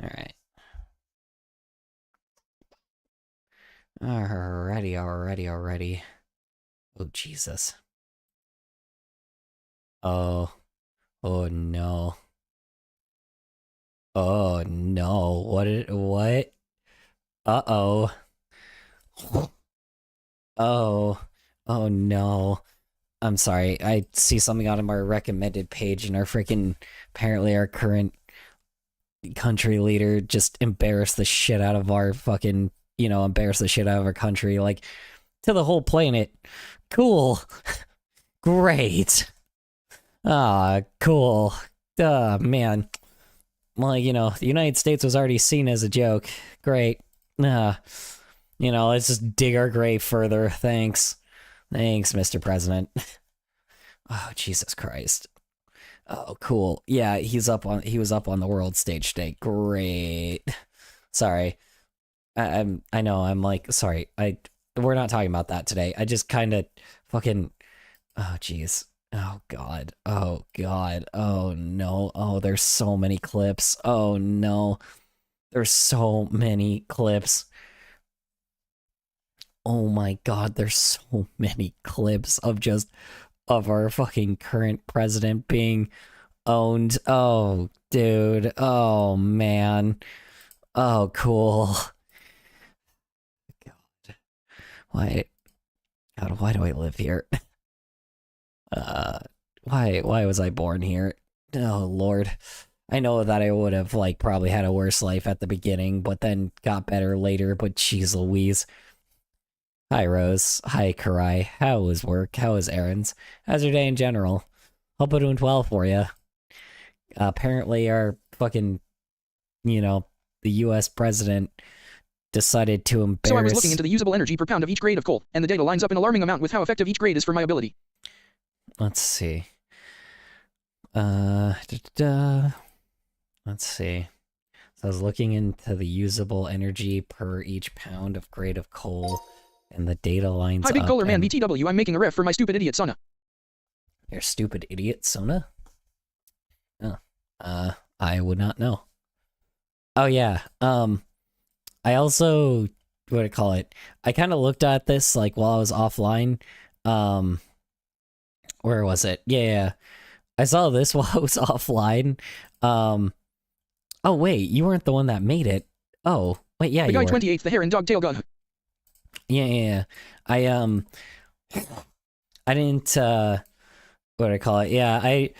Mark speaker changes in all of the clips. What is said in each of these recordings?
Speaker 1: right. Alrighty. Oh, Jesus. Oh. Oh, no. Oh, no. What? Uh-oh. Oh. Oh, no. I'm sorry. I see something on our recommended page and apparently our current country leader just embarrassed the shit out of our embarrassed the shit out of our country, like, to the whole planet. Cool. Great. Ah, cool. Man. Well, the United States was already seen as a joke. Great. Let's just dig our grave further. Thanks. Thanks, Mr. President. Oh, Jesus Christ. Oh, cool. Yeah, he was up on the world stage today. Great. Sorry. I know, I'm like, sorry. We're not talking about that today. I just kind of fucking, oh, jeez. Oh, God. Oh, God. Oh, no. Oh, there's so many clips. Oh, no. There's so many clips. Oh, my God. There's so many clips of our fucking current president being owned. Oh, dude. Oh, man. Oh, cool. God. Why? God, why do I live here? Why was I born here? Oh, Lord. I know that I would have, like, probably had a worse life at the beginning, but then got better later, but jeez Louise. Hi, Rose. Hi, Karai. How was work? How was errands? How's your day in general? Hope it went well for you. Apparently our fucking, the US president decided to embarrass...
Speaker 2: So I was looking into the usable energy per pound of each grade of coal, and the data lines up an alarming amount with how effective each grade is for my ability.
Speaker 1: Let's see. Let's see. So I was looking into the usable energy per each pound of grade of coal, and the data lines
Speaker 2: Hi, Big
Speaker 1: up
Speaker 2: Color Man
Speaker 1: and...
Speaker 2: BTW, I'm making a ref for my stupid idiot Sona.
Speaker 1: Your stupid idiot Sona? Oh. I would not know. Oh, yeah. I also... What do I call it? I kind of looked at this, like, while I was offline. Where was it? Yeah. I saw this while I was offline. Oh, wait, you weren't the one that made it. Oh, wait, yeah,
Speaker 2: the
Speaker 1: you
Speaker 2: guy
Speaker 1: were.
Speaker 2: 28th, the hair and dog tail gun.
Speaker 1: Yeah. I didn't, what do I call it? Yeah, I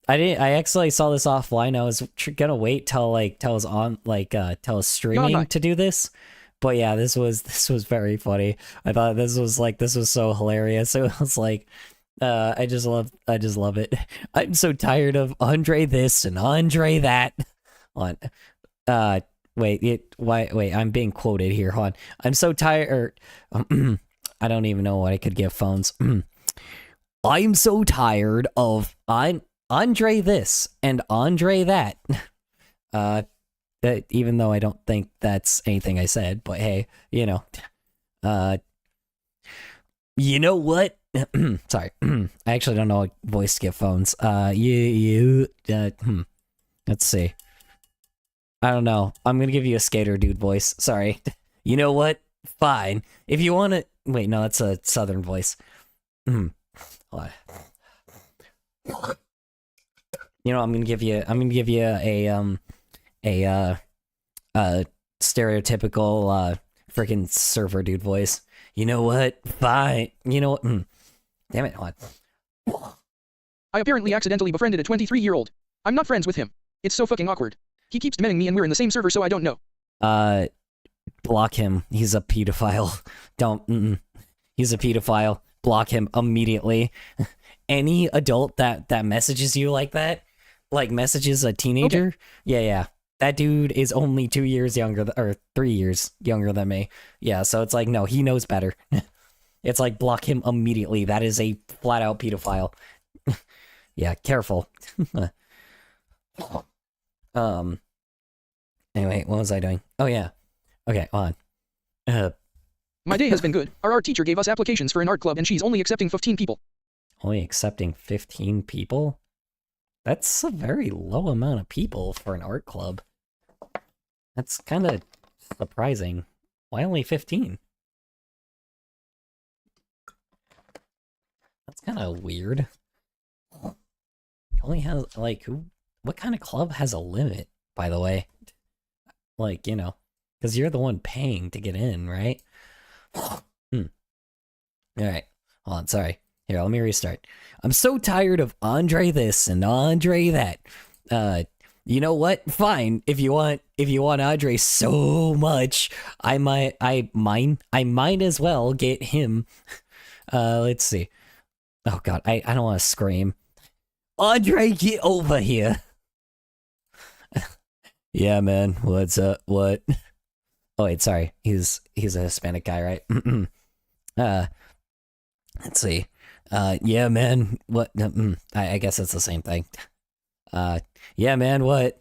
Speaker 1: actually saw this offline. I was gonna wait till I was on, till I was streaming to do this. But yeah, this was very funny. I thought this was so hilarious. It was like, I just love it. I'm so tired of Andre this and Andre that. On, wait, I'm being quoted here. Hold on. I'm so tired. I don't even know what I could give phones. I'm so tired of Andre this and Andre that. That, even though I don't think that's anything I said, but hey, you know what? Sorry, I actually don't know what voice to give phones. Let's see. I don't know. I'm gonna give you a skater dude voice. Sorry. You know what? Fine. If you want to... Wait, no, that's a southern voice. Hold on. You know, I'm gonna give you a stereotypical freaking server dude voice. You know what? Fine. You know what? Damn it! Hold on.
Speaker 2: I apparently accidentally befriended a 23-year-old. I'm not friends with him. It's so fucking awkward. He keeps demeaning me and we're in the same server, so I don't know.
Speaker 1: Block him. He's a pedophile. Don't. He's a pedophile. Block him immediately. Any adult that messages you like that, like messages a teenager, okay. Yeah. That dude is only 2 years younger, or 3 years younger than me. Yeah, so it's like, no, he knows better. It's like, block him immediately. That is a flat-out pedophile. Yeah, careful. Anyway, what was I doing? Oh, yeah. Okay, on.
Speaker 2: My day has been good. Our art teacher gave us applications for an art club, and she's only accepting 15 people.
Speaker 1: Only accepting 15 people? That's a very low amount of people for an art club. That's kind of surprising. Why only 15? That's kind of weird. Only has, like, who? What kind of club has a limit, by the way? Like, because you're the one paying to get in, right? Alright, hold on, sorry. Here, let me restart. I'm so tired of Andre this and Andre that. You know what? Fine. If you want Andre so much, I might as well get him. Let's see. Oh god, I don't want to scream. Andre, get over here. Yeah, man. What's up? What? Oh wait, sorry. He's a Hispanic guy, right? Let's see. Yeah, man. What? I guess it's the same thing. Yeah, man. What?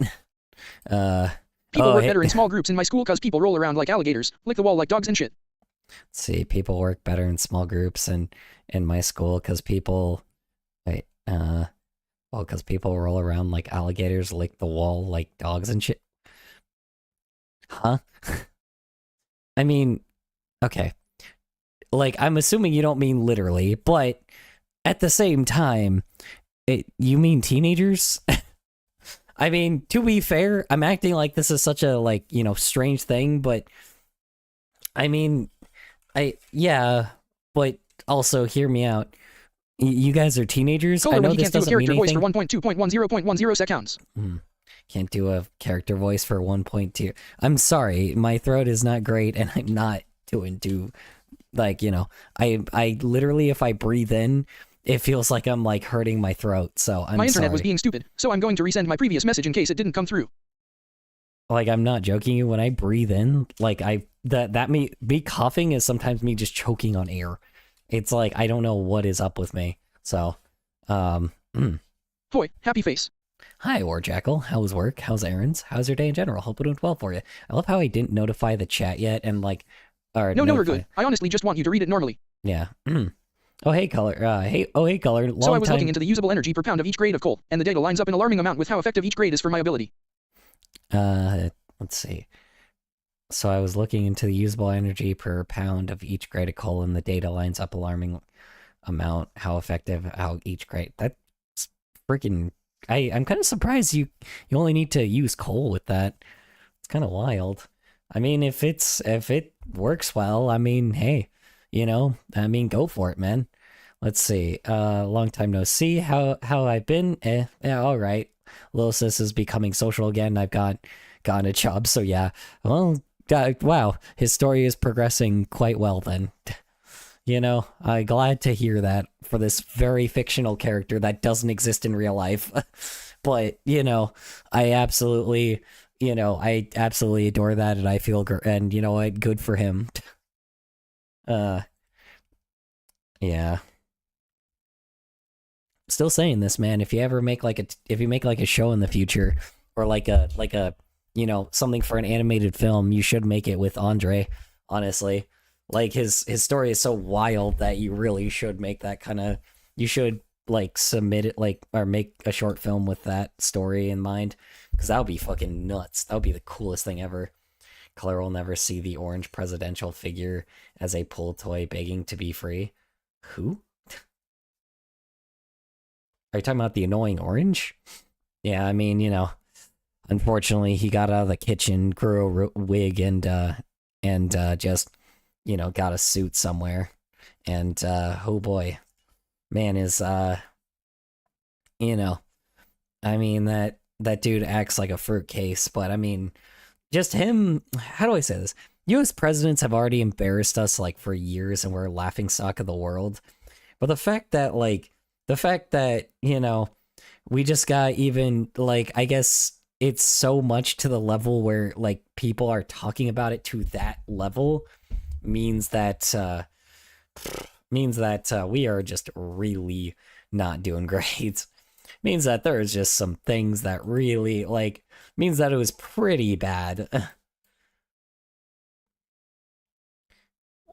Speaker 2: People work
Speaker 1: hey-
Speaker 2: better in small groups in my school cause people roll around like alligators, lick the wall like dogs and shit.
Speaker 1: Let's see. People work better in small groups and in my school because people, wait, well, because people roll around like alligators, lick the wall like dogs and shit. Huh? I mean, okay. Like, I'm assuming you don't mean literally, but at the same time, you mean teenagers? I mean, to be fair, I'm acting like this is such a, like, strange thing, but I mean, yeah, but also hear me out. You guys are teenagers?
Speaker 2: Color
Speaker 1: I know
Speaker 2: when he
Speaker 1: this
Speaker 2: can't do a
Speaker 1: doesn't mean
Speaker 2: character voice
Speaker 1: anything.
Speaker 2: for 1.2.10.10 seconds.
Speaker 1: Can't do a character voice for 1.2. I'm sorry, my throat is not great, and I'm not doing too, like, I literally, if I breathe in, it feels like I'm, like, hurting my throat, so I'm
Speaker 2: My internet
Speaker 1: sorry.
Speaker 2: was being stupid, so I'm going to resend my previous message in case it didn't come through.
Speaker 1: Like, I'm not joking you, when I breathe in, like, me coughing is sometimes me just choking on air. It's like, I don't know what is up with me, so,
Speaker 2: Boy, happy face.
Speaker 1: Hi, Warjackal. How's work? How's errands? How's your day in general? Hope it went well for you. I love how I didn't notify the chat yet, and, like, or
Speaker 2: No, we're
Speaker 1: notify-
Speaker 2: good. I honestly just want you to read it normally.
Speaker 1: Yeah. Oh, hey, Color. Hey, Color. Long
Speaker 2: So I was
Speaker 1: time.
Speaker 2: looking into the usable energy per pound of each grade of coal, and the data lines up an alarming amount with how effective each grade is for my ability.
Speaker 1: Let's see. So I was looking into the usable energy per pound of each grade of coal, and the data lines up alarming amount. How effective? How each grade? That's freaking. I'm kind of surprised you only need to use coal with that. It's kind of wild. I mean, if it works well, I mean, hey, go for it, man. Let's see. Long time no see. How I've been? Yeah, all right. Little sis is becoming social again. I've gotten a job, so yeah. Well, wow, his story is progressing quite well then. I'm glad to hear that for this very fictional character that doesn't exist in real life. But, I absolutely adore that, and I feel and you know what, good for him. Yeah. Still saying this, man. If you ever make if you make like a show in the future, or like a something for an animated film, you should make it with Andre. Honestly, like his story is so wild that you really should make that kind of. You should like submit it or make a short film with that story in mind, because that would be fucking nuts. That would be the coolest thing ever. Color will never see the orange presidential figure as a pull toy begging to be free. Who? Are you talking about the annoying orange? Yeah, I mean, unfortunately he got out of the kitchen, grew a wig, and just, got a suit somewhere. And, oh boy, man is, I mean, that dude acts like a fruitcase, but I mean, just him, how do I say this? US presidents have already embarrassed us, like, for years, and we're a laughingstock of the world. But the fact that, we just got even, like, I guess it's so much to the level where, like, people are talking about it to that level means that we are just really not doing great. Means that there's just some things that really, like, means that it was pretty bad.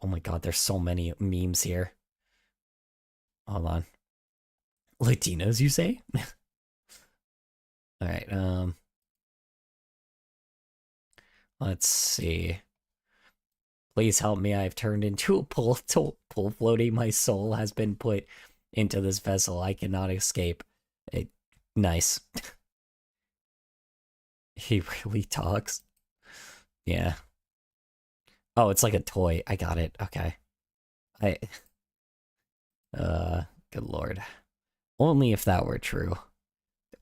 Speaker 1: Oh my god, there's so many memes here. Hold on. Latinos, you say? All right. Let's see. Please help me. I've turned into a pool floating. My soul has been put into this vessel. I cannot escape. Nice. He really talks. Yeah. Oh, it's like a toy. I got it. Okay. I good lord. Only if that were true.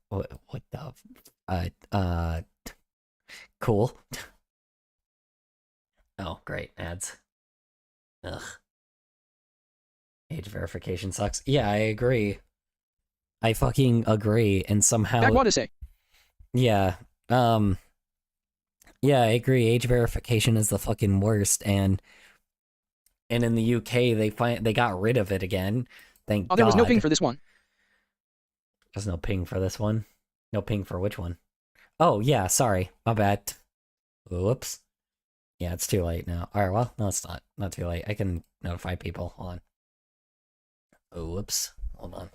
Speaker 1: What the cool. Oh, great. Ads. Ugh. Age verification sucks. Yeah, I agree. I fucking agree. And somehow
Speaker 2: Back what to say?
Speaker 1: yeah. Yeah, I agree. Age verification is the fucking worst, and in the UK they got rid of it again. Thank God.
Speaker 2: There was no ping for this one.
Speaker 1: There's no ping for this one. No ping for which one? Oh yeah, sorry, my bad. Whoops. Yeah, it's too late now. All right, well, no, it's not too late. I can notify people. Hold on. Oh, whoops. Hold on.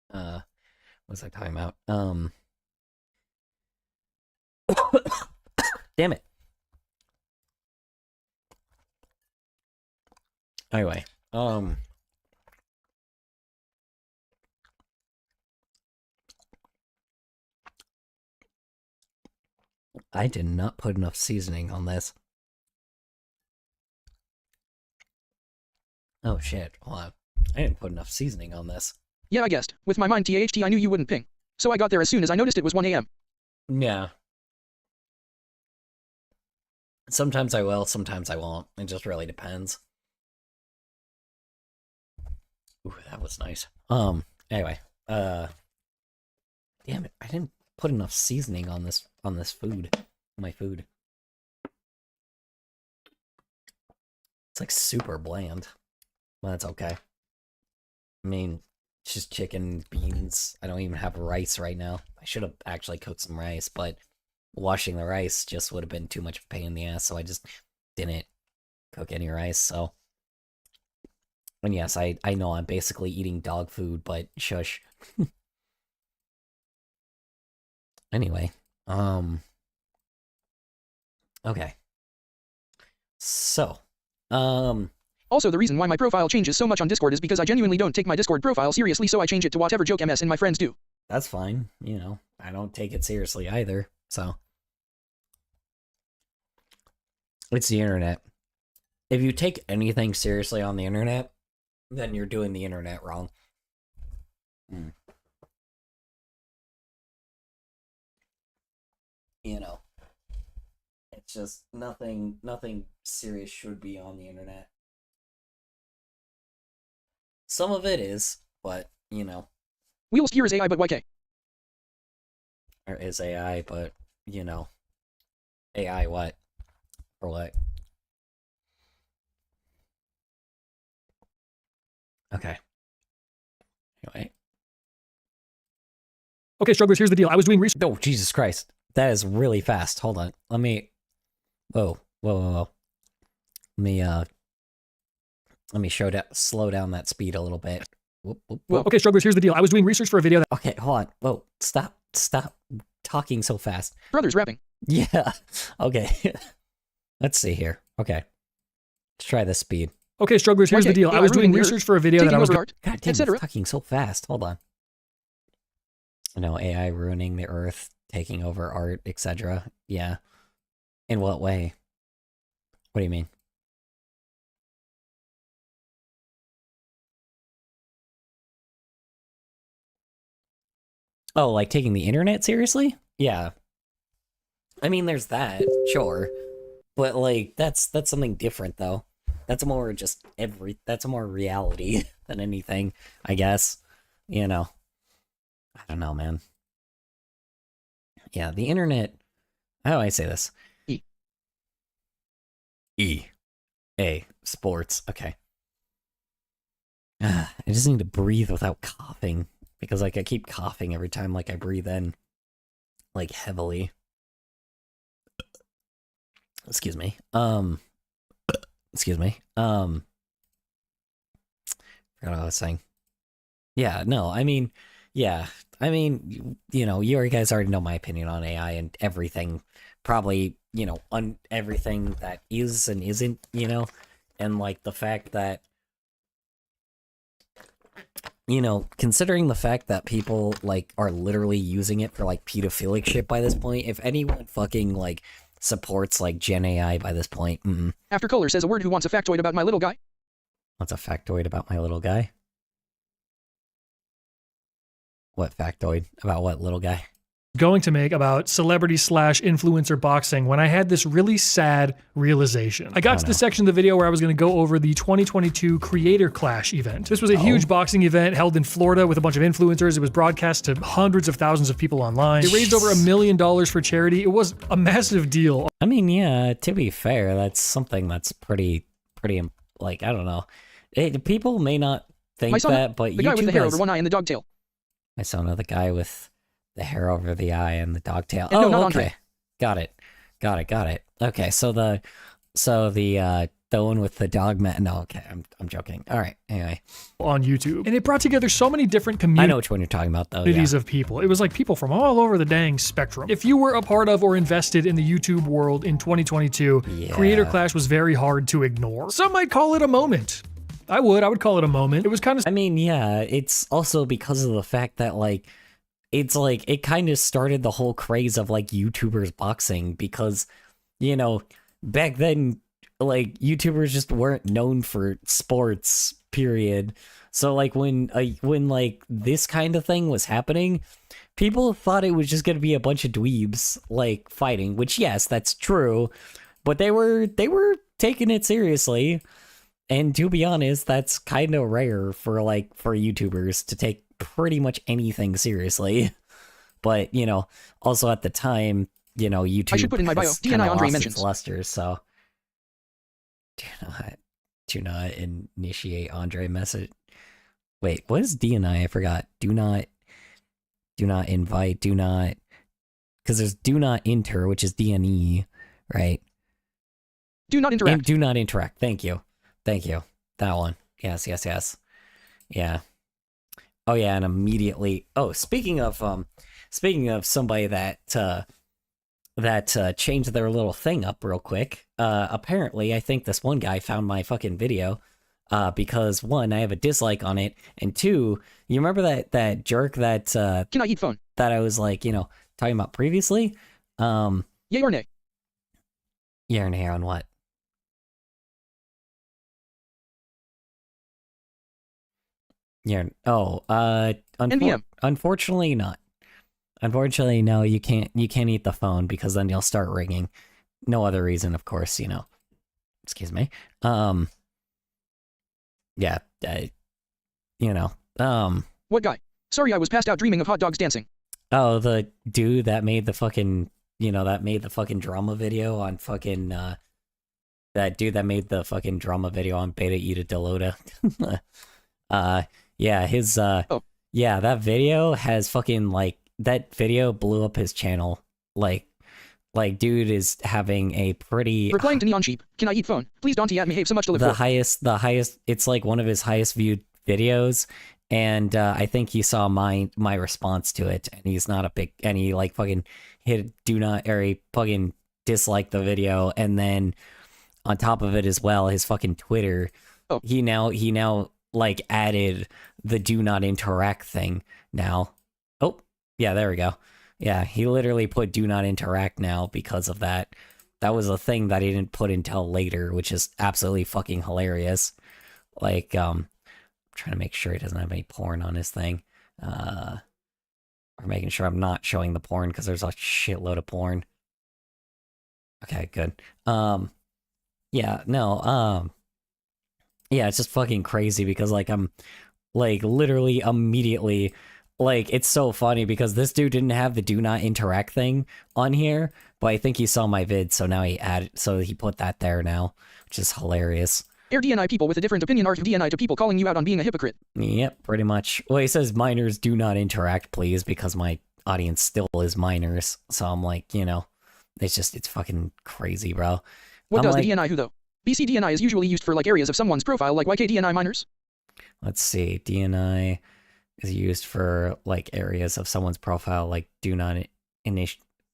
Speaker 1: What was I talking about? Damn it. Anyway, I did not put enough seasoning on this. Oh shit, hold on. I didn't put enough seasoning on this.
Speaker 2: Yeah, I guessed. With my mind THT, I knew you wouldn't ping. So I got there as soon as I noticed it was 1 a.m.
Speaker 1: Yeah. Sometimes I will, sometimes I won't. It just really depends. Ooh, that was nice. Anyway, damn it, I didn't put enough seasoning on this food. My food. It's like super bland. Well, that's okay. I mean, it's just chicken, beans. I don't even have rice right now. I should have actually cooked some rice, but washing the rice just would have been too much of a pain in the ass, so I just didn't cook any rice, so. And yes, I know I'm basically eating dog food, but shush. Anyway, okay. So,
Speaker 2: Also, the reason why my profile changes so much on Discord is because I genuinely don't take my Discord profile seriously, so I change it to whatever joke MS and my friends do.
Speaker 1: that's fine, you know. I don't take it seriously either, so. It's the internet. If you take anything seriously on the internet, then you're doing the internet wrong. You know. It's just nothing serious should be on the internet. Some of it is, but you know,
Speaker 2: Wheels here is AI but YK.
Speaker 1: there is AI, but you know, AI what? Or what? Okay. Anyway.
Speaker 2: Okay, strugglers, here's the deal. I was doing research.
Speaker 1: Oh, Jesus Christ. That is really fast. Hold on. Let me. Whoa. Let me slow down that speed a little bit. Whoop.
Speaker 2: Well, okay, strugglers, here's the deal. I was doing research for a video that.
Speaker 1: Okay, hold on. Whoa. Stop talking so fast.
Speaker 2: Brothers rapping.
Speaker 1: Yeah. Okay. Let's see here. Okay. Let's try this speed.
Speaker 2: Okay, strugglers, here's the deal. I was doing research for a video that I was.
Speaker 1: God damn, it's talking so fast. Hold on. No, AI ruining the earth, taking over art, etc. Yeah. In what way? What do you mean? Oh, like taking the internet seriously? Yeah. I mean, there's that, sure. But like that's something different though. That's more just that's more reality than anything, I guess. You know. I don't know, man. Yeah, the internet. How do I say this? E. Sports. Okay. I just need to breathe without coughing. Because, like, I keep coughing every time, like, I breathe in. Like, heavily. Excuse me. Excuse me. Forgot what I was saying. Yeah, no, I mean, yeah, I mean, you guys already know my opinion on AI and everything. Probably, on everything that is and isn't, and like the fact that, considering the fact that people like are literally using it for like pedophilic shit by this point, if anyone fucking like supports like Gen AI by this point,
Speaker 2: After Kohler says a word, who wants a factoid about my little guy?
Speaker 1: What's a factoid about my little guy? What factoid about what little guy?
Speaker 3: Going to make about celebrity/influencer boxing when I had this really sad realization. I got to the section of the video where I was going to go over the 2022 Creator Clash event. This was a huge boxing event held in Florida with a bunch of influencers. It was broadcast to hundreds of thousands of people online. It raised over $1 million for charity. It was a massive deal.
Speaker 1: I mean, yeah, to be fair, that's something that's pretty, like, I don't know. People may not think
Speaker 2: My son,
Speaker 1: that, but
Speaker 2: the guy with the hair over one eye and the dog tail.
Speaker 1: I saw another guy with the hair over the eye and the dog tail.
Speaker 2: And no, not
Speaker 1: okay.
Speaker 2: Andre.
Speaker 1: Got it. Okay, so the one with the dog no, okay, I'm joking. All right, anyway.
Speaker 3: On YouTube. And it brought together so many different
Speaker 1: I know which one you're talking about, though.
Speaker 3: communities of people. It was like people from all over the dang spectrum. If you were a part of or invested in the YouTube world in 2022, Creator Clash was very hard to ignore. Some might call it a moment. I would call it a moment. It was kind of...
Speaker 1: I mean, yeah, it's also because of the fact that, like, it's like, it kind of started the whole craze of, like, YouTubers boxing because, back then, like, YouTubers just weren't known for sports, period. So, like, when like, this kind of thing was happening, people thought it was just gonna be a bunch of dweebs, like, fighting, which, yes, that's true, but they were taking it seriously. And to be honest, that's kind of rare for YouTubers to take pretty much anything seriously. But, also at the time, YouTube
Speaker 2: I should put in my bio, DNI Andre mentions.
Speaker 1: Luster, so do not initiate Andre message. Wait, what is DNI? I forgot. Do not invite, because there's do not enter, which is DNE, right?
Speaker 2: Do not interact.
Speaker 1: Do not interact. Thank you. That one. Yes. Yeah. Oh yeah, and immediately. Oh, speaking of somebody that changed their little thing up real quick. Apparently, I think this one guy found my fucking video. Because one, I have a dislike on it, and two, you remember that jerk that
Speaker 2: Can I eat phone?
Speaker 1: that I was like, talking about previously?
Speaker 2: Yay or nay?
Speaker 1: Yeah or nay on what? Yeah. Oh,
Speaker 2: NVM.
Speaker 1: Unfortunately not. Unfortunately, no, you can't eat the phone because then you'll start ringing. No other reason, of course, Excuse me. Yeah,
Speaker 2: What guy? Sorry, I was passed out dreaming of hot dogs dancing.
Speaker 1: Oh, the dude that made the fucking, drama video on fucking, that dude that made the fucking drama video on Beta Ida Delota. Yeah, his, yeah, that video has fucking, that video blew up his channel. Like, dude is having a pretty...
Speaker 2: Replying to Neon Sheep. Can I eat phone? Please don't at me have so much to live
Speaker 1: the
Speaker 2: for.
Speaker 1: The highest, it's like one of his highest viewed videos, and I think he saw my response to it, and he's not a big, and he fucking hit do not, or he fucking disliked the video, and then on top of it as well, his fucking Twitter, he now added the do not interact thing now. Oh, yeah, there we go. Yeah, he literally put do not interact now because of that. That was a thing that he didn't put until later, which is absolutely fucking hilarious. I'm trying to make sure he doesn't have any porn on his thing. Or making sure I'm not showing the porn because there's a shitload of porn. Okay, good. Yeah, no, yeah, it's just fucking crazy because I'm literally immediately it's so funny because this dude didn't have the do not interact thing on here, but I think he saw my vid, so now he put that there now, which is hilarious.
Speaker 2: Air DNI people with a different opinion are DNI to people calling you out on being a hypocrite.
Speaker 1: Yep, pretty much. Well, he says minors do not interact, please, because my audience still is minors, so I'm it's fucking crazy, bro.
Speaker 2: What does the DNI who though? BCDNI is usually used for like areas of someone's profile like YKDNI minors.
Speaker 1: Let's see. DNI is used for like areas of someone's profile, like do not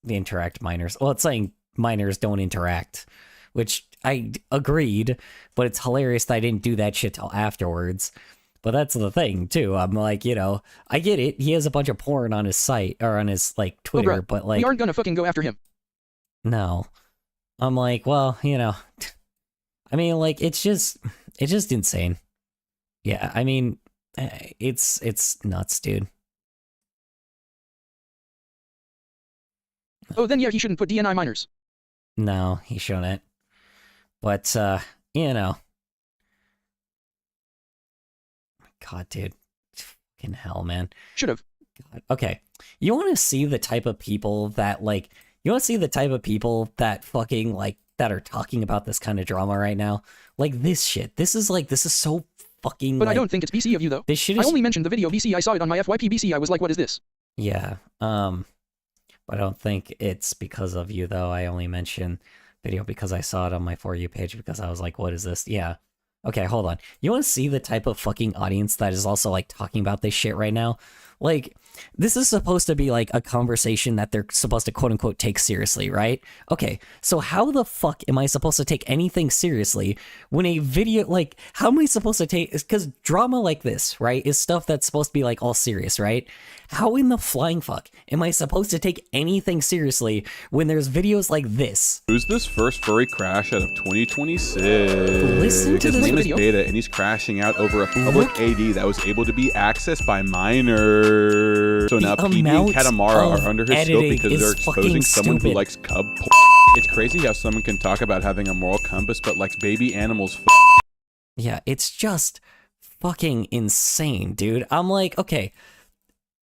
Speaker 1: interact minors. Well, it's saying minors don't interact, which I agreed, but it's hilarious that I didn't do that shit till afterwards. But that's the thing too. I'm like, you know, I get it. He has a bunch of porn on his site or on his like Twitter,
Speaker 2: bruh,
Speaker 1: but like,
Speaker 2: we aren't gonna fucking go after him.
Speaker 1: no. I'm like, well, you know, I mean, like, it's just insane. Yeah, I mean, it's nuts, dude.
Speaker 2: Oh, then yeah, he shouldn't put DNI minors.
Speaker 1: No, he shouldn't. But, you know. God, dude. Fucking hell, man.
Speaker 2: Should've.
Speaker 1: God. Okay. You want to see the type of people that, like, you want to see the type of people that fucking, like, that are talking about this kind of drama right now? Like, this shit. This is so fucking,
Speaker 2: But
Speaker 1: like,
Speaker 2: I don't think it's BC of you, though.
Speaker 1: this shit
Speaker 2: I
Speaker 1: is...
Speaker 2: only mentioned the video BC. I saw it on my FYP BC. I was like, what is this?
Speaker 1: Yeah, but I don't think it's because of you, though. I only mentioned video because I saw it on my For You page because I was like, what is this? Yeah. Okay, hold on. You want to see the type of fucking audience that is also, like, talking about this shit right now? Like, this is supposed to be, like, a conversation that they're supposed to, quote-unquote, take seriously, right? Okay, so how the fuck am I supposed to take anything seriously when a video, like, how am I supposed to take, because drama like this, right, is stuff that's supposed to be, like, all serious, right? How in the flying fuck am I supposed to take anything seriously when there's videos like this?
Speaker 4: Who's this first furry crash out of 2026?
Speaker 1: Listen to
Speaker 4: His
Speaker 1: this
Speaker 4: name is
Speaker 2: video.
Speaker 4: Beta, and he's crashing out over a public AD that was able to be accessed by minors. So now
Speaker 1: The
Speaker 4: PB and
Speaker 1: amount
Speaker 4: Katamara
Speaker 1: of
Speaker 4: are under his scope
Speaker 1: editing
Speaker 4: because
Speaker 1: is
Speaker 4: they're
Speaker 1: fucking
Speaker 4: exposing someone
Speaker 1: stupid.
Speaker 4: who likes cub porn. It's crazy how someone can talk about having a moral compass but likes baby animals.
Speaker 1: Yeah, it's just fucking insane, dude. I'm like, okay,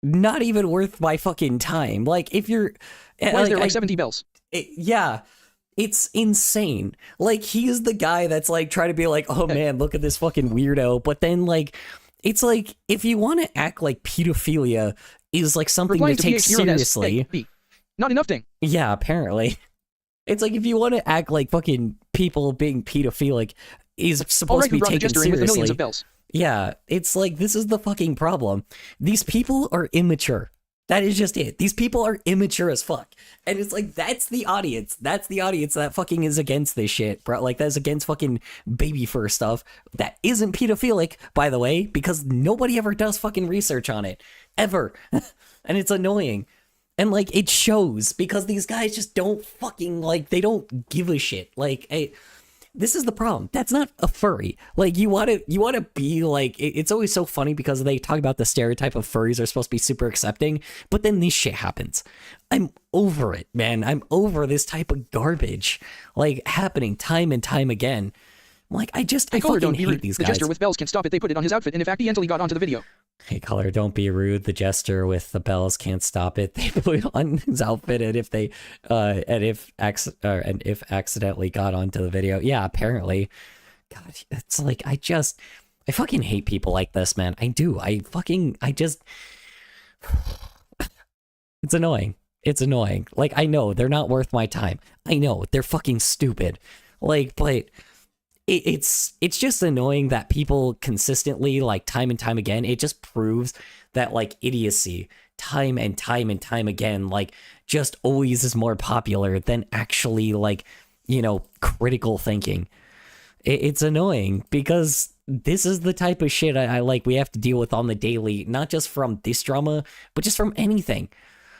Speaker 1: not even worth my fucking time. Like, if you're...
Speaker 2: Why is there like 70 bells?
Speaker 1: Yeah, it's insane. Like, he's the guy that's, like, trying to be like, oh, man, look at this fucking weirdo. But then, like, it's like, if you want to act like pedophilia is, like, something
Speaker 2: Replying
Speaker 1: to
Speaker 2: to
Speaker 1: take
Speaker 2: PH Hero Nest.
Speaker 1: seriously...
Speaker 2: Hey, B. Not enough thing.
Speaker 1: Yeah, apparently. It's like, if you want to act like fucking people being pedophilic is supposed
Speaker 2: Alright,
Speaker 1: to
Speaker 2: who
Speaker 1: be
Speaker 2: brought a
Speaker 1: taken
Speaker 2: jester in with the millions
Speaker 1: seriously.
Speaker 2: of bells?
Speaker 1: Yeah, it's like, this is the fucking problem. These people are immature. That is just it. These people are immature as fuck. And it's like, that's the audience. That's the audience that fucking is against this shit, bro. Like, that's against fucking baby fur stuff. That isn't pedophilic, by the way, because nobody ever does fucking research on it. Ever. And it's annoying. And, like, it shows because these guys just don't fucking, like, they don't give a shit. Like, this is the problem. That's not a furry. Like, you want to be like, it's always so funny because they talk about the stereotype of furries are supposed to be super accepting, but then this shit happens. I'm over it, man. I'm over this type of garbage, like, happening time and time again. I'm like, I
Speaker 2: Hey, Color,
Speaker 1: fucking
Speaker 2: don't be
Speaker 1: hate
Speaker 2: rude.
Speaker 1: these
Speaker 2: The
Speaker 1: guys.
Speaker 2: jester with bells can stop it. They put it on his outfit and if accidentally got onto the video.
Speaker 1: Hey, Color, don't be rude. The jester with the bells can't stop it. They put it on his outfit, and if they, and if accidentally got onto the video, yeah, apparently. God, it's like I fucking hate people like this, man. I do. It's annoying. It's annoying. Like, I know they're not worth my time. I know they're fucking stupid. Like, but. It's just annoying that people consistently, like, time and time again, it just proves that, like, idiocy time and time and time again, like, just always is more popular than actually, like, you know, critical thinking. It's annoying because this is the type of shit I like we have to deal with on the daily, not just from this drama, but just from anything.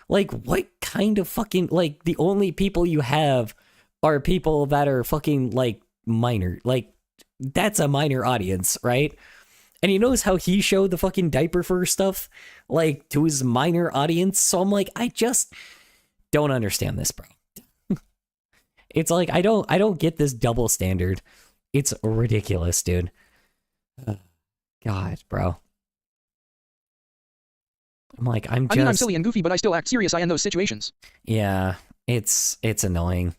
Speaker 1: Like, what kind of fucking, like, the only people you have are people that are fucking, like, minor. Like, that's a minor audience, right? And he knows how he showed the fucking diaper fur stuff, like, to his minor audience. So I'm like, I just don't understand this, bro. It's like, I don't get this double standard. It's ridiculous, dude. God, bro. I'm like,
Speaker 2: I mean, I'm silly and goofy, but I still act serious in those situations.
Speaker 1: Yeah, it's annoying.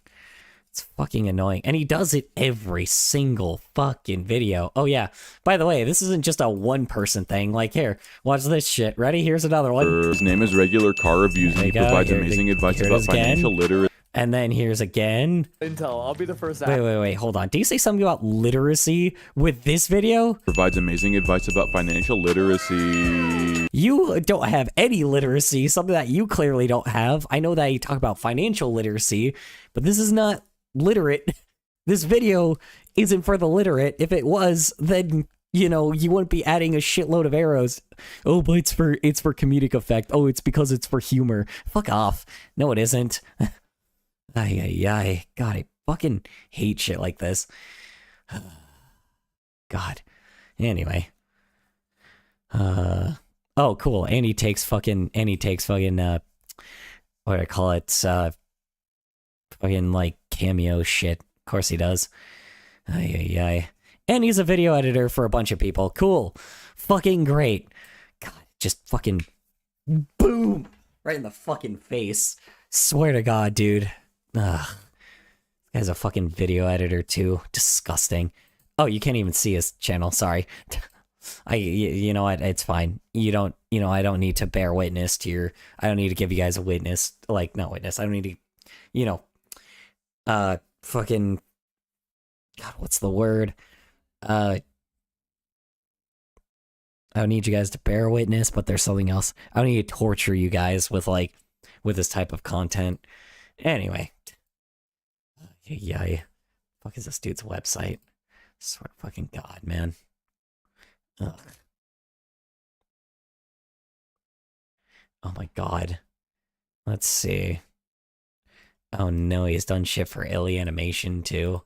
Speaker 1: It's fucking annoying. And he does it every single fucking video. Oh yeah, by the way, this isn't just a one-person thing. Like, here, watch this shit. Ready? Here's another one.
Speaker 4: His name is Regular Car Reviews, and he provides
Speaker 1: Here
Speaker 4: amazing advice
Speaker 1: it
Speaker 4: about
Speaker 1: is again.
Speaker 4: financial literacy.
Speaker 1: And then here's again.
Speaker 5: Intel. I'll be the first.
Speaker 1: Wait, hold on. Do you say something about literacy with this video?
Speaker 4: Provides amazing advice about financial literacy.
Speaker 1: You don't have any literacy, something that you clearly don't have. I know that you talk about financial literacy, but this is not literate. This video isn't for the literate. If it was, then, you know, you wouldn't be adding a shitload of arrows. Oh, but it's for comedic effect. Oh, it's because it's for humor. Fuck off. No, it isn't. Ay. God, I fucking hate shit like this. God. Anyway. Oh, cool. And he takes fucking, what do I call it? Fucking, like, cameo shit. Of course he does. Ay. And he's a video editor for a bunch of people. Cool. Fucking great. God, just fucking boom. Right in the fucking face. Swear to God, dude. Ugh. This guy's a fucking video editor too. Disgusting. Oh, you can't even see his channel. Sorry. You know what? It's fine. I don't need to bear witness to your, I don't need to give you guys a witness. Like, not witness. I don't need to, fucking, God, what's the word? I don't need you guys to bear witness, but there's something else. I don't need to torture you guys with this type of content. Anyway. Yay. Fuck is this dude's website? Swear to fucking God, man. Ugh. Oh my God. Let's see. Oh no, he's done shit for Illy Animation too.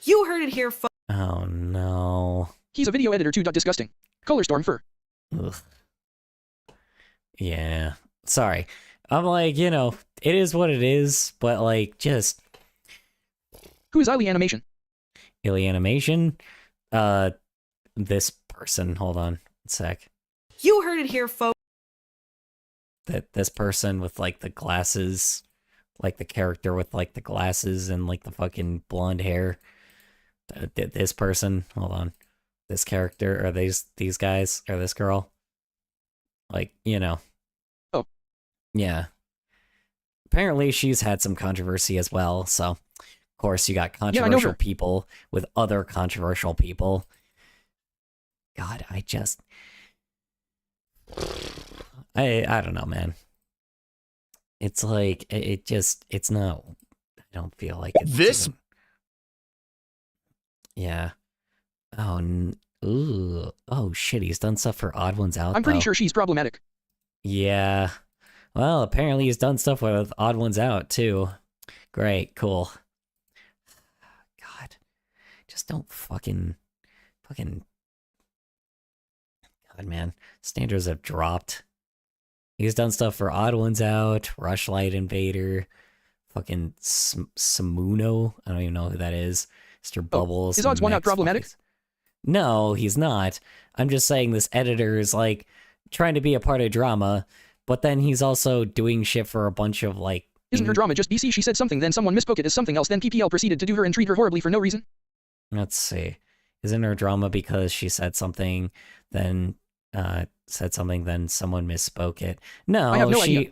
Speaker 6: You heard it here,
Speaker 1: Oh no.
Speaker 2: He's a video editor too. Disgusting. Color storm fur.
Speaker 1: Ugh. Yeah. Sorry. I'm like, you know, it is what it is, but like, just
Speaker 2: Who is Illy Animation?
Speaker 1: Illy Animation. This person. Hold on a sec.
Speaker 6: You heard it here, folks.
Speaker 1: This person with like the glasses, like the character with like the glasses and like the fucking blonde hair. This person. Hold on. This character or these guys or this girl. Like, you know.
Speaker 2: Oh.
Speaker 1: Yeah. Apparently she's had some controversy as well, so of course you got controversial people with other controversial people. God, I don't know, man. It's like it's not, I don't feel like it's
Speaker 5: This-
Speaker 1: even, yeah. Oh, ooh. Oh shit, he's done stuff for Odd Ones Out.
Speaker 2: I'm pretty
Speaker 1: though.
Speaker 2: sure she's problematic.
Speaker 1: Yeah. Well, apparently he's done stuff with Odd Ones Out too. Great, cool. God. Just don't fucking God, man. Standards have dropped. He's done stuff for Odd Ones Out, Rushlight Invader, fucking Samuno. I don't even know who that is. Mr. Bubbles.
Speaker 2: is Odds One Out problematic?
Speaker 1: No, he's not. I'm just saying this editor is like trying to be a part of drama, but then he's also doing shit for a bunch of like.
Speaker 2: Isn't her drama just BC? She said something, then someone misspoke it as something else, then PPL proceeded to do her and treat her horribly for no reason.
Speaker 1: Let's see. Isn't her drama because she said something, then someone misspoke it? No,
Speaker 2: I have no idea.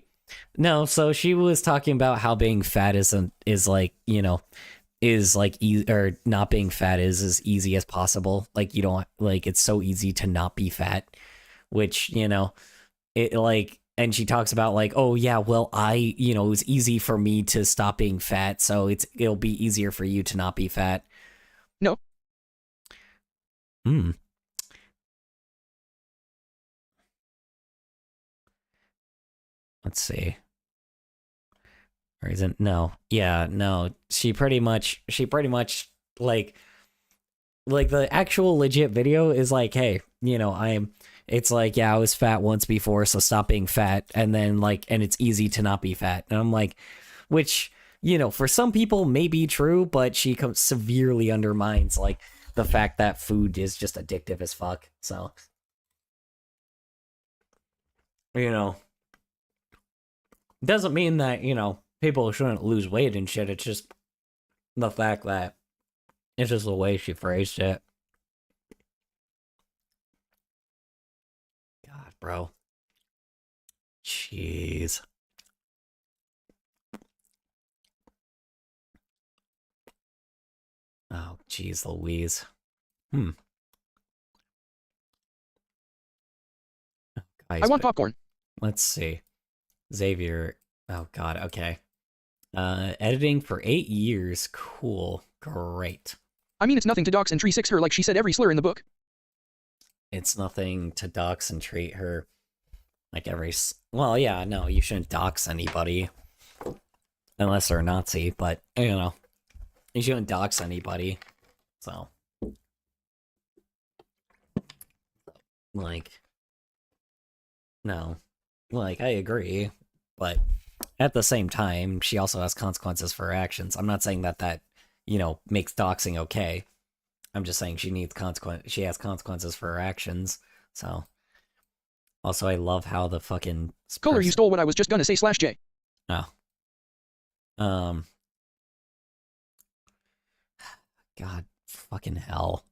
Speaker 1: No, so she was talking about how being fat is like, you know, is like or not being fat is as easy as possible. Like you don't like it's so easy to not be fat, which, you know, it like, and she talks about like, oh yeah, well it was easy for me to stop being fat, so it'll be easier for you to not be fat.
Speaker 2: No.
Speaker 1: Let's see. Or isn't no. Yeah, no. She pretty much like the actual legit video is like, hey, you know, it's like, yeah, I was fat once before, so stop being fat, and then like, and it's easy to not be fat. And I'm like, which, you know, for some people may be true, but she severely undermines like the fact that food is just addictive as fuck. So, you know, doesn't mean that, you know, people shouldn't lose weight and shit. It's just the fact that it's just the way she phrased it. God, bro. Jeez. Oh, jeez Louise. Hmm.
Speaker 2: I want popcorn.
Speaker 1: Let's see. Xavier. Oh, God. Okay. Editing for 8 years. Cool. Great.
Speaker 2: I mean, it's nothing to dox and tree six her like she said every slur in the book.
Speaker 1: It's nothing to dox and treat her like well, yeah, no, you shouldn't dox anybody unless they're a Nazi, but you know, you shouldn't dox anybody. So, like, no, like, I agree, but at the same time, she also has consequences for her actions. I'm not saying that, you know, makes doxing okay. I'm just saying she has consequences for her actions, so. Also, I love how the fucking...
Speaker 2: Color, you stole what I was just gonna say /J.
Speaker 1: Oh. God, fucking hell.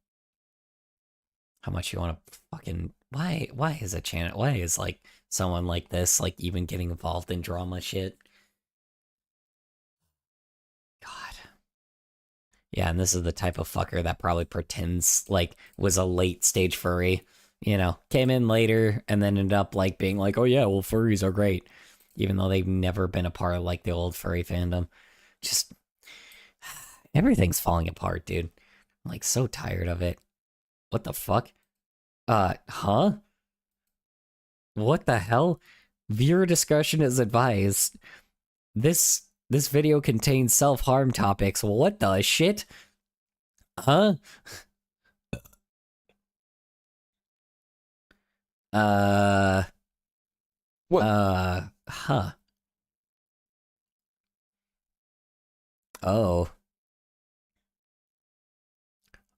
Speaker 1: How much you want to fucking... Why is a channel... Why is, like, someone like this, like, even getting involved in drama shit? God. Yeah, and this is the type of fucker that probably pretends, like, was a late stage furry. You know, came in later and then ended up, like, being like, oh yeah, well, furries are great. Even though they've never been a part of, like, the old furry fandom. Just... everything's falling apart, dude. I'm, like, so tired of it. What the fuck? Huh? What the hell? Viewer discretion is advised. This video contains self-harm topics. What the shit? Huh?
Speaker 2: What?
Speaker 1: Huh. Oh.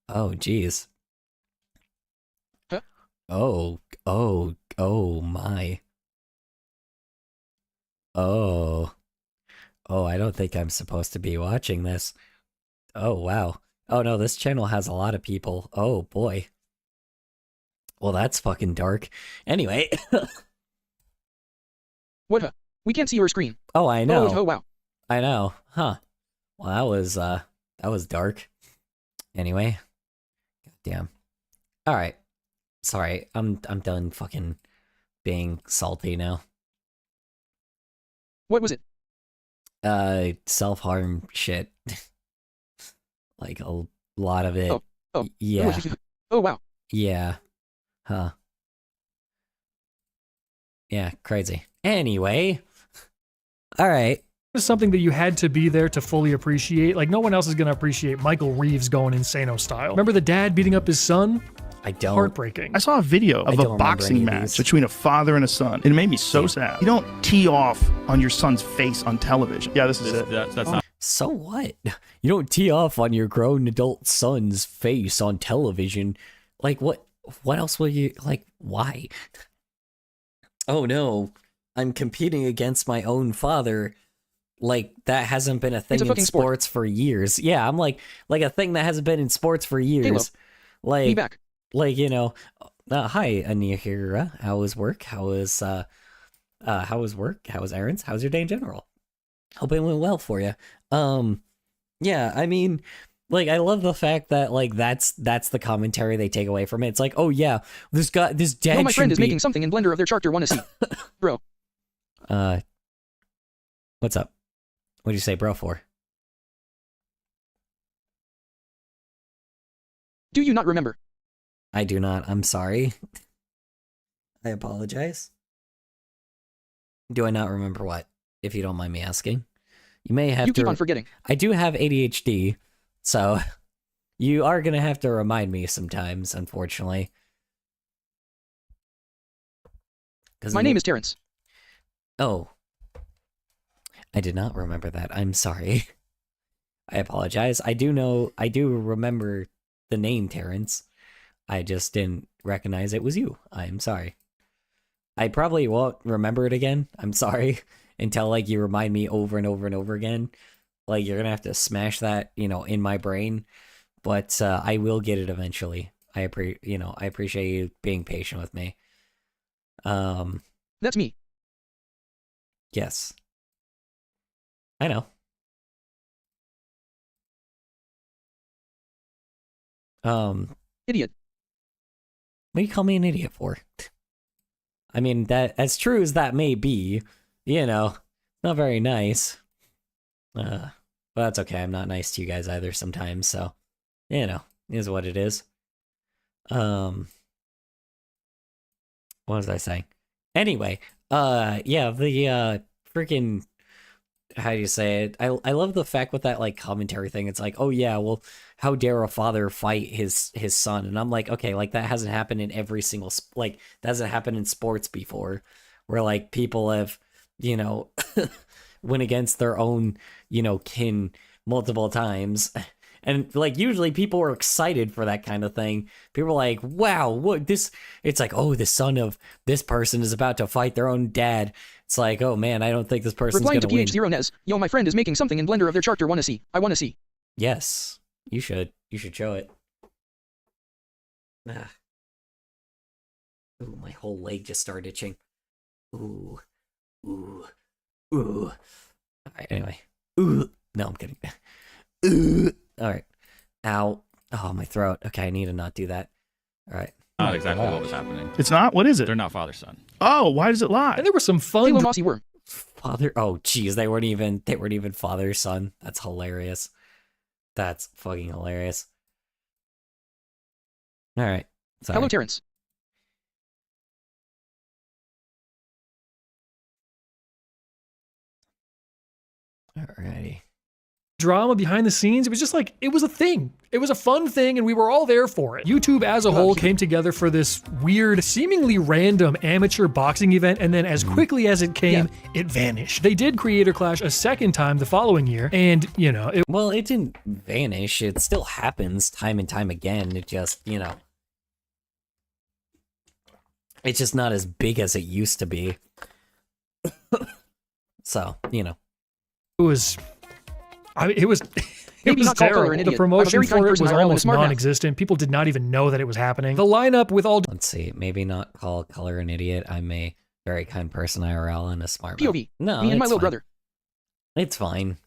Speaker 1: Oh, jeez.
Speaker 2: Huh?
Speaker 1: Oh my. Oh. Oh, I don't think I'm supposed to be watching this. Oh, wow. Oh no, this channel has a lot of people. Oh boy. Well, that's fucking dark. Anyway.
Speaker 2: What? We can't see your screen.
Speaker 1: Oh, I know.
Speaker 2: Oh, wow.
Speaker 1: I know. Huh. Well, that was dark. Anyway. Goddamn. Alright. Sorry, I'm done fucking being salty now.
Speaker 2: What was it?
Speaker 1: Self-harm shit. Like, a lot of it.
Speaker 2: Oh.
Speaker 1: Yeah.
Speaker 2: Oh, wow.
Speaker 1: Yeah. Huh. Yeah, crazy. Anyway. Alright.
Speaker 3: It's something that you had to be there to fully appreciate. Like, no one else is going to appreciate Michael Reeves going Insano style. Remember the dad beating up his son?
Speaker 1: I don't.
Speaker 3: Heartbreaking.
Speaker 5: I saw a video
Speaker 1: I
Speaker 5: of
Speaker 1: don't
Speaker 5: a
Speaker 1: remember any
Speaker 5: boxing
Speaker 1: of
Speaker 5: match
Speaker 1: these.
Speaker 5: between a father and a son. It made me so
Speaker 1: Yeah.
Speaker 5: sad. You don't tee off on your son's face on television. Yeah, this is it.
Speaker 7: That's not.
Speaker 1: So what? You don't tee off on your grown adult son's face on television. Like, what else will you, like, why? Oh no, I'm competing against my own father. Like, that hasn't been a thing
Speaker 2: It's a
Speaker 1: in
Speaker 2: fucking sport.
Speaker 1: sports for years. Yeah, I'm like a thing that hasn't been in sports for years.
Speaker 2: Halo. Me
Speaker 1: Like,
Speaker 2: back.
Speaker 1: like, you know, hi, Anihira. How was work? How was work? How was errands? How's your day in general? Hope it went well for you. Yeah, I mean, like, I love the fact that, like, that's the commentary they take away from it. It's like, oh yeah, this dad
Speaker 2: No, my friend is
Speaker 1: should be...
Speaker 2: making something in Blender of their character wanna see. Bro.
Speaker 1: What's up? What'd you say bro for?
Speaker 2: Do you not remember?
Speaker 1: I do not. I'm sorry. I apologize. Do I not remember what? If you don't mind me asking. You may have
Speaker 2: You
Speaker 1: to...
Speaker 2: keep on forgetting.
Speaker 1: I do have ADHD, so you are gonna have to remind me sometimes, unfortunately.
Speaker 2: My name is Terrence.
Speaker 1: Oh. I did not remember that. I'm sorry. I apologize. I do remember the name Terrence. I just didn't recognize it was you. I'm sorry. I probably won't remember it again. I'm sorry. Until, like, you remind me over and over and over again. Like, you're gonna have to smash that, you know, in my brain. But I will get it eventually. I appreciate you being patient with me.
Speaker 2: That's me.
Speaker 1: Yes. I know.
Speaker 2: Idiot.
Speaker 1: What do you call me an idiot for? I mean, that as true as that may be, not very nice. But that's okay. I'm not nice to you guys either sometimes, so is what it is. What was I saying? Anyway, yeah, the freaking, how do you say it? I love the fact with that like commentary thing. It's like, oh yeah, well, how dare a father fight his son? And I'm like, okay, like that hasn't happened in every single that hasn't happened in sports before, where like people have, went against their own, kin multiple times. And like usually people are excited for that kind of thing. People are like, wow, what this? It's like, oh, the son of this person is about to fight their own dad. It's like, oh man, I don't think this person's
Speaker 2: Replying
Speaker 1: gonna
Speaker 2: to
Speaker 1: win.
Speaker 2: PH0Nez, yo, my friend is making something in Blender of their character. Wanna see? I wanna see.
Speaker 1: Yes, you should. You should show it. Ooh, my whole leg just started itching. Ooh. All right, anyway. Ooh. No, I'm kidding. Ooh. All right. Ow. Oh, my throat. Okay, I need to not do that. All right.
Speaker 7: Not exactly what was happening.
Speaker 5: It's not? What is it?
Speaker 7: They're not father-son.
Speaker 5: Oh, why does it lie?
Speaker 3: And there was some fun.
Speaker 2: Halo Mossy Worm.
Speaker 1: Father. Oh, geez, they weren't even father son. That's hilarious. That's fucking hilarious. All right. Sorry.
Speaker 2: Hello, Terrence.
Speaker 1: Alrighty.
Speaker 3: drama behind the scenes. It was just like, it was a thing. It was a fun thing, and we were all there for it. YouTube as a whole came together for this weird, seemingly random amateur boxing event, and then as quickly as it came, it vanished. They did Creator Clash a second time the following year, and,
Speaker 1: Well, it didn't vanish. It still happens time and time again. It just, it's just not as big as it used to be. So,
Speaker 3: it was... it was
Speaker 2: Maybe not call color
Speaker 3: terrible.
Speaker 2: an
Speaker 3: The
Speaker 2: idiot. I'm a
Speaker 3: promotion
Speaker 2: very kind
Speaker 3: for it
Speaker 2: person,
Speaker 3: was
Speaker 2: IRL, and a
Speaker 3: almost
Speaker 2: smart mouth.
Speaker 3: non-existent. People did not even know that it was happening. The lineup with all
Speaker 1: Let's see. Maybe not call color an idiot. I'm a very kind person IRL and a smart mouth.
Speaker 2: POV.
Speaker 1: No,
Speaker 2: Me and my
Speaker 1: it's
Speaker 2: little
Speaker 1: fine.
Speaker 2: brother.
Speaker 1: It's fine.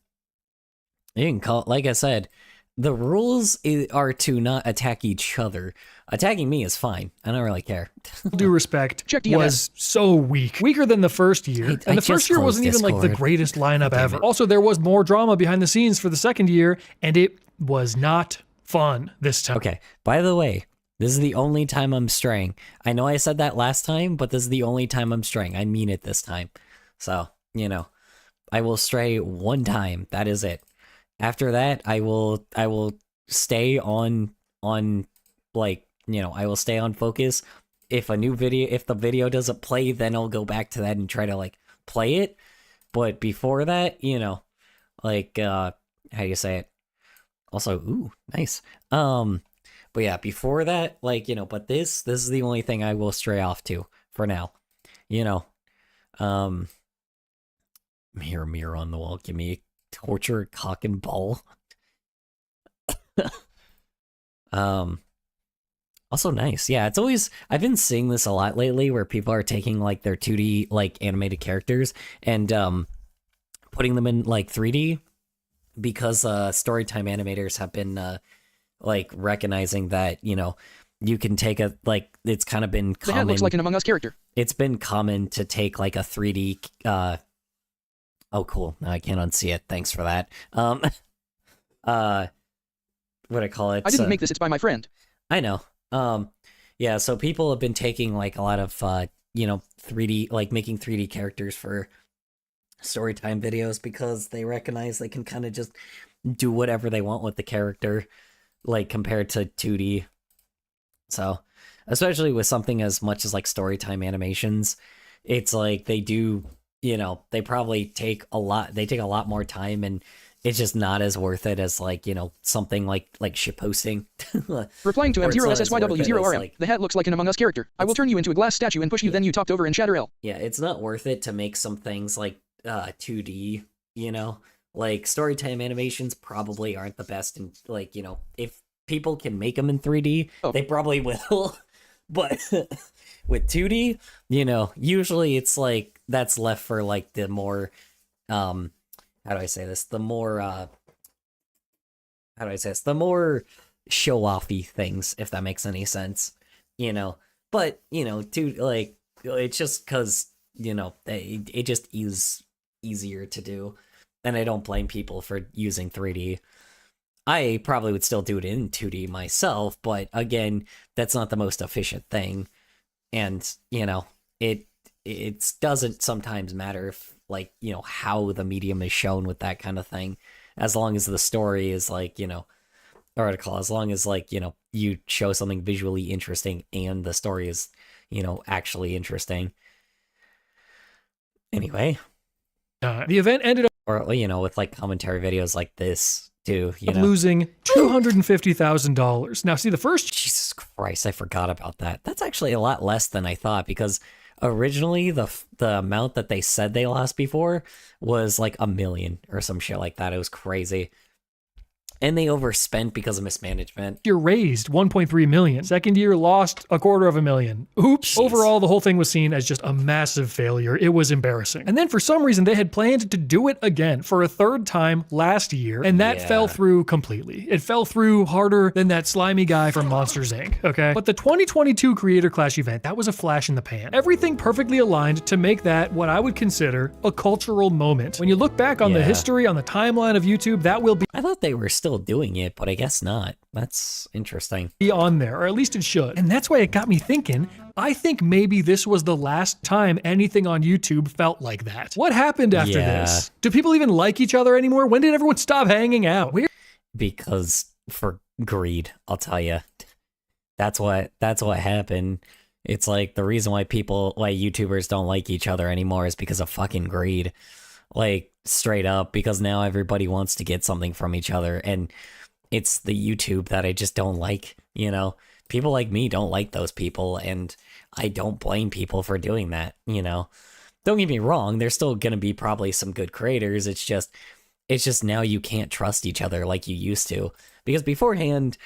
Speaker 1: You can call, like I said, the rules are to not attack each other. Attacking me is fine. I don't really care.
Speaker 3: due respect,
Speaker 2: Check DNS.
Speaker 3: was so weak. Weaker than the first year.
Speaker 1: I
Speaker 3: And the
Speaker 1: just
Speaker 3: first year
Speaker 1: closed
Speaker 3: wasn't even like the
Speaker 1: Discord.
Speaker 3: greatest lineup
Speaker 1: Damn
Speaker 3: ever.
Speaker 1: it.
Speaker 3: Also, there was more drama behind the scenes for the second year, and it was not fun this time.
Speaker 1: Okay, by the way, this is the only time I'm straying. I know I said that last time, but this is the only time I'm straying. I mean it this time. So, I will stray one time. That is it. After that, I will stay on like, I will stay on focus. If the video doesn't play, then I'll go back to that and try to like play it. But before that, like how do you say it? Also, ooh, nice. But yeah, before that, like, but this is the only thing I will stray off to for now. Mirror on the wall, give me a torture cock and ball. Also nice. Yeah, it's always, I've been seeing this a lot lately where people are taking like their 2D like animated characters and putting them in like 3D because Storytime animators have been like recognizing that, you can take it's kind of been
Speaker 2: The
Speaker 1: common.
Speaker 2: hat looks like an Among Us character.
Speaker 1: It's been common to take like a 3D oh cool, now I can't unsee it. Thanks for that. What do I call it?
Speaker 2: I didn't make this, it's by my friend.
Speaker 1: I know. Yeah, so people have been taking like a lot of 3D, like making 3D characters for Storytime videos because they recognize they can kind of just do whatever they want with the character, like compared to 2D. So, especially with something as much as like Storytime animations, it's like they do, they probably take a lot more time, and it's just not as worth it as like, something like shitposting.
Speaker 2: Replying to
Speaker 1: Or it's not as worth it as,
Speaker 2: M0SYW0RM.
Speaker 1: like-
Speaker 2: The hat looks like an Among Us character. I will turn you into a glass statue and push you, then you topped over and shatter L.
Speaker 1: Yeah, it's not worth it to make some things like 2D, like Storytime animations probably aren't the best, and like, if people can make them in 3D,
Speaker 2: Oh.
Speaker 1: they probably will. But with 2D, usually it's like that's left for like the more how do I say this? The more how do I say this? The more show offy things, if that makes any sense, you know. But, you know, dude, like, it's just because, you know, it just is easier to do. And I don't blame people for using 3D. I probably would still do it in 2D myself, but again, that's not the most efficient thing. And, you know, it doesn't sometimes matter if, like, you know, how the medium is shown with that kind of thing, as long as the story is, like, you know, article, as long as, like, you know, you show something visually interesting and the story is, you know, actually interesting. Anyway.
Speaker 3: The event ended up
Speaker 1: Or, you know, with, like, commentary videos like this, too, you know.
Speaker 3: losing $250,000. Now, see, the first
Speaker 1: Jesus Christ, I forgot about that. That's actually a lot less than I thought, because originally the amount that they said they lost before was like $1 million or some shit like that. It was crazy. And they overspent because of mismanagement.
Speaker 3: year raised 1.3 million. Second year lost $250,000. Oops.
Speaker 1: Jeez.
Speaker 3: Overall, the whole thing was seen as just a massive failure. It was embarrassing. And then for some reason, they had planned to do it again for a third time last year, and that
Speaker 1: Yeah.
Speaker 3: fell through completely. It fell through harder than that slimy guy from Monsters Inc., okay? But the 2022 Creator Clash event, that was a flash in the pan. Everything perfectly aligned to make that what I would consider a cultural moment. When you look back on the
Speaker 1: Yeah.
Speaker 3: history, on the timeline of YouTube, that will be
Speaker 1: I thought they were still doing it, but I guess not. That's interesting.
Speaker 3: on there, or at least it should. And that's why it got me thinking, I think maybe this was the last time anything on YouTube felt like that. What happened after
Speaker 1: Yeah.
Speaker 3: this? Do people even like each other anymore? When did everyone stop hanging out? Where
Speaker 1: Because for greed, I'll tell you. That's what happened. It's like the reason why YouTubers don't like each other anymore is because of fucking greed. Like, straight up, because now everybody wants to get something from each other, and it's the YouTube that I just don't like, you know? People like me don't like those people, and I don't blame people for doing that, you know? Don't get me wrong, there's still gonna be probably some good creators, it's just now you can't trust each other like you used to. Because beforehand,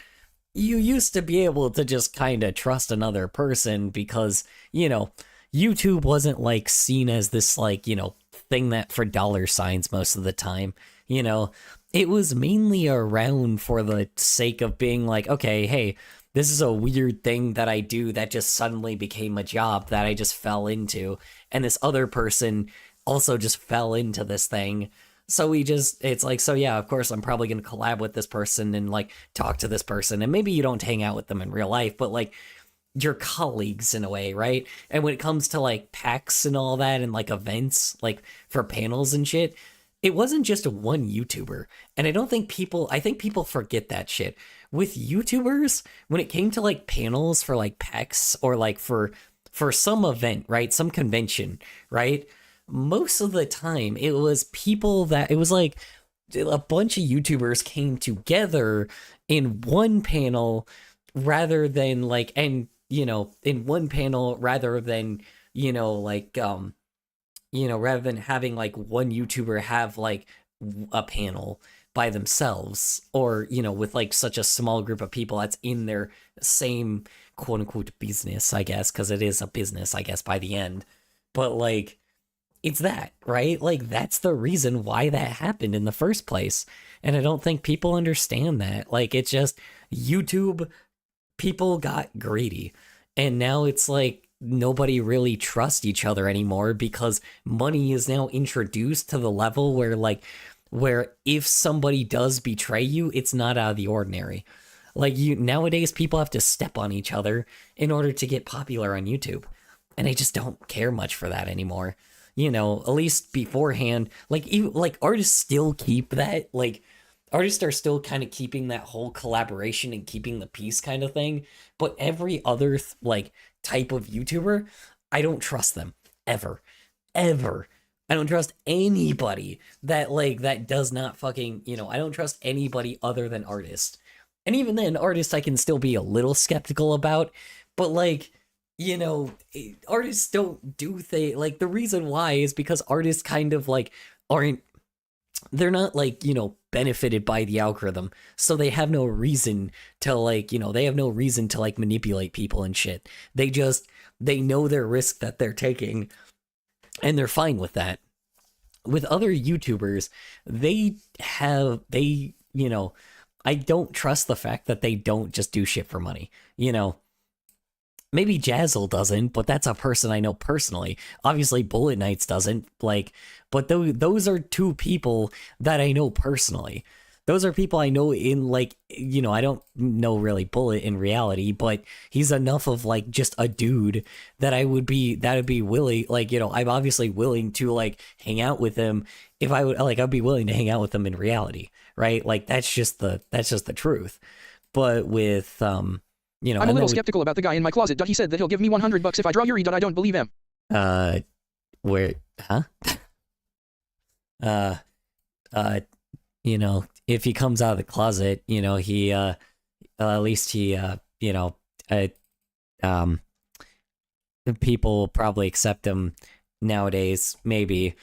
Speaker 1: you used to be able to just kind of trust another person because, you know, YouTube wasn't, like, seen as this, like, you know, thing that for dollar signs most of the time, you know. It was mainly around for the sake of being like, okay, hey, this is a weird thing that I do that just suddenly became a job that I just fell into, and this other person also just fell into this thing. So it's like, so yeah, of course I'm probably going to collab with this person and, like, talk to this person, and maybe you don't hang out with them in real life, but, like, your colleagues in a way, right? And when it comes to, like, PAX and all that and, like, events, like, for panels and shit, it wasn't just one YouTuber. And I think people forget that shit. With YouTubers, when it came to, like, panels for, like, PAX or, like, for some event, right? Some convention, right? Most of the time it was like a bunch of YouTubers came together in one panel rather than, like, and, you know, in one panel rather than, you know, like, you know, rather than having, like, one YouTuber have, like, a panel by themselves, or, you know, with, like, such a small group of people that's in their same quote unquote business, I guess, because it is a business, I guess, by the end. But, like, it's that, right? Like, that's the reason why that happened in the first place. And I don't think people understand that. Like, it's just YouTube, people got greedy. And now it's like nobody really trusts each other anymore because money is now introduced to the level where if somebody does betray you, it's not out of the ordinary. Like, nowadays people have to step on each other in order to get popular on YouTube. And I just don't care much for that anymore. You know, at least beforehand, like, even, like, artists still keep that, like, artists are still kind of keeping that whole collaboration and keeping the peace kind of thing, but every other, like, type of YouTuber, I don't trust them, ever. I don't trust anybody that, like, that does not fucking, you know, I don't trust anybody other than artists. And even then, artists I can still be a little skeptical about, but, like, you know, artists don't do things, like, the reason why is because artists kind of, like, they're not, like, you know, benefited by the algorithm, so they have no reason to, like, you know, they have no reason to, like, manipulate people and shit. They know their risk that they're taking, and they're fine with that. With other YouTubers, you know, I don't trust the fact that they don't just do shit for money. You know, maybe Jazzle doesn't, but that's a person I know personally. Obviously, Bullet Knights doesn't. Like, but those are two people that I know personally. Those are people I know in, like, you know, I don't know really Bullet in reality, but he's enough of, like, just a dude that would be willing, like, you know, I'm obviously willing to, like, hang out with him. If I would, like, I'd be willing to hang out with him in reality, right? Like, that's just the truth. But with, you know,
Speaker 2: I'm a little skeptical about the guy in my closet. He said that he'll give me $100 if I draw Yuri. I don't believe him.
Speaker 1: Where, huh? You know, if he comes out of the closet, you know, he, at least he, you know, people will probably accept him nowadays, maybe,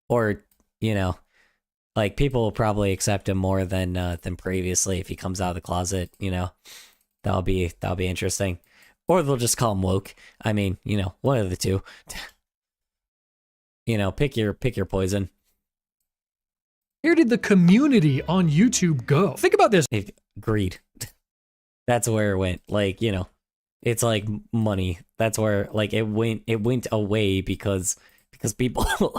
Speaker 1: or, you know, like, people will probably accept him more than previously if he comes out of the closet, you know. That'll be interesting. Or they'll just call him woke. I mean, you know, one of the two. You know, pick your poison.
Speaker 3: Where did the community on YouTube go? Think about this.
Speaker 1: Greed. That's where it went. Like, you know, it's like money. That's where, like, it went away because people are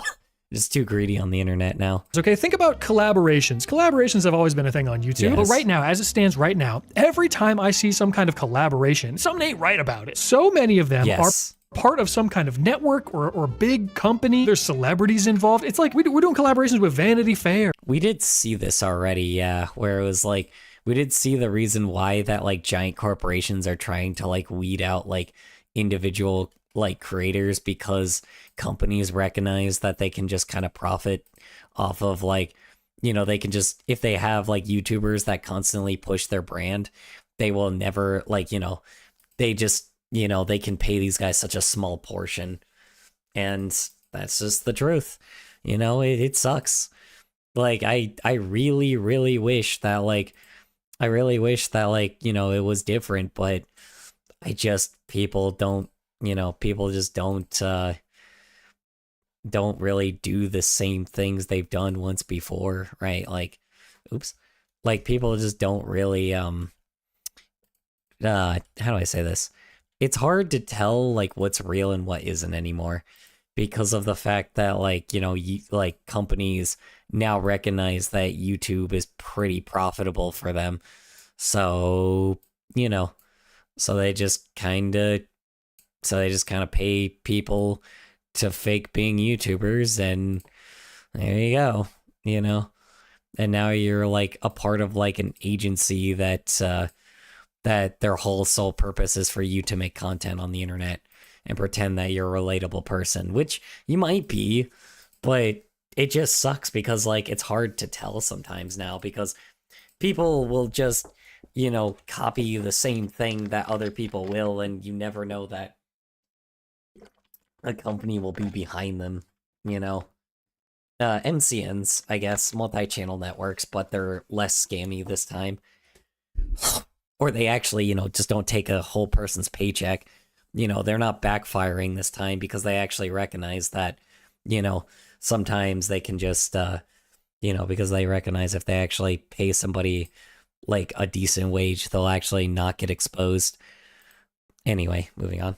Speaker 1: just too greedy on the internet now.
Speaker 3: Okay, think about collaborations. Collaborations have always been a thing on YouTube.
Speaker 1: Yes.
Speaker 3: But right now, as it stands right now, every time I see some kind of collaboration, something ain't right about it. So many of them are part of some kind of network or big company. There's celebrities involved. It's like we're doing collaborations with Vanity Fair.
Speaker 1: We did see this already, yeah, where it was like, we did see the reason why that, like, giant corporations are trying to, like, weed out, like, individual, like, creators, because companies recognize that they can just kind of profit off of, like, you know, they can just, if they have, like, YouTubers that constantly push their brand, they will never, like, you know, they just, you know, they can pay these guys such a small portion, and that's just the truth. You know, it sucks. Like, I really, really wish that, like, you know, it was different, but people don't, you know, people just don't really do the same things they've done once before, right? Like, oops. Like, people just don't really, how do I say this? It's hard to tell, like, what's real and what isn't anymore, because of the fact that, like, you know, like, companies now recognize that YouTube is pretty profitable for them. So, you know, so they just kind of pay people to fake being YouTubers, and there you go, you know. And now you're, like, a part of, like, an agency that their whole sole purpose is for you to make content on the internet and pretend that you're a relatable person, which you might be, but it just sucks because, like, it's hard to tell sometimes now, because people will just, you know, copy the same thing that other people will, and you never know that a company will be behind them, you know. MCNs, I guess, multi-channel networks, but they're less scammy this time. Or they actually, you know, just don't take a whole person's paycheck. You know, they're not backfiring this time because they actually recognize that, you know, sometimes they can just, you know, because they recognize if they actually pay somebody, like, a decent wage, they'll actually not get exposed. Anyway, moving on.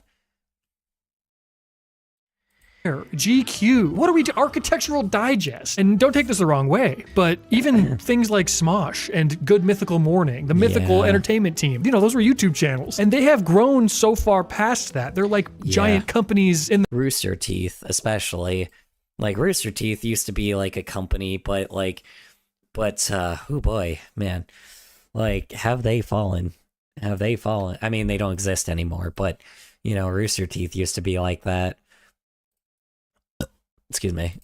Speaker 3: GQ. What are we do? Architectural Digest. And don't take this the wrong way, but even things like Smosh and Good Mythical Morning, the Mythical Entertainment Team, you know, those were YouTube channels. And they have grown so far past that. They're like giant companies in the
Speaker 1: Rooster Teeth, especially. Like, Rooster Teeth used to be like a company, but oh boy, man. Like, have they fallen? Have they fallen? I mean, they don't exist anymore, but, you know, Rooster Teeth used to be like that. Excuse me.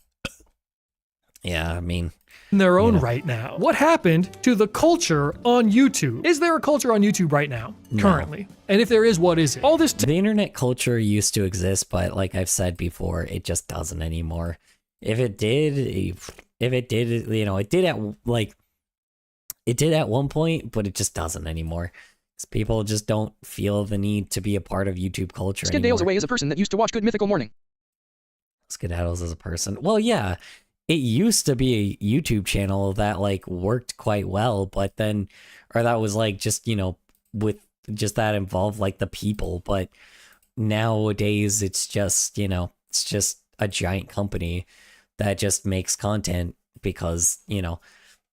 Speaker 1: Yeah, I mean,
Speaker 3: in their own right now. What happened to the culture on YouTube? Is there a culture on YouTube right now, currently? And if there is, what is it? All this
Speaker 1: the internet culture used to exist, but like I've said before, it just doesn't anymore. If it did, you know, it did at one point, but it just doesn't anymore. People just don't feel the need to be a part of YouTube culture
Speaker 2: Skid
Speaker 1: anymore.
Speaker 2: Dale's away as a person that used to watch Good Mythical Morning.
Speaker 1: Skedaddles as a person. Well, yeah, it used to be a YouTube channel that, like, worked quite well, but then or that was like just, you know, with just that involved like the people. But nowadays it's just, you know, it's just a giant company that just makes content because, you know,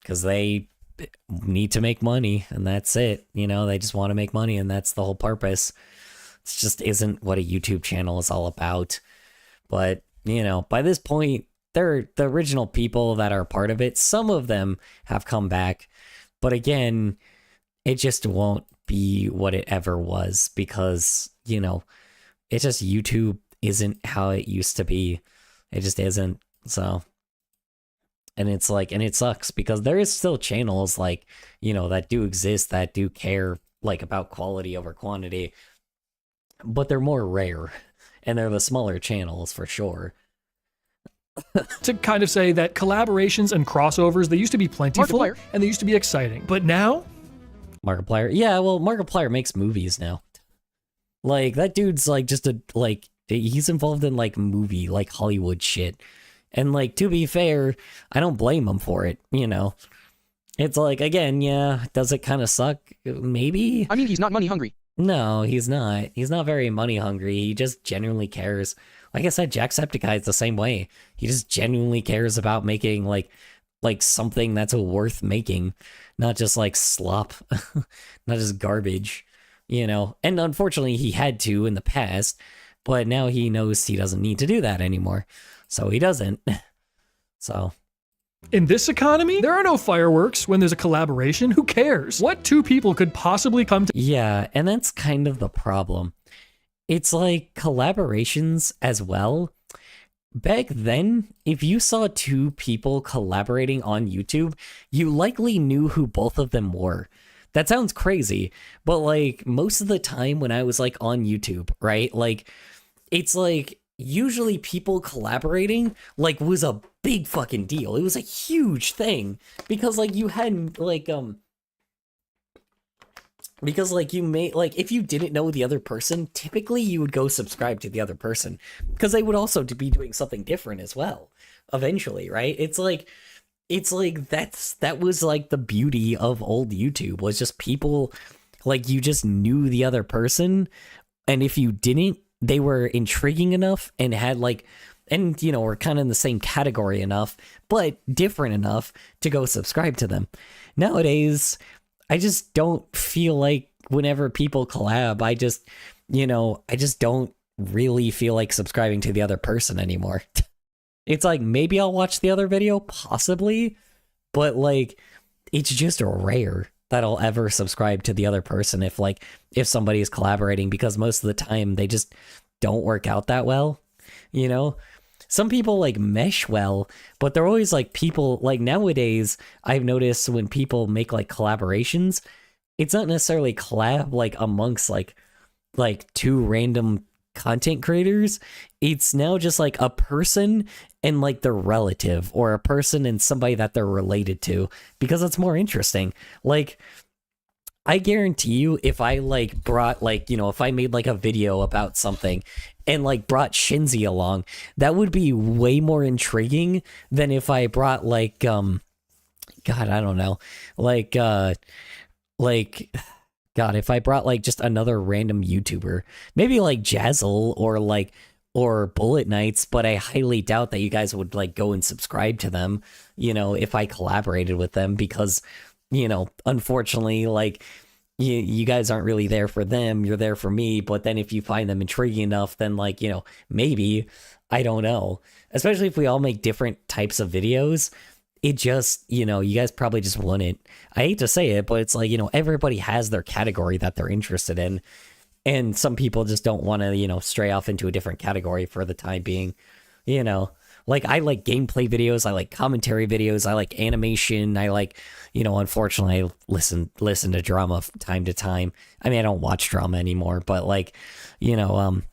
Speaker 1: because they need to make money and that's it. You know, they just want to make money and that's the whole purpose. It just isn't what a YouTube channel is all about. But, you know, by this point, they're the original people that are part of it. Some of them have come back, but again, it just won't be what it ever was because, you know, it's just YouTube isn't how it used to be. It just isn't. So, and it's like, and it sucks because there is still channels like, you know, that do exist, that do care like about quality over quantity, but they're more rare and they're the smaller channels for sure.
Speaker 3: To kind of say that collaborations and crossovers, they used to be plentiful
Speaker 2: Markiplier.
Speaker 3: and they used to be exciting. But now,
Speaker 1: Markiplier. Yeah, well, Markiplier makes movies now. Like, that dude's like just a, like, he's involved in like movie, like Hollywood shit. And like, to be fair, I don't blame him for it, you know. It's like, again, yeah, does it kind of suck? Maybe?
Speaker 2: I mean, he's not money hungry.
Speaker 1: No, he's not. He's not very money hungry. He just genuinely cares. Like I said, Jacksepticeye is the same way. He just genuinely cares about making like something that's worth making, not just like slop, not just garbage, you know. And unfortunately, he had to in the past, but now he knows he doesn't need to do that anymore, so he doesn't. So.
Speaker 3: in this economy, there are no fireworks when there's a collaboration. Who cares? What two people could possibly come to?
Speaker 1: Yeah, and that's kind of the problem. It's like collaborations as well. Back then, if you saw two people collaborating on YouTube, you likely knew who both of them were. That sounds crazy, but like most of the time when I was like on YouTube, right? Like it's like usually people collaborating like was a big fucking deal. It was a huge thing because like you had like because like you may like if you didn't know the other person, typically you would go subscribe to the other person because they would also be doing something different as well eventually, right? It's like that was like the beauty of old YouTube was just people like you just knew the other person, and if you didn't, they were intriguing enough and had like, and you know, were kind of in the same category enough but different enough to go subscribe to them. Nowadays I just don't feel like whenever people collab, I just don't really feel like subscribing to the other person anymore. It's like, maybe I'll watch the other video, possibly, but like, it's just rare that I'll ever subscribe to the other person if somebody is collaborating, because most of the time they just don't work out that well, you know? Some people like mesh well, but they're always like people like nowadays I've noticed when people make like collaborations, it's not necessarily collab like amongst like two random content creators. It's now just like a person and like their relative, or a person and somebody that they're related to, because it's more interesting. Like, I guarantee you, if I like brought like, you know, if I made like a video about something and like brought Shinzi along, that would be way more intriguing than if I brought like, God, I don't know, God, if I brought like just another random YouTuber, maybe like Jazzle or Bullet Knights, but I highly doubt that you guys would like go and subscribe to them, you know, if I collaborated with them, because, you know, unfortunately, like, you guys aren't really there for them, you're there for me. But then if you find them intriguing enough, then like, you know, maybe, I don't know, especially if we all make different types of videos, it just, you know, you guys probably just wouldn't. I hate to say it, but it's like, you know, everybody has their category that they're interested in, and some people just don't want to, you know, stray off into a different category for the time being, you know. Like, I like gameplay videos, I like commentary videos, I like animation, I like, you know, unfortunately, I listen to drama from time to time. I mean, I don't watch drama anymore, but like, you know,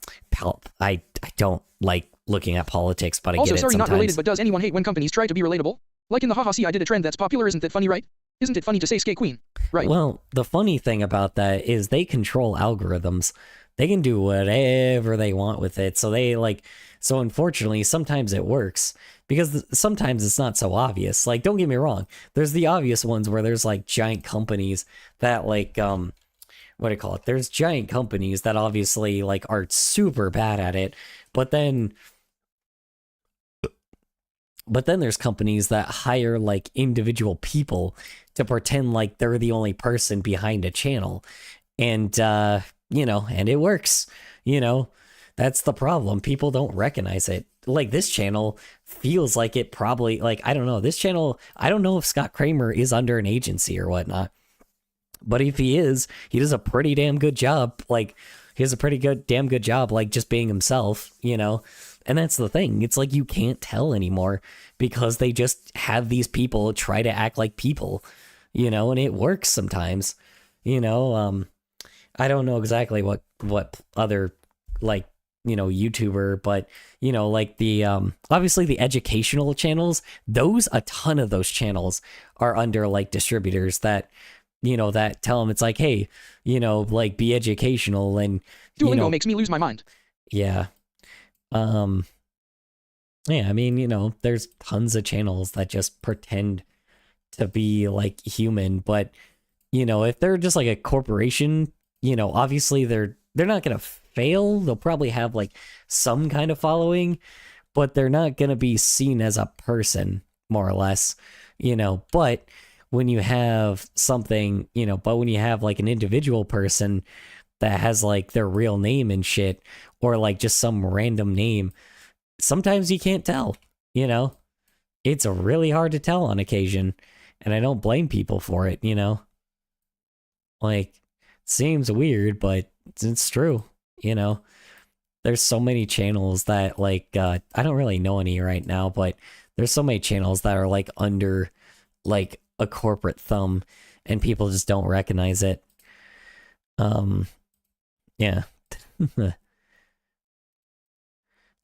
Speaker 1: I don't like looking at politics, but I
Speaker 2: Also,
Speaker 1: get it
Speaker 2: sorry,
Speaker 1: sometimes.
Speaker 2: not related, but does anyone hate when companies try to be relatable? Like in the haha, see, I did a trend that's popular, isn't that funny, right? Isn't it funny to say Skate Queen? Right.
Speaker 1: Well, the funny thing about that is they control algorithms. They can do whatever they want with it. So they like, So unfortunately, sometimes it works because sometimes it's not so obvious. Like, don't get me wrong, there's the obvious ones where there's like giant companies that like what do you call it? There's giant companies that obviously like are super bad at it, but then there's companies that hire like individual people to pretend like they're the only person behind a channel. And, you know, and it works, you know, that's the problem. People don't recognize it. Like this channel feels like it probably, like, I don't know, this channel, I don't know if Scott Kramer is under an agency or whatnot, but if he is, he does a pretty damn good job. Like he has a pretty damn good job, like just being himself, you know? And that's the thing. It's like you can't tell anymore because they just have these people try to act like people, you know, and it works sometimes, you know. I don't know exactly what other like, you know, YouTuber, but you know, like the obviously the educational channels, a ton of those channels are under like distributors that, you know, that tell them it's like, hey, you know, like be educational and
Speaker 2: Duolingo
Speaker 1: you know,
Speaker 2: makes me lose my mind.
Speaker 1: yeah. Yeah, I mean, you know, there's tons of channels that just pretend to be like human, but you know, if they're just like a corporation, you know, obviously they're not gonna fail. They'll probably have like some kind of following, but they're not gonna be seen as a person, more or less, you know. But when you have something, you know, but when you have like an individual person that has like their real name and shit, or like just some random name, sometimes you can't tell, you know. It's really hard to tell on occasion, and I don't blame people for it, you know. Like, seems weird, but it's true, you know. There's so many channels that like I don't really know any right now, but there's so many channels that are like under like a corporate thumb and people just don't recognize it. Yeah.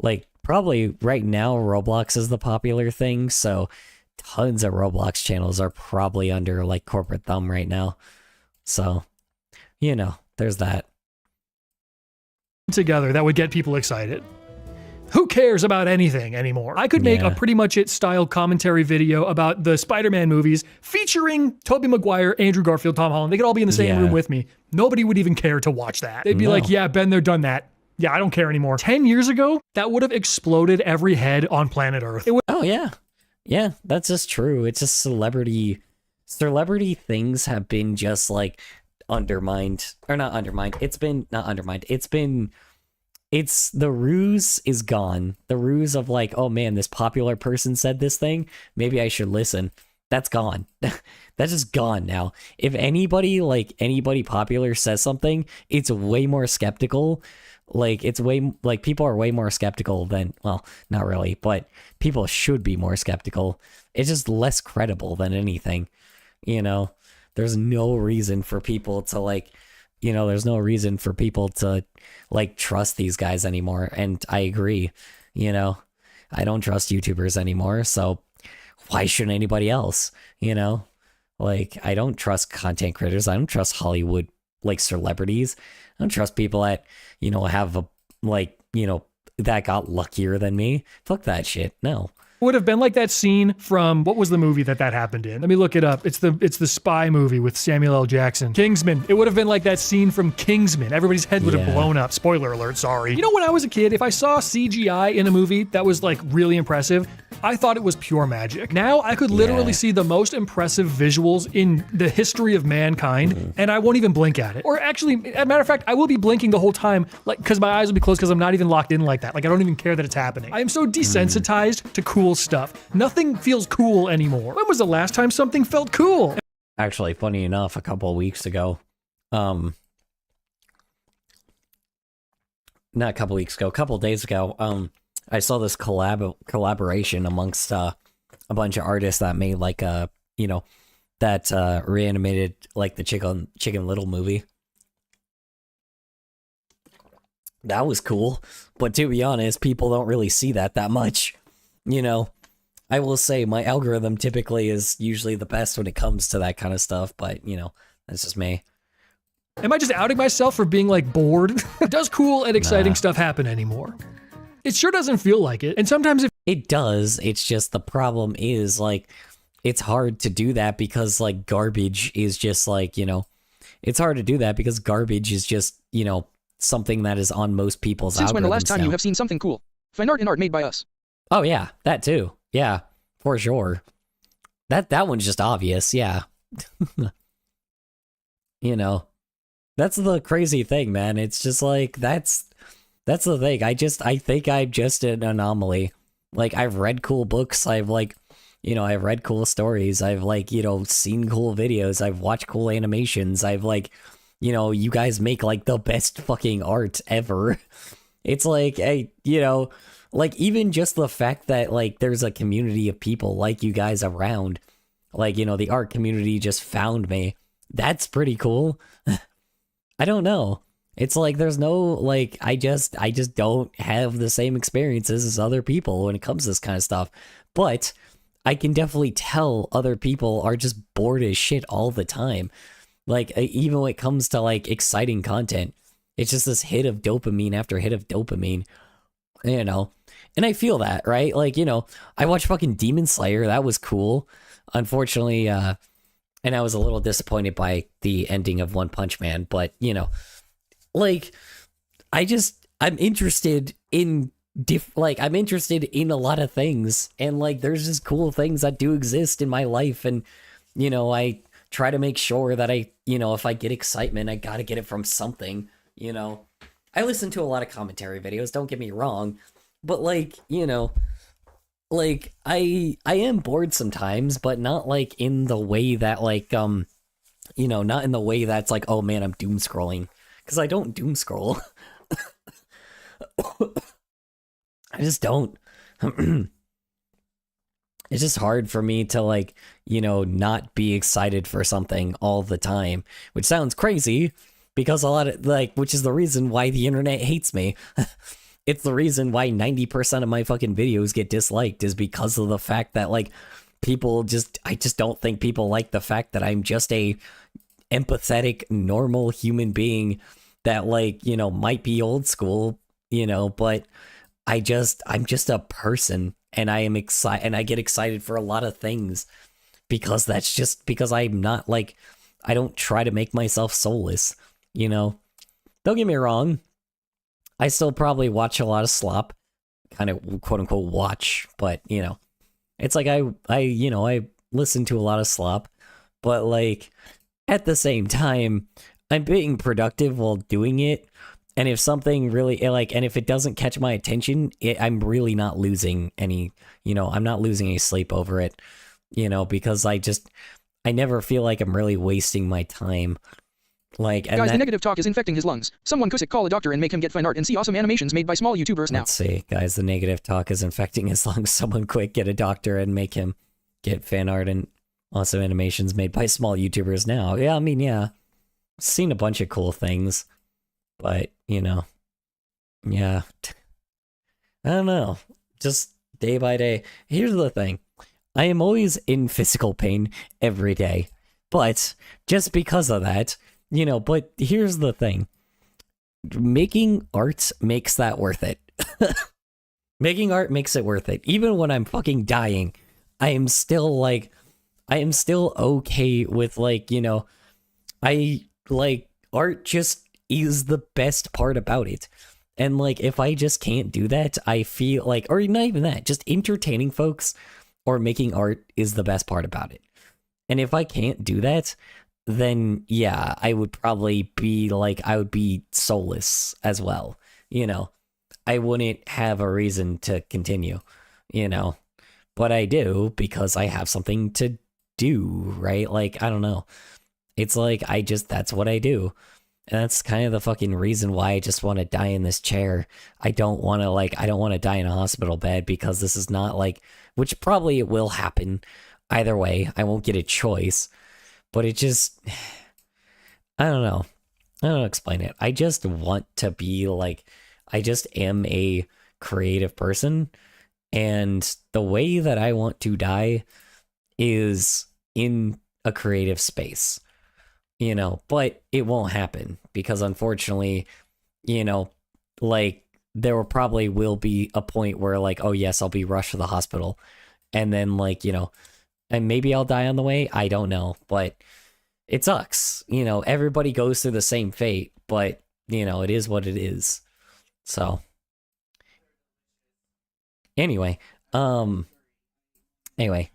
Speaker 1: Like probably right now Roblox is the popular thing, so tons of Roblox channels are probably under like corporate thumb right now. So, you know, there's that.
Speaker 3: Together that would get people excited. Who cares about anything anymore? I could make a Pretty Much It style commentary video about the Spider-Man movies featuring Tobey Maguire, Andrew Garfield, Tom Holland. They could all be in the same room with me. Nobody would even care to watch that. They'd be like, yeah, been there, done that. Yeah, I don't care anymore. 10 years ago, that would have exploded every head on planet Earth.
Speaker 1: Oh, yeah. Yeah, that's just true. It's just celebrity things have been just like undermined. Or not undermined. It's the ruse is gone. The ruse of like, oh man, this popular person said this thing, maybe I should listen. That's gone. That's just gone now. If anybody popular says something, it's way more skeptical. Like people are way more skeptical than, well, not really, but people should be more skeptical. It's just less credible than anything, you know. There's no reason for people to like, you know, there's no reason for people to like trust these guys anymore. And I agree, you know, I don't trust YouTubers anymore. So why should anybody else, you know? Like, I don't trust content creators. I don't trust Hollywood, like celebrities. I don't trust people that, you know, have a, like, you know, that got luckier than me. Fuck that shit. No.
Speaker 3: Would have been like that scene from, what was the movie that happened in? Let me look it up. It's the spy movie with Samuel L. Jackson. Kingsman. It would have been like that scene from Kingsman. Everybody's head would have blown up. Spoiler alert, sorry. You know, when I was a kid, if I saw CGI in a movie that was like really impressive, I thought it was pure magic. Now I could literally see the most impressive visuals in the history of mankind, and I won't even blink at it. Or actually, as a matter of fact, I will be blinking the whole time, like, because my eyes will be closed because I'm not even locked in like that. Like, I don't even care that it's happening. I am so desensitized to cool stuff. Nothing feels cool anymore. When was the last time something felt cool?
Speaker 1: Actually, funny enough, a couple of weeks ago, not a couple weeks ago, a couple of days ago, I saw this collaboration amongst a bunch of artists that made like a, you know, that reanimated like the Chicken Little movie. That was cool, but to be honest, people don't really see that much, you know. I will say my algorithm typically is usually the best when it comes to that kind of stuff, but you know, that's just me.
Speaker 3: Am I just outing myself for being like bored? Does cool and exciting stuff happen anymore? It sure doesn't feel like it. And sometimes
Speaker 1: It does. It's just the problem is like it's hard to do that because like garbage is just like, it's hard to do that because garbage is just, something that is on most people's
Speaker 2: Since when the last
Speaker 1: algorithms
Speaker 2: time
Speaker 1: now.
Speaker 2: you have seen something cool? Fine art and art made by us.
Speaker 1: Oh yeah, that too. Yeah, for sure. That one's just obvious, yeah. That's the crazy thing, man. It's just like that's the thing. I think I'm just an anomaly. Like I've read cool books, I've read cool stories, I've seen cool videos, I've watched cool animations, I've you guys make like the best fucking art ever. It's like, hey, even just the fact that like there's a community of people like you guys around, the art community just found me. That's pretty cool. I don't know. It's like there's no like I just don't have the same experiences as other people when it comes to this kind of stuff. But I can definitely tell other people are just bored as shit all the time. Like even when it comes to like exciting content, it's just this hit of dopamine after hit of dopamine, And I feel that, right? Like, I watched fucking Demon Slayer. That was cool. Unfortunately, and I was a little disappointed by the ending of One Punch Man, but like I'm interested in I'm interested in a lot of things, and like there's just cool things that do exist in my life, and I try to make sure that I if I get excitement, I gotta get it from something. I listen to a lot of commentary videos, don't get me wrong, but like I am bored sometimes, but not like in the way that like not in the way that's like, oh man, I'm doom scrolling, because I don't doom scroll. I just don't. It's just hard for me to like, not be excited for something all the time, which sounds crazy because a lot of which is the reason why the internet hates me. It's the reason why 90% of my fucking videos get disliked, is because of the fact that like I just don't think people like the fact that I'm just a empathetic, normal human being that might be old school, but I'm just a person, and I am excited, and I get excited for a lot of things because that's just because I'm not I don't try to make myself soulless, Don't get me wrong. I still probably watch a lot of slop, kind of quote unquote watch, but it's like I listen to a lot of slop, but like at the same time, I'm being productive while doing it. And if something really and if it doesn't catch my attention, I'm really not losing any, I'm not losing any sleep over it, because I never feel like I'm really wasting my time.
Speaker 2: Guys, the negative talk is infecting his lungs. Someone Kusik call a doctor and make him get fine art and see awesome animations made by small YouTubers now.
Speaker 1: Let's see, guys, the negative talk is infecting his lungs. Someone quick get a doctor and make him get fan art and awesome animations made by small YouTubers now. Yeah, I mean, yeah. Seen a bunch of cool things, but, yeah. I don't know. Just day by day. Here's the thing. I am always in physical pain every day, but just because of that, but here's the thing. Making art makes that worth it. Making art makes it worth it. Even when I'm fucking dying, I am still okay with art just is the best part about it. And if I just can't do that, I feel or not even that, just entertaining folks or making art is the best part about it. And if I can't do that, then yeah, I would probably be I would be soulless as well. I wouldn't have a reason to continue, but I do because I have something to do, right? I don't know. It's that's what I do. And that's kind of the fucking reason why I just want to die in this chair. I don't want to I don't want to die in a hospital bed, because this is not which probably it will happen either way. I won't get a choice, but it just, I don't know. I don't know how to explain it. I just want to be I just am a creative person, and the way that I want to die is in a creative space. But it won't happen because unfortunately, there probably will be a point where like, oh yes, I'll be rushed to the hospital, and then like, you know, and maybe I'll die on the way. I don't know, but it sucks. You know, everybody goes through the same fate, but you know, it is what it is. So anyway,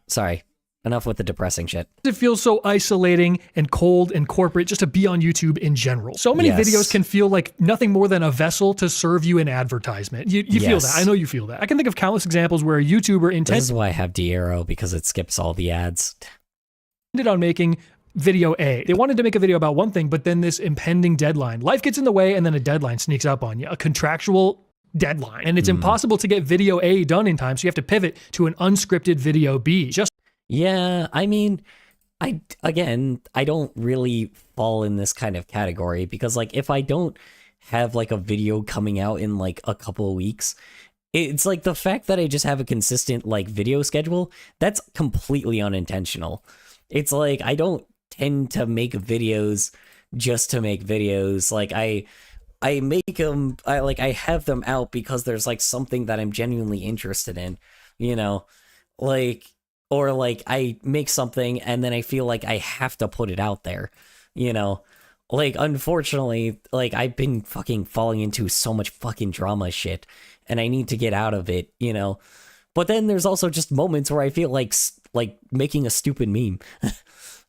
Speaker 1: sorry. Enough with the depressing shit.
Speaker 3: It feels so isolating and cold and corporate just to be on YouTube in general. So many
Speaker 1: Yes.
Speaker 3: videos can feel like nothing more than a vessel to serve you an advertisement. You feel
Speaker 1: Yes.
Speaker 3: that. I know you feel that. I can think of countless examples where a YouTuber
Speaker 1: This
Speaker 3: intended
Speaker 1: is why I have D-Arrow, because it skips all the ads.
Speaker 3: on making video A. They wanted to make a video about one thing, but then this impending deadline. Life gets in the way and then a deadline sneaks up on you, a contractual deadline. And it's impossible to get video A done in time, so you have to pivot to an unscripted video B. Just
Speaker 1: Yeah, I mean, I don't really fall in this kind of category because like if I don't have like a video coming out in like a couple of weeks, it's like the fact that I just have a consistent like video schedule, that's completely unintentional. It's like I don't tend to make videos just to make videos. Like I make them, I have them out because there's like something that I'm genuinely interested in, you know, like, or like I make something and then I feel like I have to put it out there, you know, like unfortunately, like I've been fucking falling into so much fucking drama shit and I need to get out of it, you know, but then there's also just moments where I feel like making a stupid meme.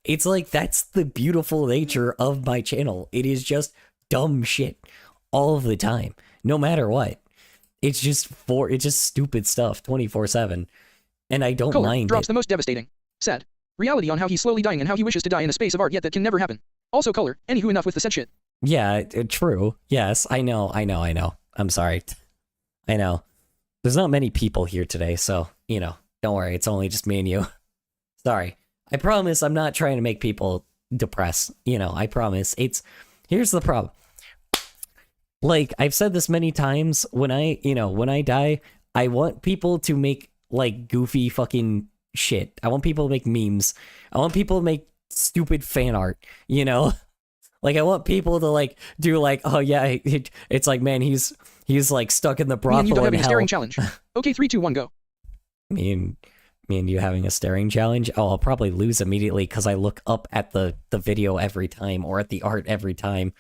Speaker 1: It's like, that's the beautiful nature of my channel. It is just dumb shit all of the time, no matter what. It's just stupid stuff 24/7. And I don't
Speaker 2: Color
Speaker 1: mind
Speaker 2: drops
Speaker 1: it.
Speaker 2: the most devastating. Sad. Reality on how he's slowly dying and how he wishes to die in a space of art yet that can never happen. Also color, anywho enough with the said shit.
Speaker 1: Yeah, true. Yes, I know. I'm sorry. I know. There's not many people here today, so, you know, don't worry. It's only just me and you. Sorry. I promise I'm not trying to make people depressed. You know, I promise. Here's the problem. Like, I've said this many times, when I die, I want people to make, like, goofy fucking shit. I want people to make memes. I want people to make stupid fan art, you know? Like, I want people to, like, do, like, oh, yeah, it's like, man, he's like, stuck in the
Speaker 2: Me and you
Speaker 1: brothel
Speaker 2: don't
Speaker 1: in
Speaker 2: having a
Speaker 1: hell.
Speaker 2: staring challenge. Okay, 3, 2, 1, go.
Speaker 1: Me and you having a staring challenge? Oh, I'll probably lose immediately because I look up at the video every time or at the art every time.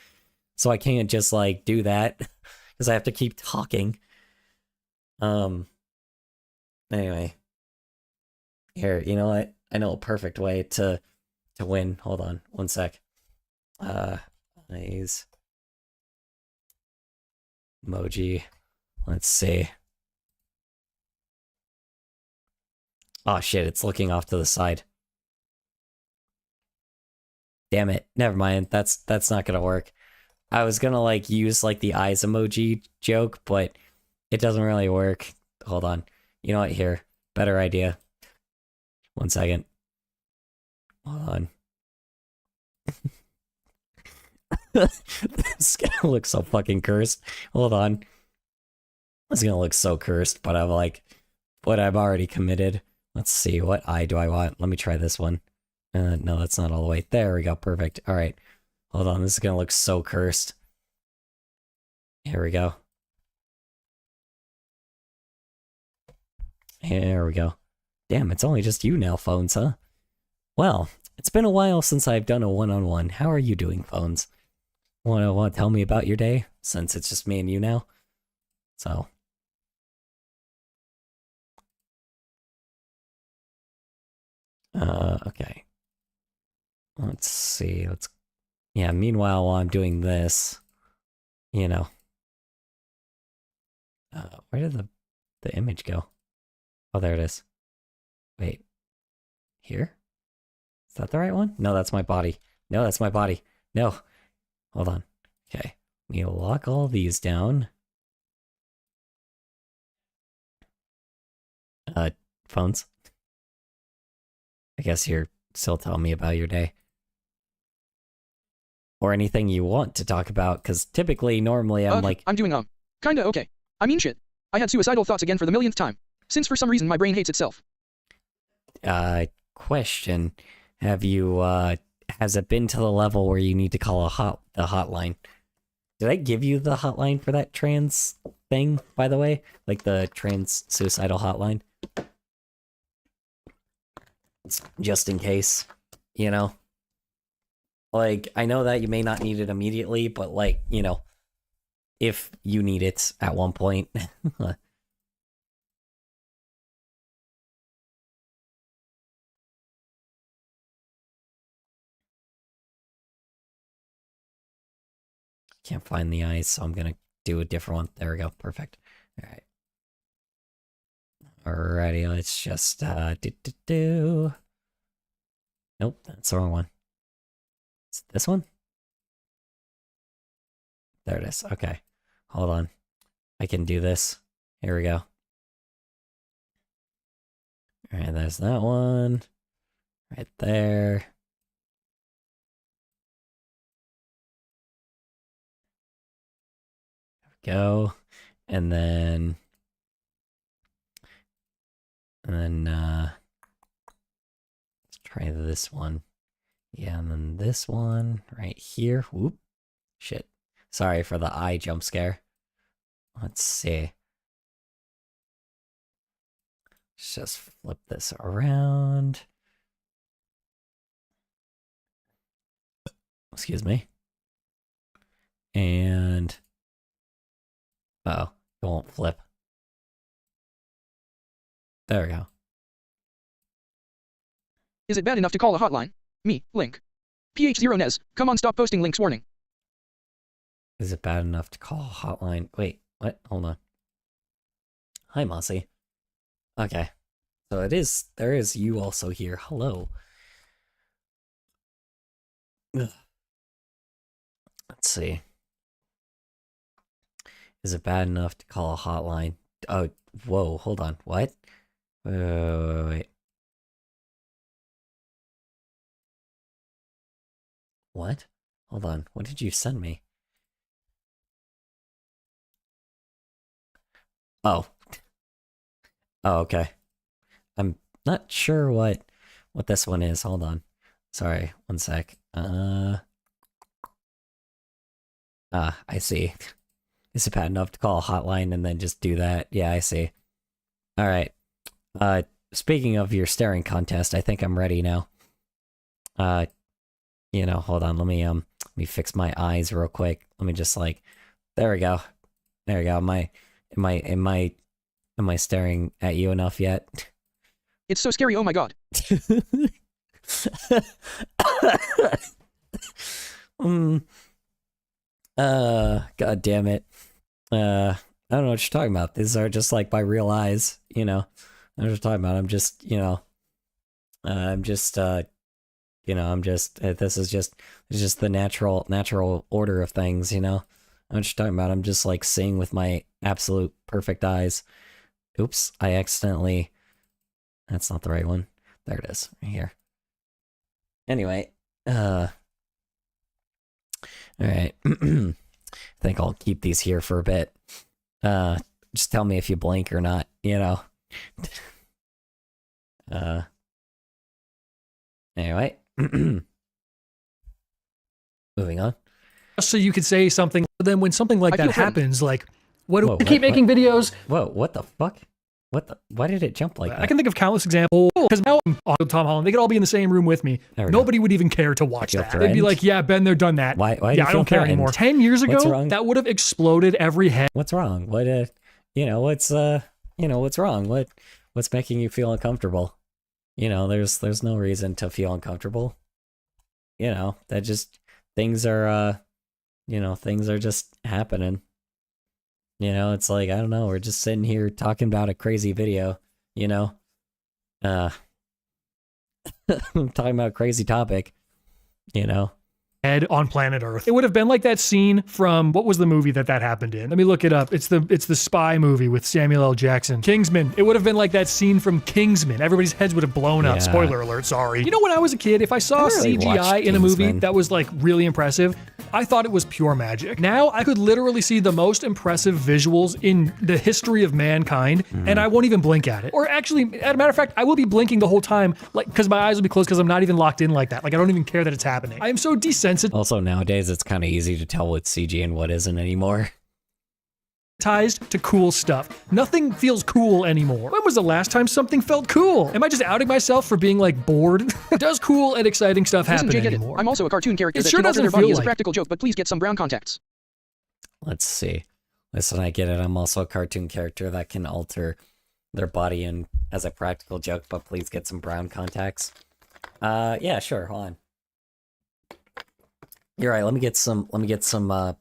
Speaker 1: So I can't just, like, do that because I have to keep talking. Anyway. Here, you know what? I know a perfect way to win. Hold on, one sec. Eyes. Emoji. Let's see. Oh shit, it's looking off to the side. Damn it. Never mind. That's not gonna work. I was gonna like use like the eyes emoji joke, but it doesn't really work. Hold on. You know what? Here. Better idea. 1 second. Hold on. This is gonna look so fucking cursed. Hold on. It's gonna look so cursed, but I'm already committed. Let's see, what eye do I want? Let me try this one. No, that's not all the way. There we go, perfect. Alright. Hold on, this is gonna look so cursed. Here we go. Here we go. Damn, it's only just you now, Phones, huh? Well, it's been a while since I've done a one-on-one. How are you doing, Phones? Want to tell me about your day, since it's just me and you now? So. Okay. Let's see, yeah, meanwhile, while I'm doing this, you know. Where did the image go? Oh, there it is. Wait. Here? Is that the right one? No, that's my body. No, that's my body. No. Hold on. Okay. Let me lock all these down. Phones? I guess you're still telling me about your day. Or anything you want to talk about, because typically, normally, I'm like...
Speaker 2: I'm doing, kinda okay. I mean shit. I had suicidal thoughts again for the millionth time. Since for some reason my brain hates itself.
Speaker 1: Question. Have you, has it been to the level where you need to call the hotline? Did I give you the hotline for that trans thing, by the way, like the trans suicidal hotline. Just in case, you know. Like, I know that you may not need it immediately, but like, you know, if you need it at one point. Can't find the eyes, so I'm gonna do a different one. There we go. Perfect. All right. Alrighty, let's just Nope, that's the wrong one. It's this one? There it is. Okay. Hold on. I can do this. Here we go. Alright, there's that one. Right there. There we go. And then let's try this one. Yeah, and then this one right here. Whoop. Shit. Sorry for the eye jump scare. Let's see. Let's just flip this around. Excuse me. And oh, it won't flip. There we go.
Speaker 2: Is it bad enough to call a hotline? Me, Link. PH0NES, come on, stop posting links warning.
Speaker 1: Is it bad enough to call a hotline? Wait, what? Hold on. Hi, Mossy. Okay. So there is you also here. Hello. Ugh. Let's see. Is it bad enough to call a hotline? Oh, whoa, hold on. What? Wait. What? Hold on. What did you send me? Oh. Oh, okay. I'm not sure what this one is. Hold on. Sorry, one sec. I see. Is it bad enough to call a hotline and then just do that? Yeah, I see. All right. Speaking of your staring contest, I think I'm ready now. You know, hold on. Let me fix my eyes real quick. Let me just like, there we go. There we go. Am I staring at you enough yet?
Speaker 2: It's so scary, oh my god.
Speaker 1: God damn it. I don't know what you're talking about. These are just like my real eyes, you know. I don't know what you're talking about. I'm just, you know, this is just the natural order of things, you know. I'm just talking about. I'm just like seeing with my absolute perfect eyes. Oops, I accidentally. That's not the right one. There it is, right here. Anyway, all right. I think I'll keep these here for a bit. Just tell me if you blink or not, you know. Anyway. Moving on.
Speaker 3: So you could say something, but then when something like
Speaker 2: I
Speaker 3: that
Speaker 2: feel threatened.
Speaker 3: happens, like, what do
Speaker 1: Whoa,
Speaker 3: I keep making videos?
Speaker 1: Whoa, what the fuck? Why did it jump like that?
Speaker 3: I can think of countless examples, because now I'm on Tom Holland. They could all be in the same room with me.
Speaker 1: There we go.
Speaker 3: Nobody would even care to watch
Speaker 1: feel
Speaker 3: that. They'd be
Speaker 1: threatened?
Speaker 3: like, yeah, Ben, they're done that.
Speaker 1: Why do you
Speaker 3: Yeah, I
Speaker 1: feel
Speaker 3: don't care
Speaker 1: threatened?
Speaker 3: anymore. 10 years
Speaker 1: What's
Speaker 3: ago,
Speaker 1: wrong?
Speaker 3: that would have exploded every head.
Speaker 1: What's wrong? What you know, what's wrong? What's making you feel uncomfortable? You know, there's no reason to feel uncomfortable. You know, that just things are just happening. You know, it's like, I don't know, we're just sitting here talking about a crazy video, you know. I'm talking about a crazy topic, you know.
Speaker 3: Head on planet Earth. It would have been like that scene from, what was the movie that happened in? Let me look it up. It's the spy movie with Samuel L. Jackson. Kingsman. It would have been like that scene from Kingsman. Everybody's heads would have blown up.
Speaker 1: Yeah.
Speaker 3: Spoiler alert, sorry. You know, when I was a kid, if I saw
Speaker 1: I really
Speaker 3: CGI
Speaker 1: watched
Speaker 3: in a movie
Speaker 1: Kingsman.
Speaker 3: that was like really impressive, I thought it was pure magic. Now I could literally see the most impressive visuals in the history of mankind, and I won't even blink at it. Or actually, as a matter of fact, I will be blinking the whole time, like, because my eyes will be closed because I'm not even locked in like that. Like, I don't even care that it's happening. I am so desensitized
Speaker 1: Also, nowadays it's kind of easy to tell what's CG and what isn't anymore.
Speaker 3: ties to cool stuff. Nothing feels cool anymore. When was the last time something felt cool? Am I just outing myself for being like bored? Does cool and exciting stuff happen
Speaker 2: Listen, Jay, get it.
Speaker 3: anymore?
Speaker 2: I'm also a cartoon character
Speaker 3: It
Speaker 2: that
Speaker 3: sure
Speaker 2: can alter
Speaker 3: doesn't
Speaker 2: their body
Speaker 3: feel
Speaker 2: as a
Speaker 3: like
Speaker 2: practical joke, but please get some brown contacts.
Speaker 1: Let's see. Listen, I get it. I'm also a cartoon character that can alter their body and as a practical joke, but please get some brown contacts. Yeah, sure. Hold on. You're right. Let me get some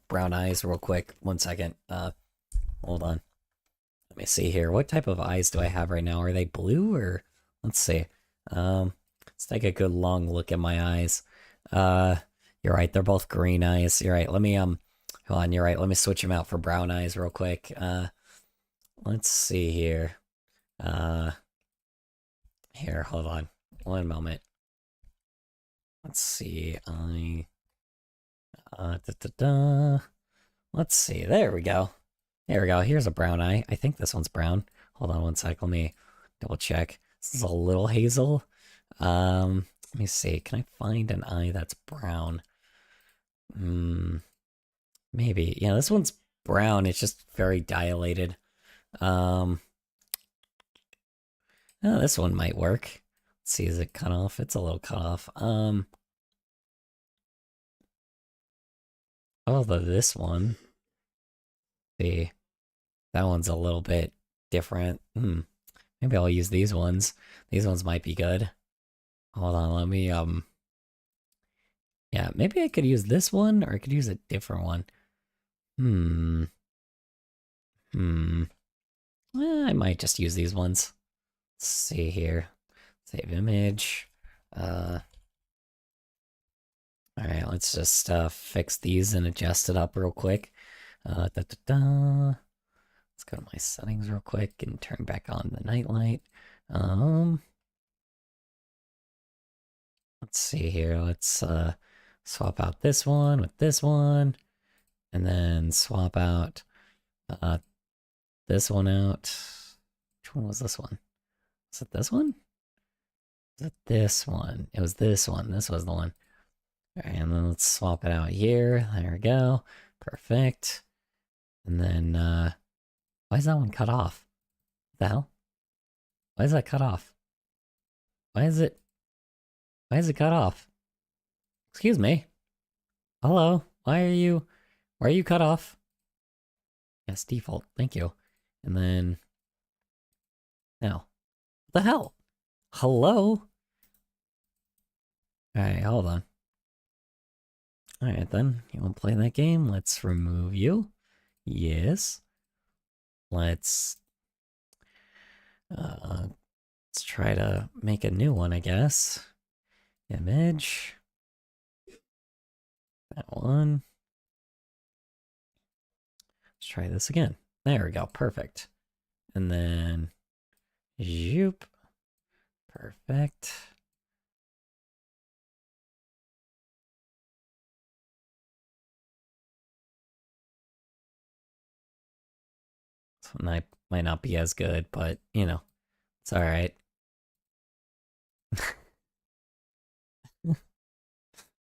Speaker 1: brown eyes real quick. 1 second. Hold on. Let me see here. What type of eyes do I have right now? Are they blue or let's see. Let's take a good long look at my eyes. You're right. They're both green eyes. You're right. Let me hold on. You're right. Let me switch them out for brown eyes real quick. Let's see here. Here, hold on. 1 moment. Let's see. Let's see. There we go. There we go. Here's a brown eye. I think this one's brown. Hold on 1 sec. Let me double check. This is a little hazel. Let me see. Can I find an eye that's brown? Maybe. Yeah, this one's brown. It's just very dilated. Oh, this one might work. Let's see, is it cut off? It's a little cut off. Although this one, see, that one's a little bit different. Maybe I'll use these ones. These ones might be good. Hold on, let me, yeah, maybe I could use this one, or I could use a different one. I might just use these ones. Let's see here. Save image. Alright, let's just fix these and adjust it up real quick. Let's go to my settings real quick and turn back on the nightlight. Let's see here. Let's swap out this one with this one, and then swap out this one out. Which one was this one? Was it this one? Was it this one? It was this one. This was the one. All right, and then let's swap it out here. There we go. Perfect. And then, why is that one cut off? What the hell? Why is that cut off? Why is it cut off? Excuse me. Hello? Why are you cut off? Yes, default. Thank you. And then, now, what the hell? Hello? Alright, hold on. Alright then, you want to play that game? Let's remove you. Yes. Let's try to make a new one, I guess. Image. That one. Let's try this again. There we go, perfect. And then, zoop. Perfect. This one might not be as good, but, you know, it's alright.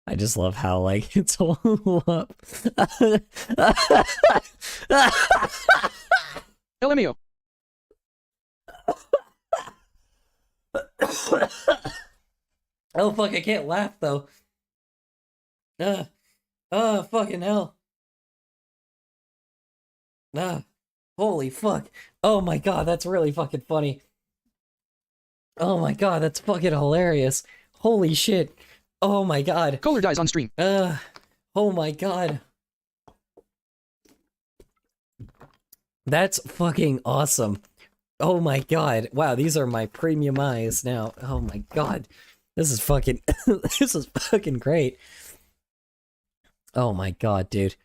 Speaker 1: I just love how, like, it's all up.
Speaker 2: LMAO.
Speaker 1: Oh, fuck, I can't laugh, though. Oh, fucking hell. Holy fuck. Oh my god, that's really fucking funny. Oh my god, that's fucking hilarious. Holy shit. Oh my god.
Speaker 2: Kohler dies on stream.
Speaker 1: Oh my god. That's fucking awesome. Oh my god. Wow, these are my premium eyes now. Oh my god. This is fucking this is fucking great. Oh my god, dude.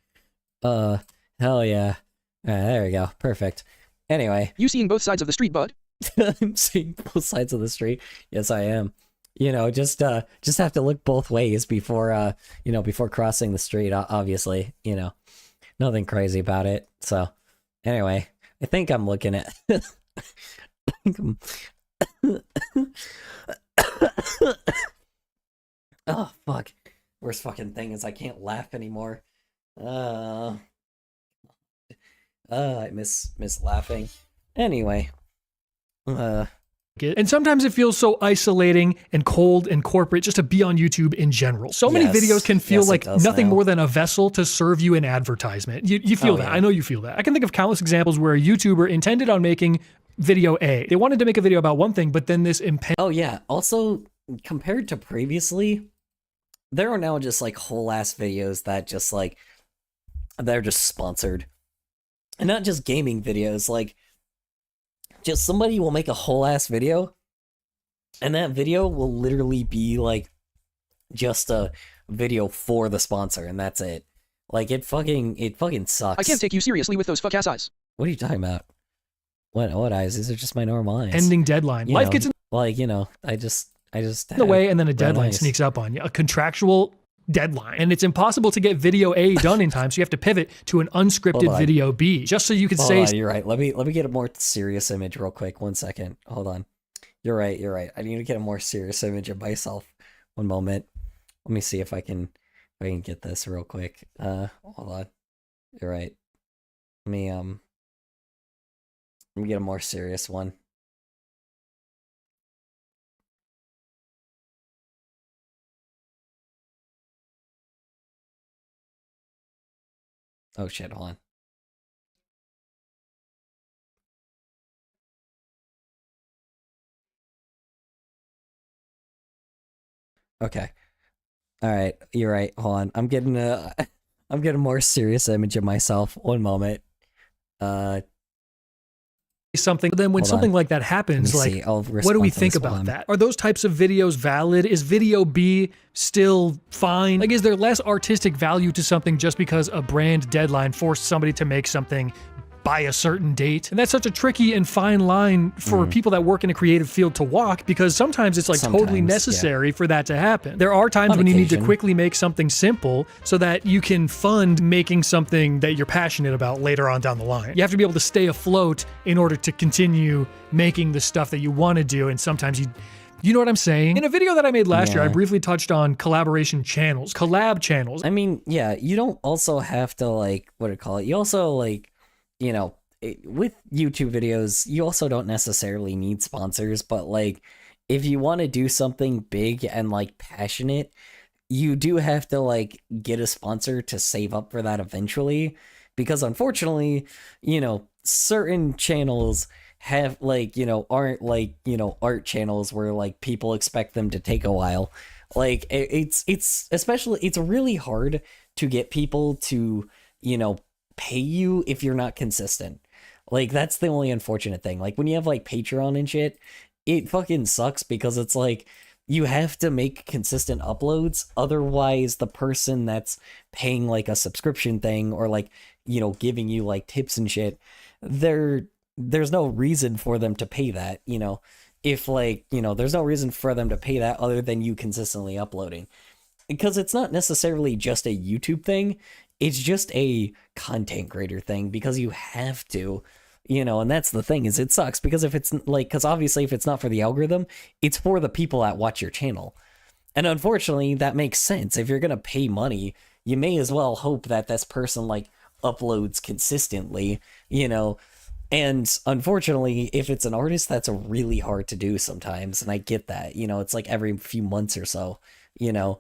Speaker 1: Hell yeah. There we go. Perfect. Anyway.
Speaker 2: You seeing both sides of the street, bud?
Speaker 1: I'm seeing both sides of the street. Yes, I am. You know, just have to look both ways before you know, before crossing the street, obviously, you know. Nothing crazy about it. So, anyway, I think I'm looking at oh, fuck. Worst fucking thing is I can't laugh anymore. I miss laughing. Anyway.
Speaker 3: And sometimes it feels so isolating and cold and corporate just to be on YouTube in general. So many
Speaker 1: Yes.
Speaker 3: videos can feel
Speaker 1: Yes, it
Speaker 3: like
Speaker 1: does
Speaker 3: nothing
Speaker 1: now.
Speaker 3: more than a vessel to serve you an advertisement. You feel
Speaker 1: Oh,
Speaker 3: that.
Speaker 1: yeah.
Speaker 3: I know you feel that. I can think of countless examples where a YouTuber intended on making video A. They wanted to make a video about one thing, but then this
Speaker 1: Oh yeah. Also, compared to previously, there are now just like whole ass videos that just like they're just sponsored. And not just gaming videos, like just somebody will make a whole ass video and that video will literally be like just a video for the sponsor and that's it. Like it fucking sucks.
Speaker 2: I can't take you seriously with those fuck ass eyes.
Speaker 1: What are you talking about? What eyes? These are just my normal eyes.
Speaker 3: ending deadline.
Speaker 1: You
Speaker 3: Life
Speaker 1: know,
Speaker 3: gets in
Speaker 1: like, you know, I just
Speaker 3: the way, and then a deadline
Speaker 1: eyes.
Speaker 3: sneaks up on you. A contractual deadline. And it's impossible to get video A done in time, so you have to pivot to an unscripted
Speaker 1: Hold on.
Speaker 3: video B, just so you can
Speaker 1: Hold
Speaker 3: say
Speaker 1: on, you're right. Let me get a more serious image real quick. 1 second. Hold on. You're right. I need to get a more serious image of myself. One moment. Let me see if I can get this real quick. Hold on. You're right. Let me get a more serious one. Oh shit, hold on. Okay. All right, you're right. Hold on. I'm getting a more serious image of myself. One moment.
Speaker 3: something. But then when
Speaker 1: Hold
Speaker 3: something
Speaker 1: on.
Speaker 3: like that
Speaker 1: Let
Speaker 3: happens,
Speaker 1: me
Speaker 3: like,
Speaker 1: see. I'll
Speaker 3: what do we
Speaker 1: respond to
Speaker 3: think
Speaker 1: this
Speaker 3: about
Speaker 1: one.
Speaker 3: that? Are those types of videos valid? Is video B still fine? Like, is there less artistic value to something just because a brand deadline forced somebody to make something by a certain date? And that's such a tricky and fine line for people that work in a creative field to walk, because sometimes it's like totally
Speaker 1: Sometimes, yeah.
Speaker 3: necessary for that to happen. There are times
Speaker 1: On
Speaker 3: when you need to
Speaker 1: occasion.
Speaker 3: quickly make something simple so that you can fund making something that you're passionate about later on down the line. You have to be able to stay afloat in order to continue making the stuff that you want to do, and sometimes you know what I'm saying? In a video that I made last year, I
Speaker 1: Yeah.
Speaker 3: briefly touched on collaboration channels, collab channels.
Speaker 1: I mean, yeah, you don't also have to, like, what do you call it? You also, like, you know, with YouTube videos, you also don't necessarily need sponsors, but, like, if you want to do something big and, like, passionate, you do have to, like, get a sponsor to save up for that eventually, because unfortunately, you know, certain channels have, like, you know, aren't, like, you know, art channels where, like, people expect them to take a while. Like, it's especially, it's really hard to get people to, you know, pay you if you're not consistent. Like, that's the only unfortunate thing. Like, when you have, like, Patreon and shit, it fucking sucks because it's like, you have to make consistent uploads, otherwise the person that's paying, like, a subscription thing or, like, you know, giving you, like, tips and shit, there's no reason for them to pay that, you know? If, like, you know, there's no reason for them to pay that other than you consistently uploading. Because it's not necessarily just a YouTube thing, it's just a content creator thing, because you have to, you know, and that's the thing, is it sucks, because if it's, like, because obviously if it's not for the algorithm, it's for the people that watch your channel. And unfortunately, that makes sense. If you're gonna pay money, you may as well hope that this person, like, uploads consistently, you know? And unfortunately, if it's an artist, that's really hard to do sometimes, and I get that, you know, it's like every few months or so, you know?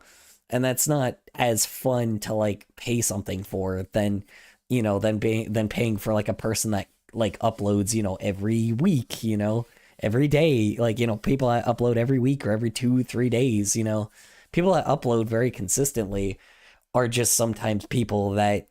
Speaker 1: And that's not as fun to, like, pay something for than, you know, than paying for, like, a person that, like, uploads, you know, every week, you know, every day. Like, you know, people that upload every week or every 2-3 days, you know, people that upload very consistently are just sometimes people that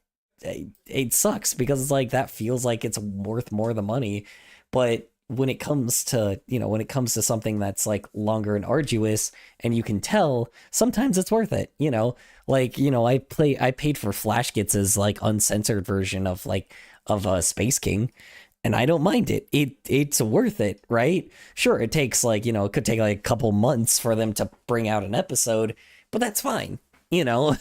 Speaker 1: it sucks, because it's like, that feels like it's worth more the money. But when it comes to, you know, when it comes to something that's, like, longer and arduous, and you can tell, sometimes it's worth it, you know? Like, you know, I paid for Flash Gits' like uncensored version of, like, of Space King, and I don't mind it. It's worth it, right? Sure, it takes, like, you know, it could take like a couple months for them to bring out an episode, but that's fine. You know,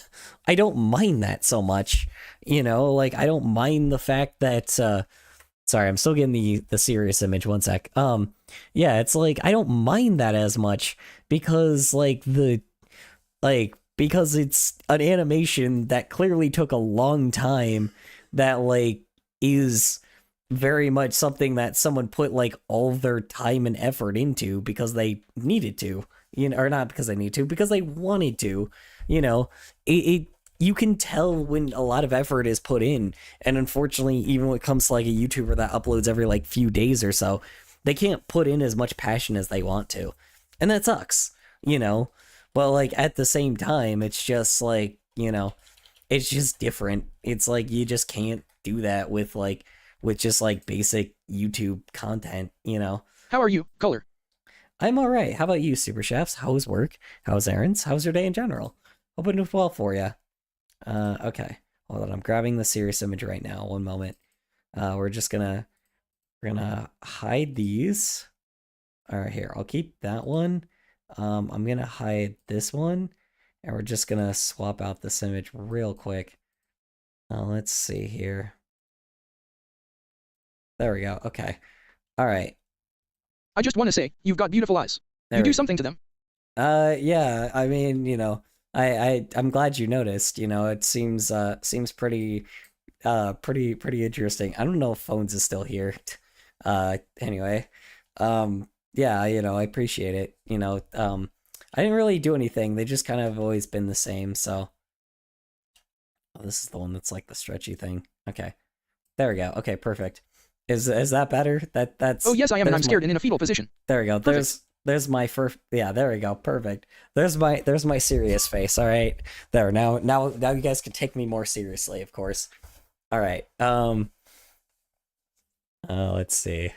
Speaker 1: I don't mind that so much, you know, like, I don't mind the fact that, sorry, I'm still getting the serious image, 1 sec. Yeah, it's like, I don't mind that as much, because, like, because it's an animation that clearly took a long time, that, like, is very much something that someone put like all their time and effort into because they needed to, or not because they need to, because they wanted to. You can tell when a lot of effort is put in, and unfortunately, even when it comes to like a YouTuber that uploads every like few days or so, they can't put in as much passion as they want to, and that sucks. But like at the same time, it's just like it's just different. It's like you just can't do that with just like basic YouTube content.
Speaker 2: How are you, Color?
Speaker 1: I'm all right. How about you, Super Chefs? How's work? How's errands? How's your day in general? Hoping it's well for you. Okay. Hold on. I'm grabbing the serious image right now. One moment. We're gonna hide these. All right, here. I'll keep that one. I'm gonna hide this one, and we're just gonna swap out this image real quick. Let's see here. There we go. Okay. All right.
Speaker 2: I just want to say, you've got beautiful eyes. You do something to them.
Speaker 1: Yeah. I mean, I'm glad you noticed. It seems pretty interesting. I don't know if Phones is still here. Anyway, yeah, I appreciate it. I didn't really do anything. They just kind of always been the same. So, this is the one that's like the stretchy thing. Okay, there we go. Okay, perfect. Is that better? That's.
Speaker 2: Oh yes, I am, and I'm scared and in a fetal position.
Speaker 1: There we go.
Speaker 2: Perfect.
Speaker 1: There's my first. Yeah, there we go. Perfect. There's my serious face. All right. There. Now you guys can take me more seriously, of course. All right. Let's see.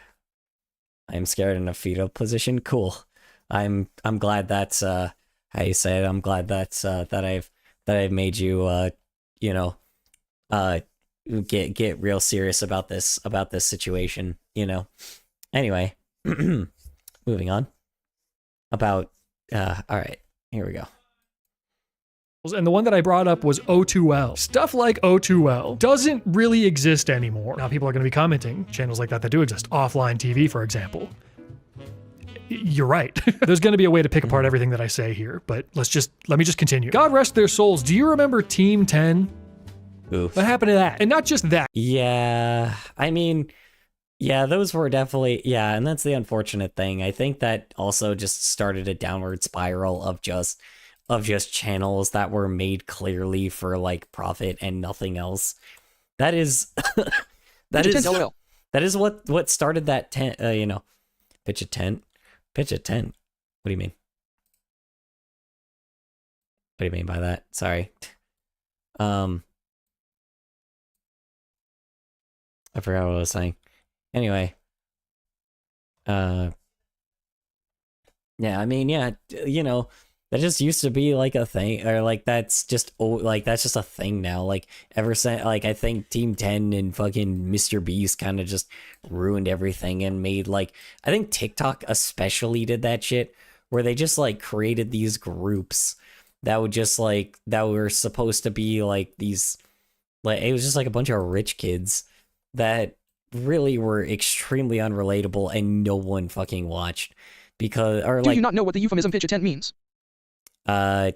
Speaker 1: I'm scared in a fetal position. Cool. I'm glad that's how you say it. I'm glad that's that I've made you get real serious about this situation. Anyway, moving on. All right, here we go.
Speaker 3: And the one that I brought up was O2L. Stuff like O2L doesn't really exist anymore. Now people are going to be commenting, channels like that do exist. Offline TV, for example. You're right. There's going to be a way to pick apart everything that I say here, but let me just continue. God rest their souls. Do you remember Team 10?
Speaker 1: Oof.
Speaker 3: What happened to that? And not just that.
Speaker 1: Yeah, I mean, yeah, those were definitely, yeah, and that's the unfortunate thing. I think that also just started a downward spiral of just channels that were made clearly for like profit and nothing else. That is that is what started that tent, pitch a tent. What do you mean? What do you mean by that? Sorry. I forgot what I was saying. Anyway. Yeah, I mean, yeah, that just used to be like a thing, or like that's just a thing now. Like ever since, like I think Team 10 and fucking Mr. Beast kind of just ruined everything and made like, I think TikTok especially did that shit where they just like created these groups that would just like, that were supposed to be like these, like it was just like a bunch of rich kids that really were extremely unrelatable and no one fucking watched because, or like,
Speaker 2: do you not know what the euphemism pitch a tent means?
Speaker 1: I'm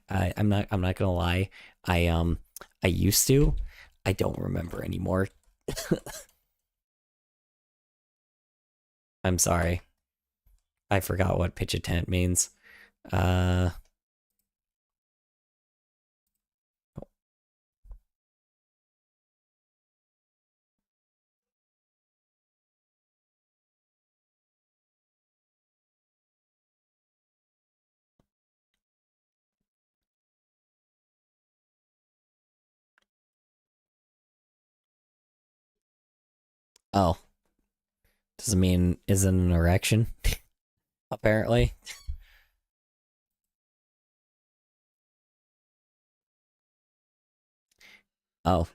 Speaker 1: not gonna lie. I used to. I don't remember anymore. I'm sorry. I forgot what pitch a tent means. Oh. Does it mean is it an erection? Apparently. Oh.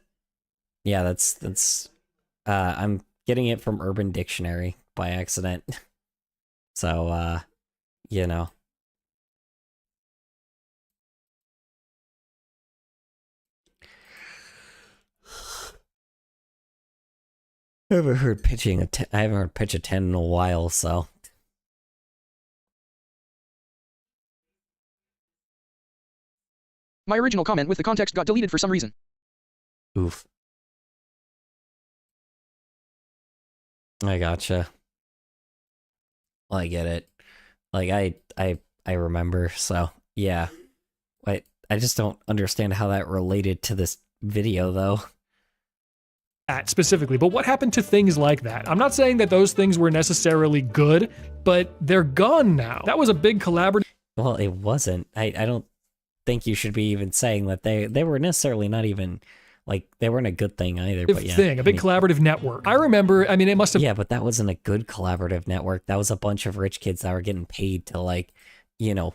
Speaker 1: Yeah, that's I'm getting it from Urban Dictionary by accident. So you know. I haven't heard I haven't heard pitch a 10 in a while, so.
Speaker 2: My original comment with the context got deleted for some reason.
Speaker 1: Oof. I gotcha. Well, I get it. Like I remember. So yeah, I just don't understand how that related to this video though.
Speaker 3: That specifically, but what happened to things like that? I'm not saying that those things were necessarily good, but they're gone now. That was a big collaborative
Speaker 1: Well, it wasn't. I don't think you should be even saying that they were necessarily not even like they weren't a good thing either. But yeah,
Speaker 3: thing, a big
Speaker 1: I mean,
Speaker 3: collaborative network. I remember, I mean, it must have
Speaker 1: yeah, but that wasn't a good collaborative network. That was a bunch of rich kids that were getting paid to like, you know,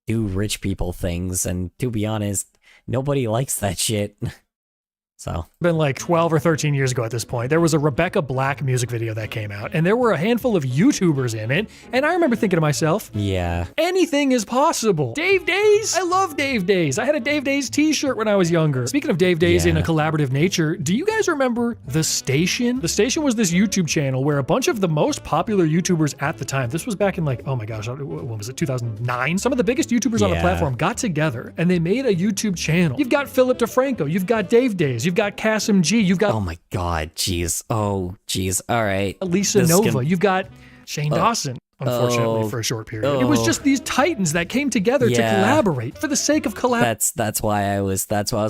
Speaker 1: do rich people things. And to be honest, nobody likes that shit. So
Speaker 3: been like 12 or 13 years ago at this point. There was a Rebecca Black music video that came out, and there were a handful of YouTubers in it. And I remember thinking to myself,
Speaker 1: yeah,
Speaker 3: anything is possible. Dave Days? I love Dave Days. I had a Dave Days t-shirt when I was younger. Speaking of Dave Days in a collaborative nature, do you guys remember The Station? The Station was this YouTube channel where a bunch of the most popular YouTubers at the time, this was back in like, oh my gosh, when was it, 2009? Some of the biggest YouTubers on the platform got together and they made a YouTube channel. You've got Philip DeFranco, you've got Dave Days, you've got Kasim G, you've got
Speaker 1: oh my god, jeez. Oh, jeez. All right.
Speaker 3: Lisa Nova, you've got Shane Dawson, unfortunately, for a short period. It was just these titans that came together to collaborate for the sake of collaboration.
Speaker 1: That's why I was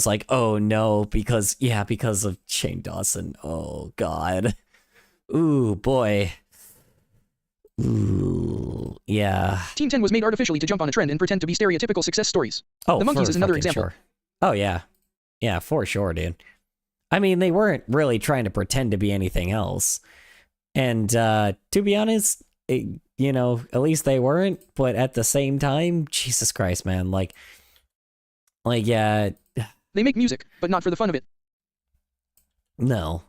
Speaker 1: like, oh no, because of Shane Dawson. Oh god. Ooh, boy. Ooh, yeah.
Speaker 2: Team 10 was made artificially to jump on a trend and pretend to be stereotypical success stories.
Speaker 1: Oh,
Speaker 2: The Monkees is another
Speaker 1: fucking
Speaker 2: example.
Speaker 1: sure. Oh yeah. Yeah, for sure, dude. I mean, they weren't really trying to pretend to be anything else. And to be honest, you know, at least they weren't, but at the same time, Jesus Christ, man, like yeah,
Speaker 2: They make music, but not for the fun of it.
Speaker 1: no.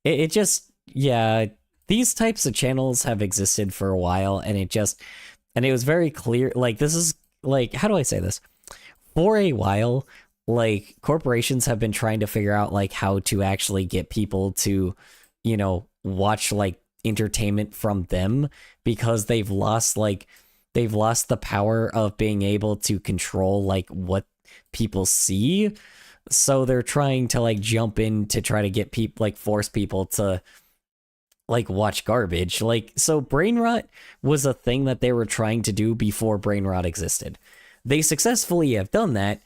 Speaker 1: It just, yeah, these types of channels have existed for a while, and it was very clear, like, this is, like, how do I say this? For a while, like, corporations have been trying to figure out, like, how to actually get people to, you know, watch, like, entertainment from them, because they've lost the power of being able to control, like, what people see. So they're trying to, like, jump in to try to get people, like, force people to, like, watch garbage. Like, so brain rot was a thing that they were trying to do before brain rot existed. They successfully have done that,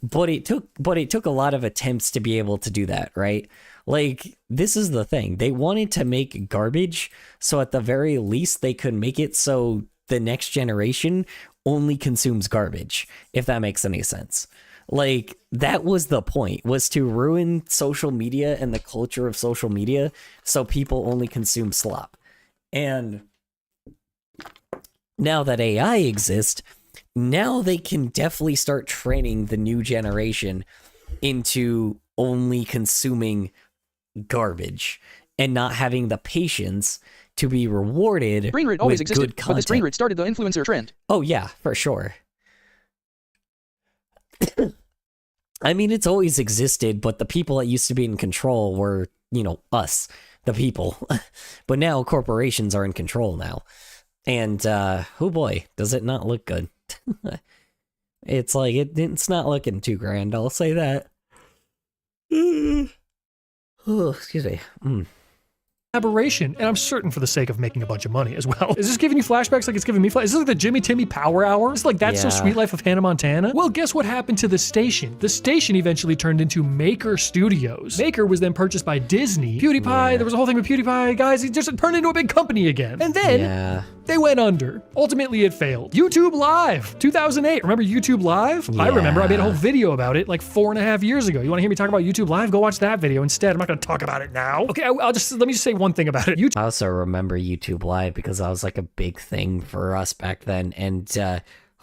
Speaker 1: but it took a lot of attempts to be able to do that, right? Like, this is the thing. They wanted to make garbage, so at the very least they could make it so the next generation only consumes garbage, if that makes any sense. Like, that was the point, was to ruin social media and the culture of social media so people only consume slop. And now that AI exists, now they can definitely start training the new generation into only consuming garbage and not having the patience to be rewarded
Speaker 2: Brain rot always
Speaker 1: with
Speaker 2: existed,
Speaker 1: good
Speaker 2: but
Speaker 1: content.
Speaker 2: this brain rot started the influencer trend.
Speaker 1: Oh yeah, for sure. I mean, it's always existed, but the people that used to be in control were, you know, us, the people. But now corporations are in control now. And, oh boy, does it not look good. It's like, it's not looking too grand, I'll say that. Oh, excuse me.
Speaker 3: Collaboration, and I'm certain for the sake of making a bunch of money as well. Is this giving you flashbacks like it's giving me flashbacks? Is this like the Jimmy Timmy Power Hour? It's like That's So
Speaker 1: Yeah.
Speaker 3: Sweet Life of Hannah Montana? Well, guess what happened to The Station? The Station eventually turned into Maker Studios. Maker was then purchased by Disney. PewDiePie, there was a whole thing with PewDiePie. Guys, he just turned into a big company again. And then
Speaker 1: Yeah.
Speaker 3: they went under. Ultimately, it failed. YouTube Live, 2008. Remember YouTube Live? I remember. I made a whole video about it like 4.5 years ago. You want to hear me talk about YouTube Live? Go watch that video instead. I'm not going to talk about it now. Okay, let me just say one thing about it. YouTube
Speaker 1: I also remember YouTube Live because that was like a big thing for us back then. And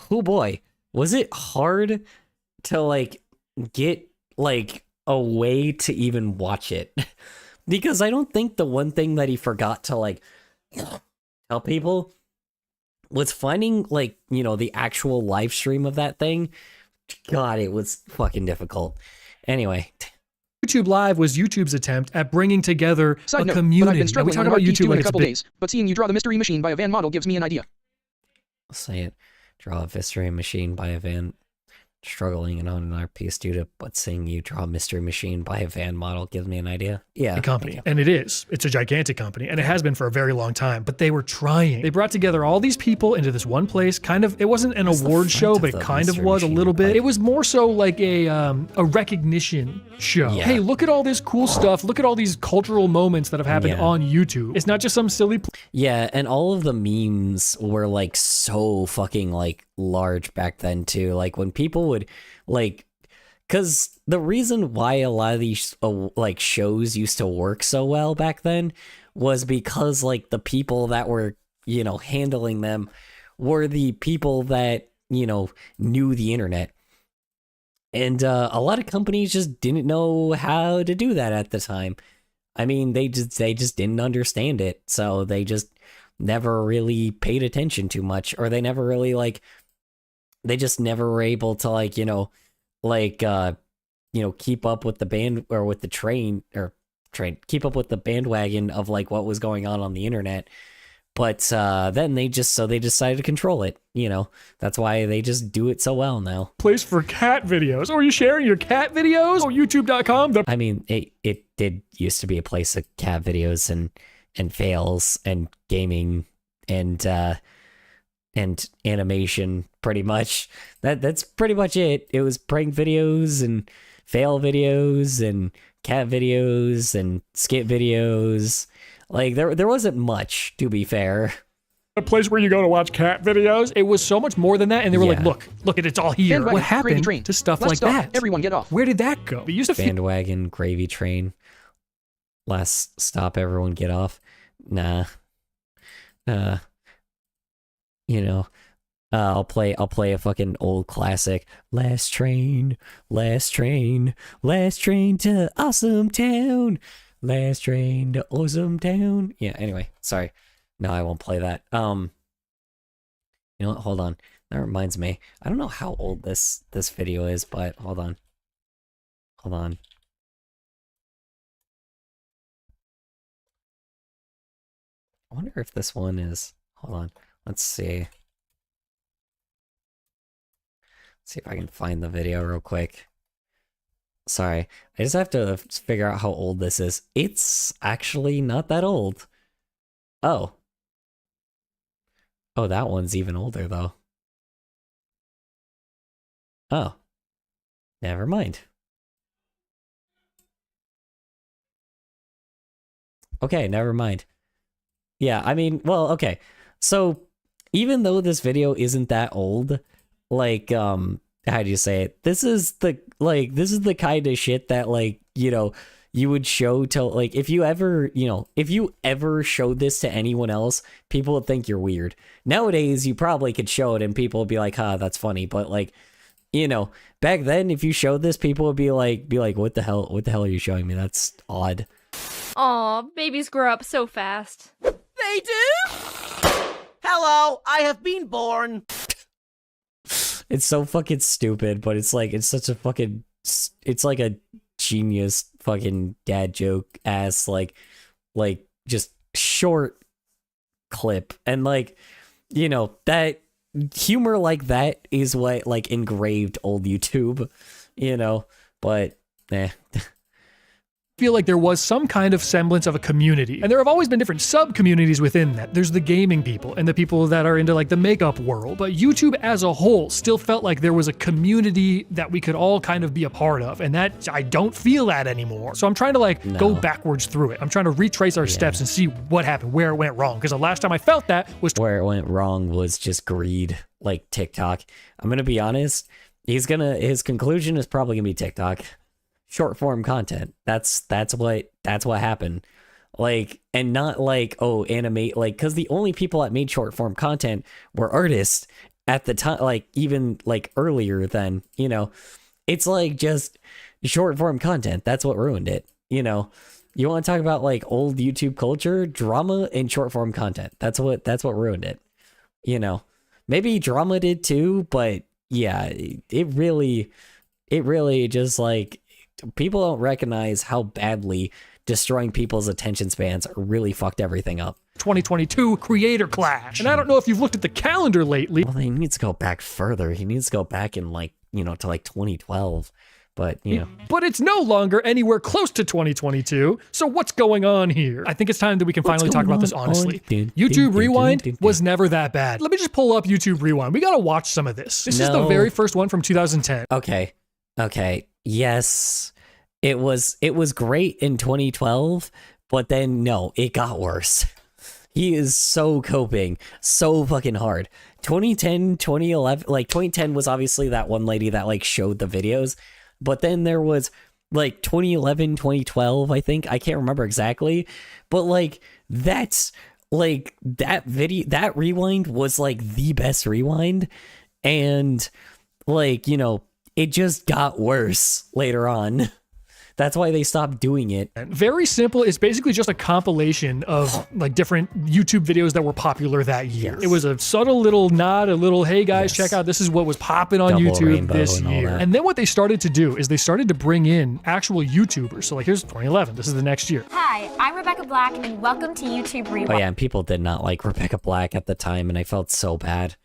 Speaker 1: oh boy, was it hard to like get like a way to even watch it. Because I don't think the one thing that he forgot to like tell people was finding like, you know, the actual live stream of that thing. God, it was fucking difficult. Anyway,
Speaker 3: YouTube Live was YouTube's attempt at bringing together
Speaker 2: Side
Speaker 3: a
Speaker 2: note,
Speaker 3: community.
Speaker 2: but I've been
Speaker 3: Now, we
Speaker 2: struggling
Speaker 3: talk
Speaker 2: on
Speaker 3: about
Speaker 2: Art Piece
Speaker 3: YouTube
Speaker 2: 2
Speaker 3: like
Speaker 2: in a
Speaker 3: it's
Speaker 2: couple
Speaker 3: big.
Speaker 2: days, but seeing you draw the mystery machine by a van model gives me an idea.
Speaker 1: I'll say it. Draw a mystery machine by a van. struggling on an art piece due to but seeing you draw Mystery Machine by a van model gives me an idea. Yeah.
Speaker 3: A company. And it is. It's a gigantic company. And it has been for a very long time. But they were trying. They brought together all these people into this one place. Kind of, it wasn't an award show, but it kind of was a little bit. It was more so like a recognition show.
Speaker 1: Yeah.
Speaker 3: Hey, look at all this cool stuff. Look at all these cultural moments that have happened on YouTube. It's not just some silly
Speaker 1: Yeah, and all of the memes were like so fucking like large back then too. Like when people would like, because the reason why a lot of these like shows used to work so well back then was because like the people that were, you know, handling them were the people that, you know, knew the internet. And a lot of companies just didn't know how to do that at the time. I mean, they just didn't understand it, so they just never really paid attention too much, or they never really like, they just never were able to like, you know, like keep up with the band or with the keep up with the bandwagon of like what was going on the internet. But then they decided to control it. You know, that's why they just do it so well now.
Speaker 3: place for cat videos. Oh, are you sharing your cat videos? Oh, youtube.com.
Speaker 1: I mean, it did used to be a place of cat videos and fails and gaming and animation, pretty much. That's pretty much it. It was prank videos and fail videos and cat videos and skit videos. Like there wasn't much, to be fair.
Speaker 3: A place where you go to watch cat videos. It was so much more than that, and they were like, look at it's all here.
Speaker 2: Bandwagon,
Speaker 3: What happened
Speaker 2: gravy train.
Speaker 3: to stuff
Speaker 2: Last
Speaker 3: like
Speaker 2: stop,
Speaker 3: that?
Speaker 2: Everyone get off.
Speaker 3: Where did that go? It used to feel
Speaker 1: Bandwagon, gravy train. Last stop, everyone get off. Nah. You know, I'll play a fucking old classic. Last train to Awesome Town. Last train to Awesome Town. Yeah, anyway, sorry. No, I won't play that. You know what? Hold on. That reminds me. I don't know how old this video is, but hold on. I wonder if this one is... Hold on. Let's see. See if I can find the video real quick. Sorry. I just have to figure out how old this is. It's actually not that old. Oh. Oh, that one's even older, though. Oh. Never mind. Okay, never mind. Yeah, I mean, well, okay. So, even though this video isn't that old, like, how do you say it? This is the kind of shit that, like, you know, you would show to, like, if you ever showed this to anyone else, people would think you're weird. Nowadays, you probably could show it and people would be like, that's funny. But, like, you know, back then, if you showed this, people would be like, what the hell are you showing me? That's odd.
Speaker 8: Aw, babies grow up so fast.
Speaker 9: They do? Hello, I have been born.
Speaker 1: It's so fucking stupid, but it's like, it's such a fucking, it's like a genius fucking dad joke ass, like just short clip. And like, you know, that humor like that is what like engraved old YouTube, you know, but
Speaker 3: feel like there was some kind of semblance of a community. And there have always been different sub-communities within that. There's the gaming people and the people that are into like the makeup world. But YouTube as a whole still felt like there was a community that we could all kind of be a part of. And that, I don't feel that anymore. So I'm trying to like go backwards through it. I'm trying to retrace our steps and see what happened, where it went wrong. Because the last time I felt that was
Speaker 1: where it went wrong was just greed, like TikTok. I'm gonna be honest. His conclusion is probably gonna be TikTok. Short form content. That's what happened. Like, and not like, oh, animate, like, because the only people that made short form content were artists at the time, like even like earlier than, you know, it's like just short form content. That's what ruined it. You know, you want to talk about like old YouTube culture, drama and short form content. That's what ruined it. You know, maybe drama did too, but yeah, it really just like, people don't recognize how badly destroying people's attention spans really fucked everything up.
Speaker 3: 2022 Creator Clash. And I don't know if you've looked at the calendar lately.
Speaker 1: Well, he needs to go back further. He needs to go back in like to like 2012. But, you know.
Speaker 3: But it's no longer anywhere close to 2022. So what's going on here? I think it's time that we can finally talk about this honestly. YouTube Rewind was never that bad. Let me just pull up YouTube Rewind. We got to watch some of this. This is the very first one from 2010.
Speaker 1: Okay. Yes. It was great in 2012, but then no, it got worse. He is so coping so fucking hard. 2010, 2011, like 2010 was obviously that one lady that like showed the videos. But then there was like 2011, 2012, I think. I can't remember exactly. But like that's like that video, that rewind was like the best rewind. And like, it just got worse later on. That's why they stopped doing it.
Speaker 3: Very simple. It's basically just a compilation of like different YouTube videos that were popular that year.
Speaker 1: Yes.
Speaker 3: It was a subtle little nod, a little, hey guys, check out, this is what was popping on
Speaker 1: Double
Speaker 3: YouTube
Speaker 1: rainbow
Speaker 3: this
Speaker 1: and all
Speaker 3: year.
Speaker 1: that.
Speaker 3: And then what they started to do is they started to bring in actual YouTubers. So like here's 2011. This is the next year.
Speaker 10: Hi, I'm Rebecca Black, and welcome to YouTube Rewind.
Speaker 1: Oh yeah, and people did not like Rebecca Black at the time, and I felt so bad.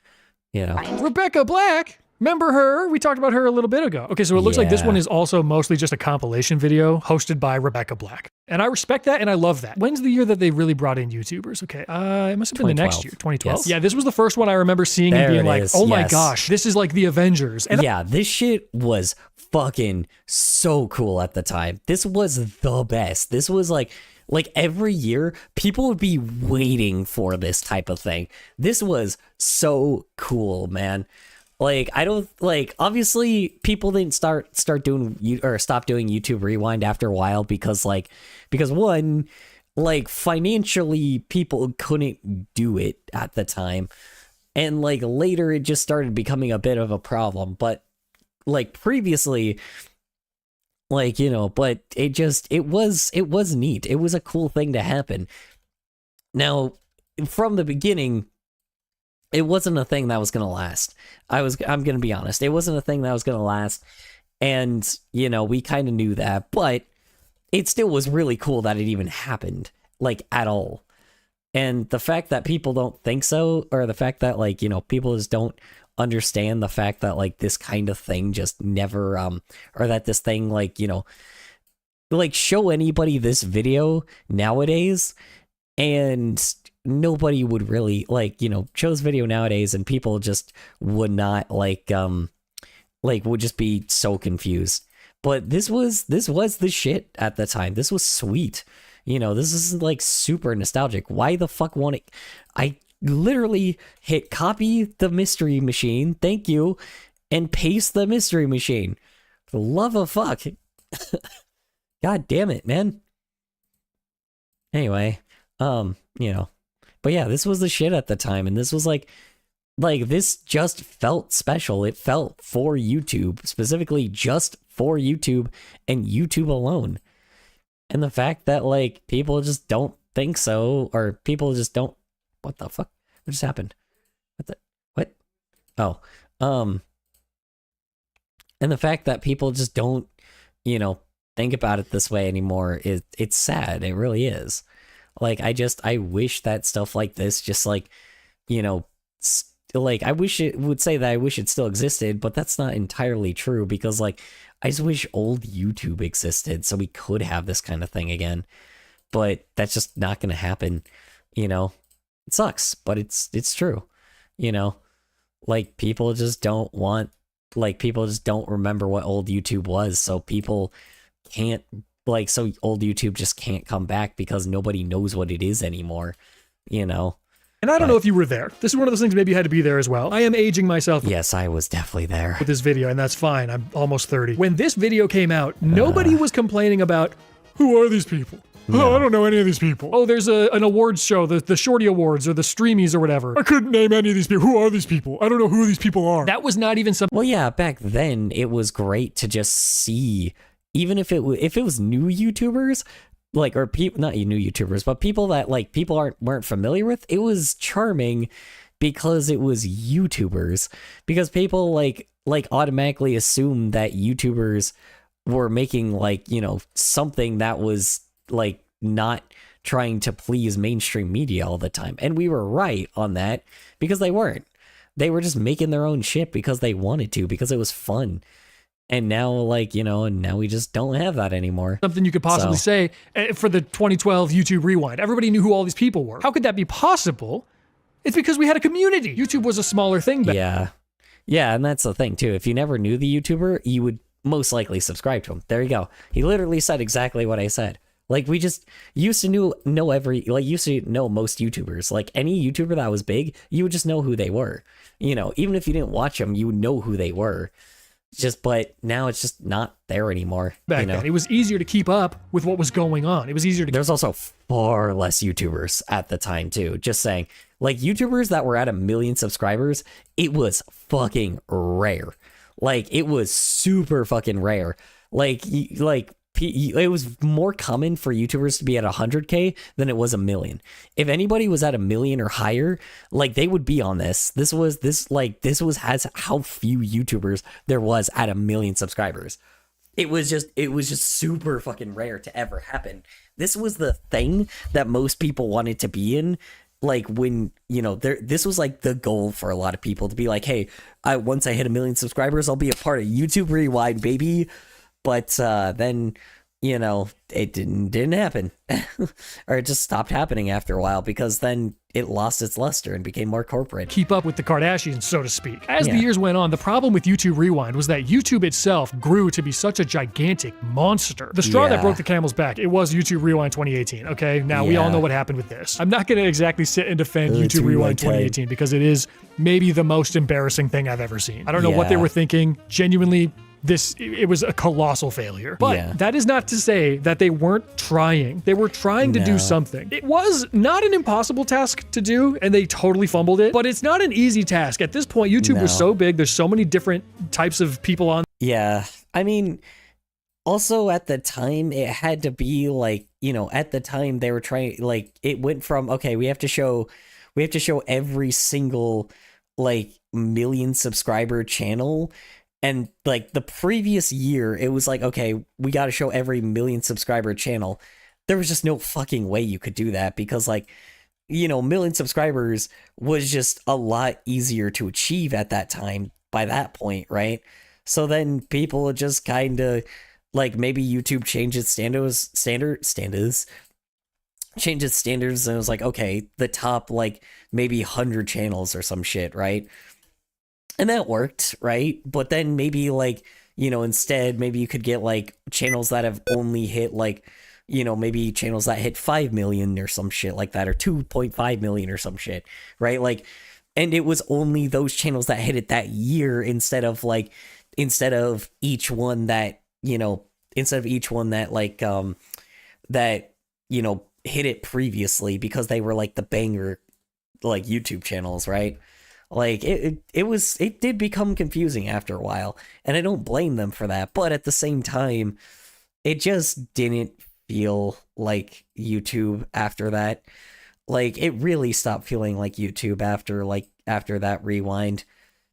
Speaker 3: Rebecca Black? Remember her? We talked about her a little bit ago. Okay, so it looks like this
Speaker 1: Yeah.
Speaker 3: one is also mostly just a compilation video hosted by Rebecca Black. And I respect that and I love that. When's the year that they really brought in YouTubers? Okay, it must have been the next
Speaker 1: 2012.
Speaker 3: year, 2012.
Speaker 1: Yes.
Speaker 3: Yeah, this was the first one I remember seeing
Speaker 1: There
Speaker 3: and being
Speaker 1: it
Speaker 3: like,
Speaker 1: is,
Speaker 3: oh my
Speaker 1: yes.
Speaker 3: gosh, this is like the Avengers. And
Speaker 1: Yeah, this shit was fucking so cool at the time. This was the best. This was like every year, people would be waiting for this type of thing. This was so cool, man. Like, I don't like, obviously people didn't start doing or stop doing YouTube Rewind after a while because one, like financially people couldn't do it at the time. And like later it just started becoming a bit of a problem. But like previously, like, but it was neat. It was a cool thing to happen. Now, from the beginning, it wasn't a thing that was going to last. I'm going to be honest. It wasn't a thing that was going to last. And, we kind of knew that, but it still was really cool that it even happened, like, at all. And the fact that people don't think so, or the fact that, like, people just don't understand the fact that, like, this kind of thing just never, or that this thing, like, like, show anybody this video nowadays, and nobody would really show this video nowadays and people just would not would just be so confused. But this was the shit at the time. This was sweet. This is like super nostalgic. Why the fuck won't it? I literally hit copy the mystery machine, thank you, and paste the mystery machine. For the love of fuck. God damn it, man. Anyway, but yeah, this was the shit at the time, and this was like this just felt special. It felt for YouTube, specifically just for YouTube and YouTube alone. And the fact that like people just don't think so, or people just don't, what the fuck? What just happened? What? Oh, and the fact that people just don't, think about it this way anymore, it's sad. It really is. Like, I wish that stuff like this just like, like I wish it would say that I wish it still existed, but that's not entirely true because like, I just wish old YouTube existed so we could have this kind of thing again, but that's just not going to happen. It sucks, but it's true. Like people just don't remember what old YouTube was. So people can't, so old YouTube just can't come back because nobody knows what it is anymore,
Speaker 3: And I don't know if you were there. This is one of those things maybe you had to be there as well. I am aging myself.
Speaker 1: Yes, I was definitely there.
Speaker 3: With this video, and that's fine. I'm almost 30. When this video came out, nobody was complaining about, who are these people?
Speaker 1: No.
Speaker 3: Oh, I don't know any of these people. Oh, there's an awards show, the Shorty Awards or the Streamies or whatever. I couldn't name any of these people. Who are these people? I don't know who these people are. That was not even something.
Speaker 1: Well, yeah, back then it was great to just see, even if it was new YouTubers, like, or people, not new YouTubers, but people that like people weren't familiar with, it was charming because it was YouTubers, because people like automatically assumed that YouTubers were making like, something that was like not trying to please mainstream media all the time. And we were right on that because they weren't. They were just making their own shit because they wanted to, because it was fun. And now, like, you know, and now we just don't have that anymore.
Speaker 3: Something you could possibly say for the 2012 YouTube Rewind. Everybody knew who all these people were. How could that be possible? It's because we had a community. YouTube was a smaller thing back.
Speaker 1: Yeah. Yeah, and that's the thing, too. If you never knew the YouTuber, you would most likely subscribe to him. There you go. He literally said exactly what I said. Like, we just used to know used to know most YouTubers. Like, any YouTuber that was big, you would just know who they were. You know, even if you didn't watch them, you would know who they were. But now it's just not there anymore.
Speaker 3: Back then, it was easier to keep up with what was going on. It was easier to.
Speaker 1: There's also far less YouTubers at the time too. Just saying, like YouTubers that were at 1 million subscribers, it was fucking rare. Like it was super fucking rare. It was more common for YouTubers to be at 100K than it was 1 million. If anybody was at 1 million or higher, like they would be on this. This was how few YouTubers there was at 1 million subscribers. It was just super fucking rare to ever happen. This was the thing that most people wanted to be in. Like when, you know, this was like the goal for a lot of people to be like, hey, once I hit 1 million subscribers, I'll be a part of YouTube Rewind, baby. But then, you know, it didn't happen. Or it just stopped happening after a while because then it lost its luster and became more corporate.
Speaker 3: Keep up with the Kardashians, so to speak. As the years went on, the problem with YouTube Rewind was that YouTube itself grew to be such a gigantic monster. The straw that broke the camel's back, it was YouTube Rewind 2018, okay? Now, we all know what happened with this. I'm not going to exactly sit and defend YouTube Rewind 2018 because it is maybe the most embarrassing thing I've ever seen. I don't know what they were thinking. Genuinely, it was a colossal failure. But that is not to say that they weren't trying. They were trying to do something. It was not an impossible task to do, and they totally fumbled it, but it's not an easy task. At this point, YouTube was so big, there's so many different types of people on.
Speaker 1: Yeah. I mean, also at the time, it had to be like, you know, at the time they were trying, like, it went from, okay, we have to show every single, like, 1 million subscriber channel. And like the previous year, it was like, okay, we got to show every 1 million subscriber channel. There was just no fucking way you could do that because, like, you know, 1 million subscribers was just a lot easier to achieve at that time by that point, right? So then people just kind of like maybe YouTube changed its standards, changed its standards, and it was like, okay, the top like maybe 100 channels or some shit, right? And that worked, right? But then maybe like, you know, instead, maybe you could get like channels that have only hit like, you know, maybe channels that hit 5 million or some shit like that, or 2.5 million or some shit, right? Like, and it was only those channels that hit it that year instead of each one that, you know, like, that, you know, hit it previously because they were like the banger, like YouTube channels, right? Like it did become confusing after a while, and I don't blame them for that, but at the same time, it just didn't feel like YouTube after that. Like it really stopped feeling like YouTube after that rewind,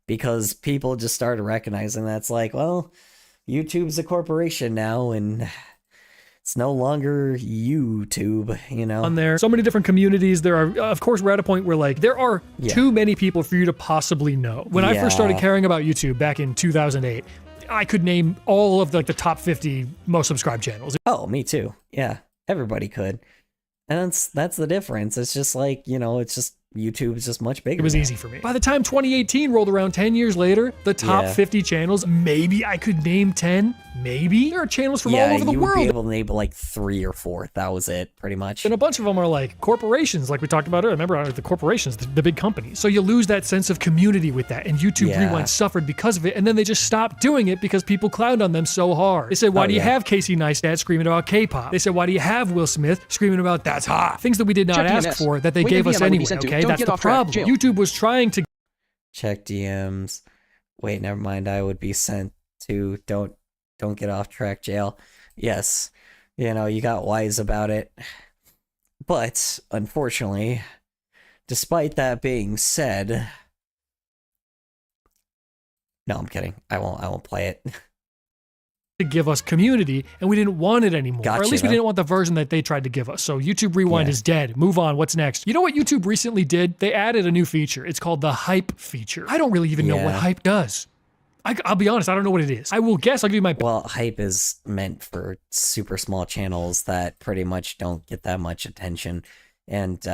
Speaker 1: because people just started recognizing that it's like, well, YouTube's a corporation now, and it's no longer YouTube, you know?
Speaker 3: On there, so many different communities. There are, of course, we're at a point where like there are too many people for you to possibly know. When I first started caring about YouTube back in 2008, I could name all of like the top 50 most subscribed channels.
Speaker 1: Oh, me too. Yeah, everybody could. And that's the difference. It's just like, you know, it's just YouTube is just much bigger.
Speaker 3: It was
Speaker 1: now.
Speaker 3: easy for me. By the time 2018 rolled around 10 years later, the top 50 channels, maybe I could name 10. Maybe there are channels from all over the world.
Speaker 1: You would be able to name like 3 or 4. That was it, pretty much.
Speaker 3: And a bunch of them are like corporations, like we talked about earlier. Remember the corporations, the big companies. So you lose that sense of community with that. And YouTube Rewind suffered because of it. And then they just stopped doing it because people clowned on them so hard. They said, why do you have Casey Neistat screaming about K-pop? They said, why do you have Will Smith screaming about that's hot? Things that we did not ask for that they gave us anyway, okay? That's the problem. YouTube was trying to
Speaker 1: check DMs. Wait, never mind. I would be sent to don't get off track jail. Yes, you know, you got wise about it. But unfortunately, despite that being said, no, I'm kidding. I won't play it.
Speaker 3: to give us community, and we didn't want it anymore. Or at
Speaker 1: Gotcha.
Speaker 3: least we didn't want the version that they tried to give us. So YouTube Rewind
Speaker 1: Yeah.
Speaker 3: is dead. Move on. What's next? You know what YouTube recently did? They added a new feature. It's called the hype feature. I don't really even know what
Speaker 1: Yeah.
Speaker 3: hype does. I'll be honest, I don't know what it is. I will guess. I'll give you my
Speaker 1: Well, hype is meant for super small channels that pretty much don't get that much attention. And,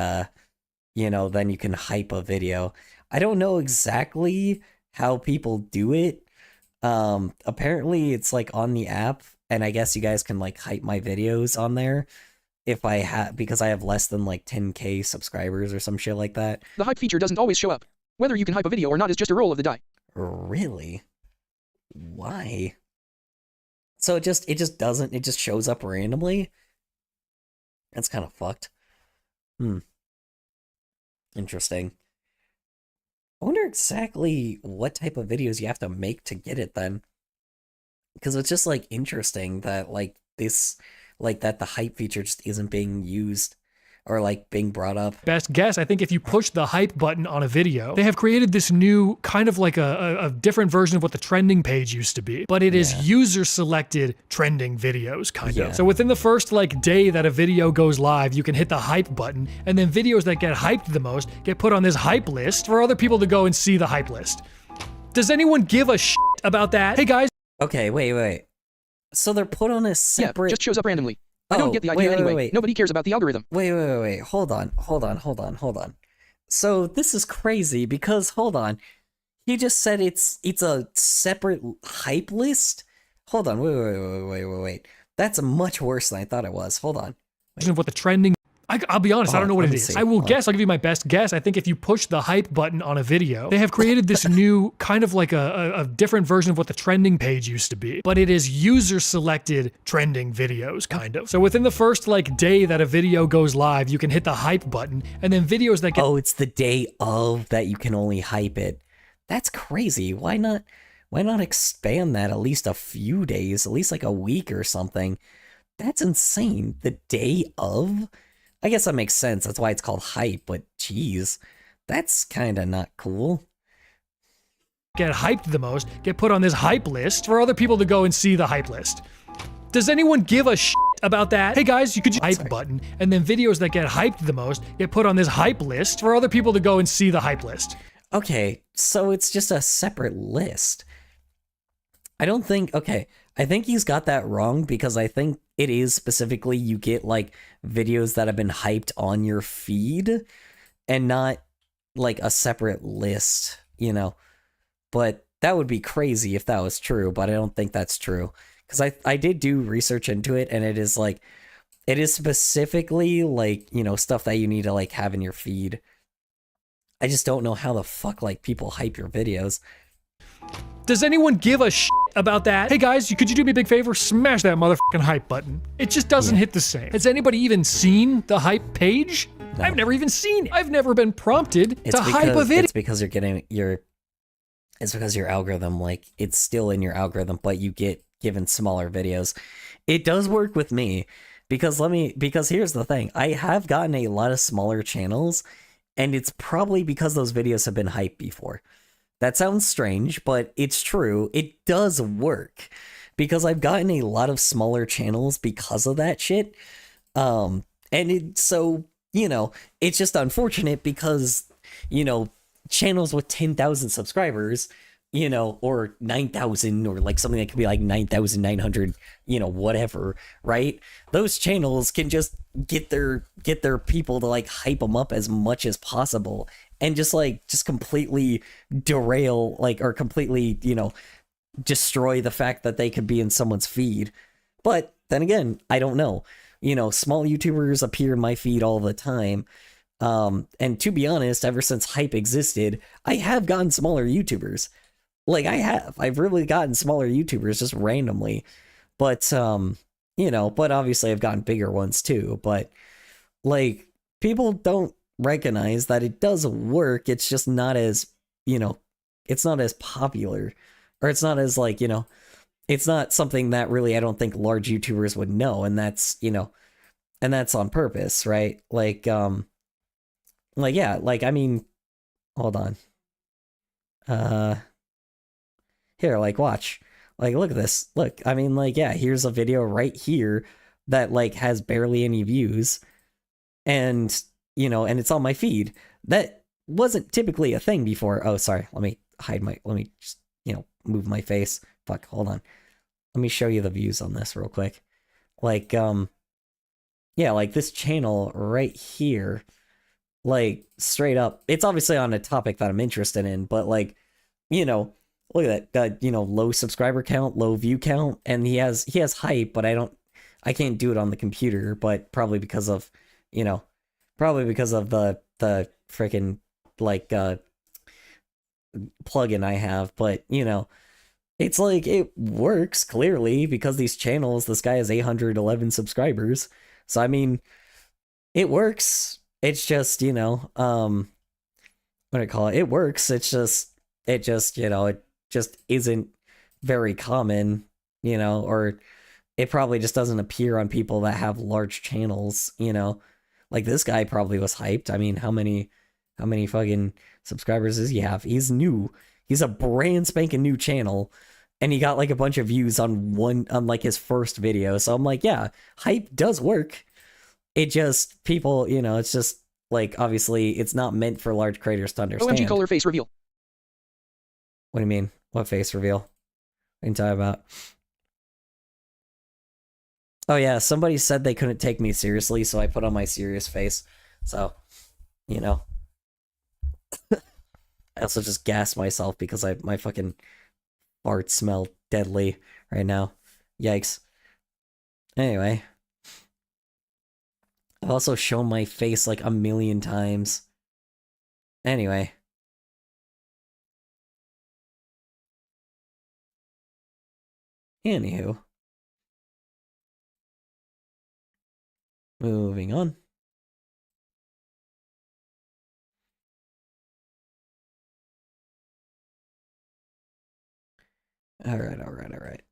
Speaker 1: you know, then you can hype a video. I don't know exactly how people do it. Apparently it's like on the app, and I guess you guys can like hype my videos on there if I have, because I have less than like 10K subscribers or some shit like that.
Speaker 2: The hype feature doesn't always show up. Whether you can hype a video or not is just a roll of the die.
Speaker 1: Really? Why? So it just doesn't, it just shows up randomly? That's kind of fucked. Interesting. I wonder exactly what type of videos you have to make to get it then. Because it's just like interesting that like this, like that the hype feature just isn't being used or like being brought up.
Speaker 3: best guess. I think if you push the hype button on a video, they have created this new kind of like a different version of what the trending page used to be, but it is
Speaker 1: Yeah.
Speaker 3: user selected trending videos kind
Speaker 1: Yeah.
Speaker 3: of. So within the first like day that a video goes live, you can hit the hype button, and then videos that get hyped the most get put on this hype list for other people to go and see the hype list. Does anyone give a shit about that? Hey guys,
Speaker 1: Okay, wait. So they're put on a
Speaker 2: Yeah,
Speaker 1: separate...
Speaker 2: just shows up randomly. I don't get the idea anyway. Nobody cares about the algorithm.
Speaker 1: Wait. Hold on. So this is crazy because, hold on. He just said it's a separate hype list? Hold on, wait. That's much worse than I thought it was. Hold on.
Speaker 3: of what the trending. I'll be honest, I don't know what
Speaker 1: let
Speaker 3: it
Speaker 1: me
Speaker 3: is.
Speaker 1: see.
Speaker 3: I will
Speaker 1: Hold on.
Speaker 3: guess. I'll give you my best guess. I think if you push the hype button on a video, they have created this new kind of like a different version of what the trending page used to be, but it is user selected trending videos kind of. So within the first like day that a video goes live, you can hit the hype button, and then videos that get
Speaker 1: Oh, it's the day of that you can only hype it. That's crazy. Why not expand that at least a few days, at least like a week or something? That's insane. The day of? I guess that makes sense. That's why it's called hype, but geez, that's kind of not cool.
Speaker 3: get hyped the most get put on this hype list for other people to go and see the hype list. Does anyone give a shit about that? Hey guys, you could just hype button, and then videos that get hyped the most get put on this hype list for other people to go and see the hype list.
Speaker 1: Okay, so it's just a separate list. I think he's got that wrong because I think it is specifically you get like videos that have been hyped on your feed and not like a separate list, you know. But that would be crazy if that was true, but I don't think that's true. Because I did do research into it, and it is like, it is specifically like, you know, stuff that you need to like have in your feed. I just don't know how the fuck like people hype your videos.
Speaker 3: Does anyone give a shit about that? Hey guys, could you do me a big favor? Smash that motherfucking hype button. It just doesn't hit the same. Has anybody even seen the hype page?
Speaker 1: No.
Speaker 3: I've never even seen it. I've never been prompted to hype a video.
Speaker 1: It's because it's because your algorithm, like, it's still in your algorithm, but you get given smaller videos. It does work with me because here's the thing. I have gotten a lot of smaller channels, and it's probably because those videos have been hyped before. That sounds strange, but it's true. It does work because I've gotten a lot of smaller channels because of that shit. So, you know, it's just unfortunate because, you know, channels with 10,000 subscribers, you know, or 9,000, or like something that could be like 9,900, you know, whatever, right? Those channels can just get their people to like hype them up as much as possible and just completely derail, like, or completely, you know, destroy the fact that they could be in someone's feed. But then again, I don't know. You know, small YouTubers appear in my feed all the time. And to be honest, ever since hype existed, I have gotten smaller YouTubers. Like, I've really gotten smaller YouTubers just randomly. But, you know, but obviously I've gotten bigger ones too. But, like, people don't recognize that it does work. It's just not as, you know, it's not as popular. Or it's not as, like, you know, it's not something that really I don't think large YouTubers would know. And that's, you know, and that's on purpose, right? Like, yeah, like, I mean, hold on. Here, like, watch. Like, look at this. Look, I mean, like, yeah, here's a video right here that, like, has barely any views. And, you know, and it's on my feed. That wasn't typically a thing before. Oh, sorry. Let me just, you know, move my face. Fuck, hold on. Let me show you the views on this real quick. Like, yeah, like this channel right here, like, straight up, it's obviously on a topic that I'm interested in, but, like, you know, look at that, you know, low subscriber count, low view count, and he has hype, but I can't do it on the computer, but probably because of, you know, the freaking, like, plugin I have, but, you know, it's like, it works, clearly, because these channels, this guy has 811 subscribers, so, I mean, it works, it's just, you know, what do I call it, it works, it just, you know, it just isn't very common, you know, or it probably just doesn't appear on people that have large channels, you know, like this guy probably was hyped. I mean, how many fucking subscribers does he have? He's new. He's a brand spanking new channel, and he got like a bunch of views on like his first video. So I'm like, yeah, hype does work. It just, people, you know, it's just like, obviously it's not meant for large creators to understand.
Speaker 2: OMG color face reveal.
Speaker 1: What do you mean? What face reveal? What are you talking about? Oh yeah, somebody said they couldn't take me seriously, so I put on my serious face. So, you know. I also just gassed myself because my fucking farts smell deadly right now. Yikes. Anyway. I've also shown my face like a million times. Anyway. Anywho. Moving on. All right.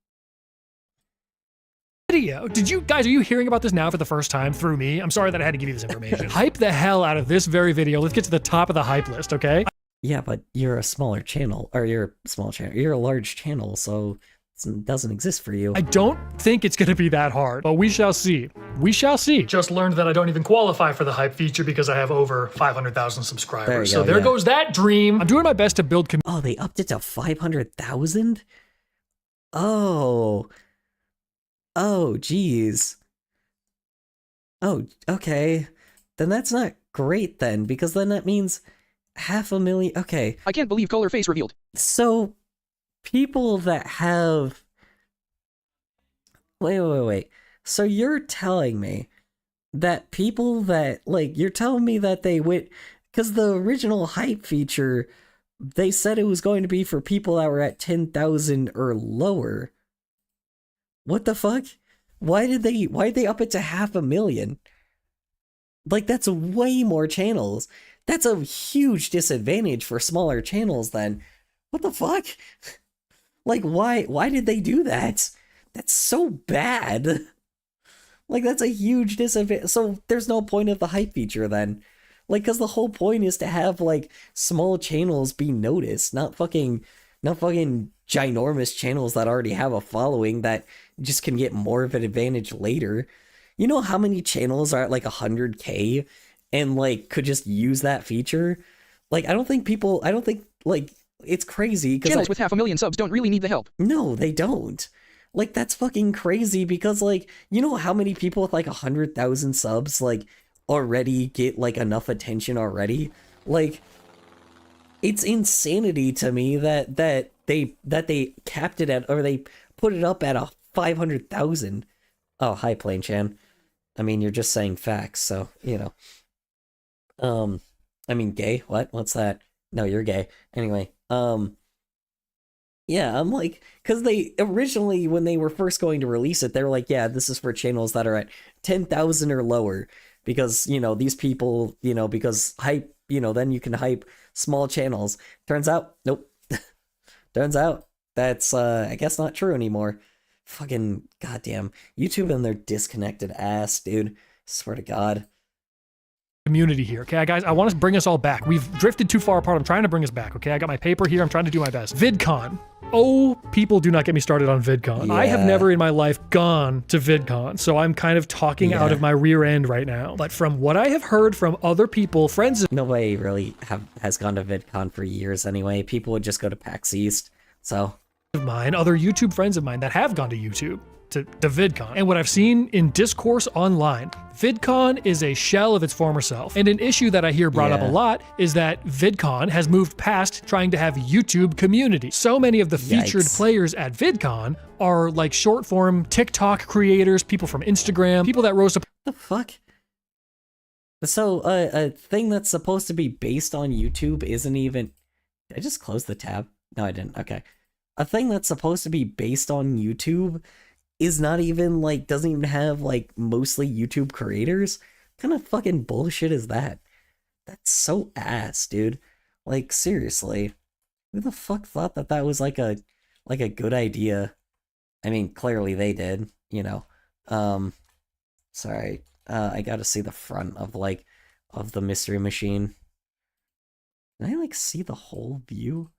Speaker 3: Video. Are you hearing about this now for the first time through me? I'm sorry that I had to give you this information. Hype the hell out of this very video. Let's get to the top of the hype list, okay?
Speaker 1: Yeah, but you're a smaller channel, or you're a small channel. You're a large channel, so it doesn't exist for you.
Speaker 3: I don't think it's gonna be that hard, but we shall see. We shall see. Just learned that I don't even qualify for the hype feature because I have over 500,000 subscribers.
Speaker 1: There you go,
Speaker 3: there
Speaker 1: yeah.
Speaker 3: goes that dream. I'm doing my best to build
Speaker 1: Oh, they upped it to 500,000? Oh, geez. Oh, okay. Then that's not great then, because then that means 500,000. Okay.
Speaker 2: I can't believe color face revealed.
Speaker 1: So, people that have... Wait. So you're telling me that people that, like, you're telling me that they went... Because the original hype feature, they said it was going to be for people that were at 10,000 or lower. What the fuck? Why'd they up it to 500,000? Like, that's way more channels. That's a huge disadvantage for smaller channels then. What the fuck? Like, why did they do that? That's so bad. Like, that's a huge disadvantage. So there's no point of the hype feature then. Like, because the whole point is to have, like, small channels be noticed, not fucking ginormous channels that already have a following that just can get more of an advantage later. You know how many channels are at, like, 100K and, like, could just use that feature? Like, I don't think, like, it's crazy.
Speaker 2: Channels with 500,000 subs don't really need the help.
Speaker 1: No, they don't. Like, that's fucking crazy because, like, you know how many people with, like, 100,000 subs, like, already get, like, enough attention already? Like, it's insanity to me that they capped it at, or they put it up at a 500,000. Oh, hi, Plain Chan. I mean, you're just saying facts, so, you know. I mean, gay? What? What's that? No, you're gay. Anyway, yeah, I'm like, because they originally, when they were first going to release it, they were like, yeah, this is for channels that are at 10,000 or lower, because, you know, these people, you know, because hype, you know, then you can hype small channels. Turns out, nope. Turns out that's, I guess, not true anymore. Fucking goddamn YouTube and their disconnected ass, dude. Swear to God.
Speaker 3: community here, okay, guys? I want to bring us all back. We've drifted too far apart. I'm trying to bring us back, okay? I got my paper here. I'm trying to do my best. VidCon. Oh, people do not get me started on VidCon. I have
Speaker 1: Yeah.
Speaker 3: never in my life gone to VidCon, so I'm kind of talking out of my rear end right now. But from what I have heard from other people, friends of
Speaker 1: Nobody really has gone to VidCon for years anyway. People would just go to PAX East. So
Speaker 3: mine, other YouTube friends of mine that have gone to YouTube, to VidCon. And what I've seen in discourse online, VidCon is a shell of its former self. And an issue that I hear brought up a lot is that VidCon has moved past trying to have YouTube community. So many of the featured players at VidCon are like short form TikTok creators, people from Instagram, people that rose to
Speaker 1: the fuck? So a thing that's supposed to be based on YouTube isn't even... Did I just close the tab? No, I didn't. Okay. A thing that's supposed to be based on YouTube is not even, like, doesn't even have, like, mostly YouTube creators? What kind of fucking bullshit is that? That's so ass, dude. Like, seriously. Who the fuck thought that that was, like a good idea? I mean, clearly they did, you know. Sorry. I gotta see the front of, like, of the Mystery Machine. Can I, like, see the whole view?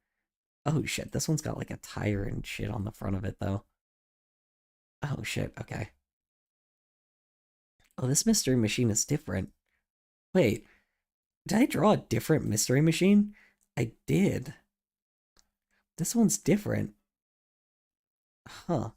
Speaker 1: Oh, shit. This one's got, like, a tire and shit on the front of it, though. Oh, shit. Okay. Oh, this Mystery Machine is different. Wait. Did I draw a different Mystery Machine? I did. This one's different. Huh.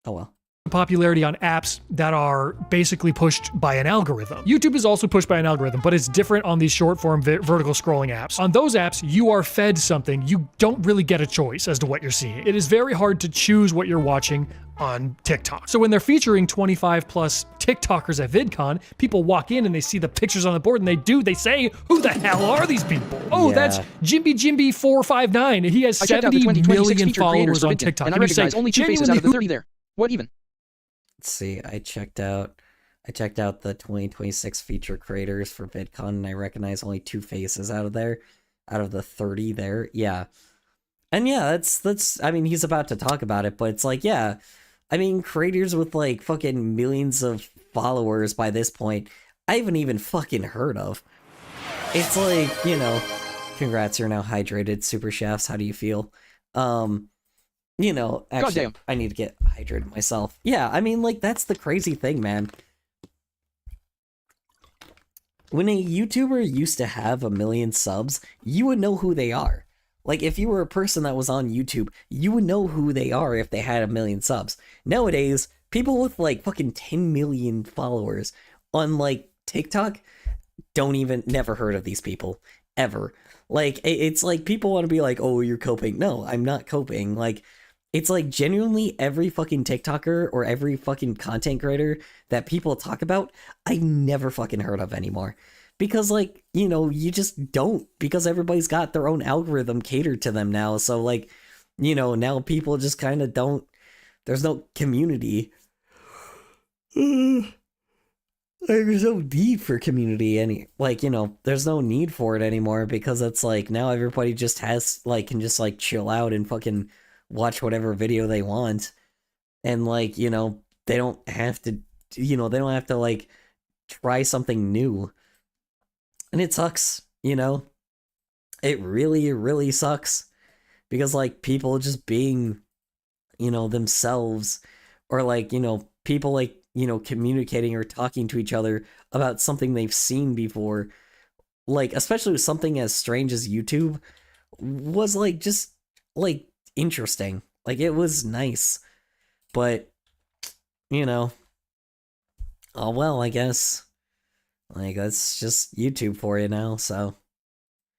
Speaker 1: Oh, well.
Speaker 3: popularity on apps that are basically pushed by an algorithm. YouTube is also pushed by an algorithm, but it's different on these short form vertical scrolling apps. On those apps, you are fed something. You don't really get a choice as to what you're seeing. It is very hard to choose what you're watching on TikTok. So when they're featuring 25 plus TikTokers at VidCon, people walk in and they see the pictures on the board and they say, who the hell are these people? Oh,
Speaker 1: Yeah.
Speaker 3: that's Jimby 459. He has
Speaker 2: I checked out the
Speaker 3: 70
Speaker 2: 2026
Speaker 3: million
Speaker 2: featured creators
Speaker 3: followers
Speaker 2: for
Speaker 3: on
Speaker 2: VidCon,
Speaker 3: TikTok.
Speaker 2: and I
Speaker 3: And you say,
Speaker 2: recognize only 2 faces out of the
Speaker 3: genuinely,
Speaker 2: 30 there. What even?
Speaker 1: Let's see, I checked out the 2026 feature creators for VidCon, and I recognize only 2 faces out of the 30 there. Yeah. And yeah, that's I mean, he's about to talk about it, but it's like, yeah, I mean, creators with like fucking millions of followers by this point, I haven't even fucking heard of. It's like, you know, congrats, you're now hydrated, Super Shafts, how do you feel? You know, actually,
Speaker 2: Goddamn.
Speaker 1: I need to get hydrated myself. Yeah, I mean, like, that's the crazy thing, man. When a YouTuber used to have 1 million subs, you would know who they are. Like, if you were a person that was on YouTube, you would know who they are if they had 1 million subs. Nowadays, people with, like, fucking 10 million followers on, like, TikTok never heard of these people. Ever. Like, it's like people want to be like, oh, you're coping. No, I'm not coping. Like, it's like genuinely every fucking TikToker or every fucking content creator that people talk about, I never fucking heard of anymore. Because, like, you know, you just don't. Because everybody's got their own algorithm catered to them now. So, like, you know, now people just kind of don't. There's no community. There's no need for community like, you know, there's no need for it anymore because it's like now everybody just has like can just like chill out and fucking watch whatever video they want. And like, you know, they don't have to like try something new. And it sucks, you know? It really, really sucks. Because like people just being, you know, themselves or like, you know, people like, you know, communicating or talking to each other about something they've seen before, like, especially with something as strange as YouTube, was, like, just, like, interesting. Like, it was nice. But, you know, oh, well, I guess, like, that's just YouTube for you now, so.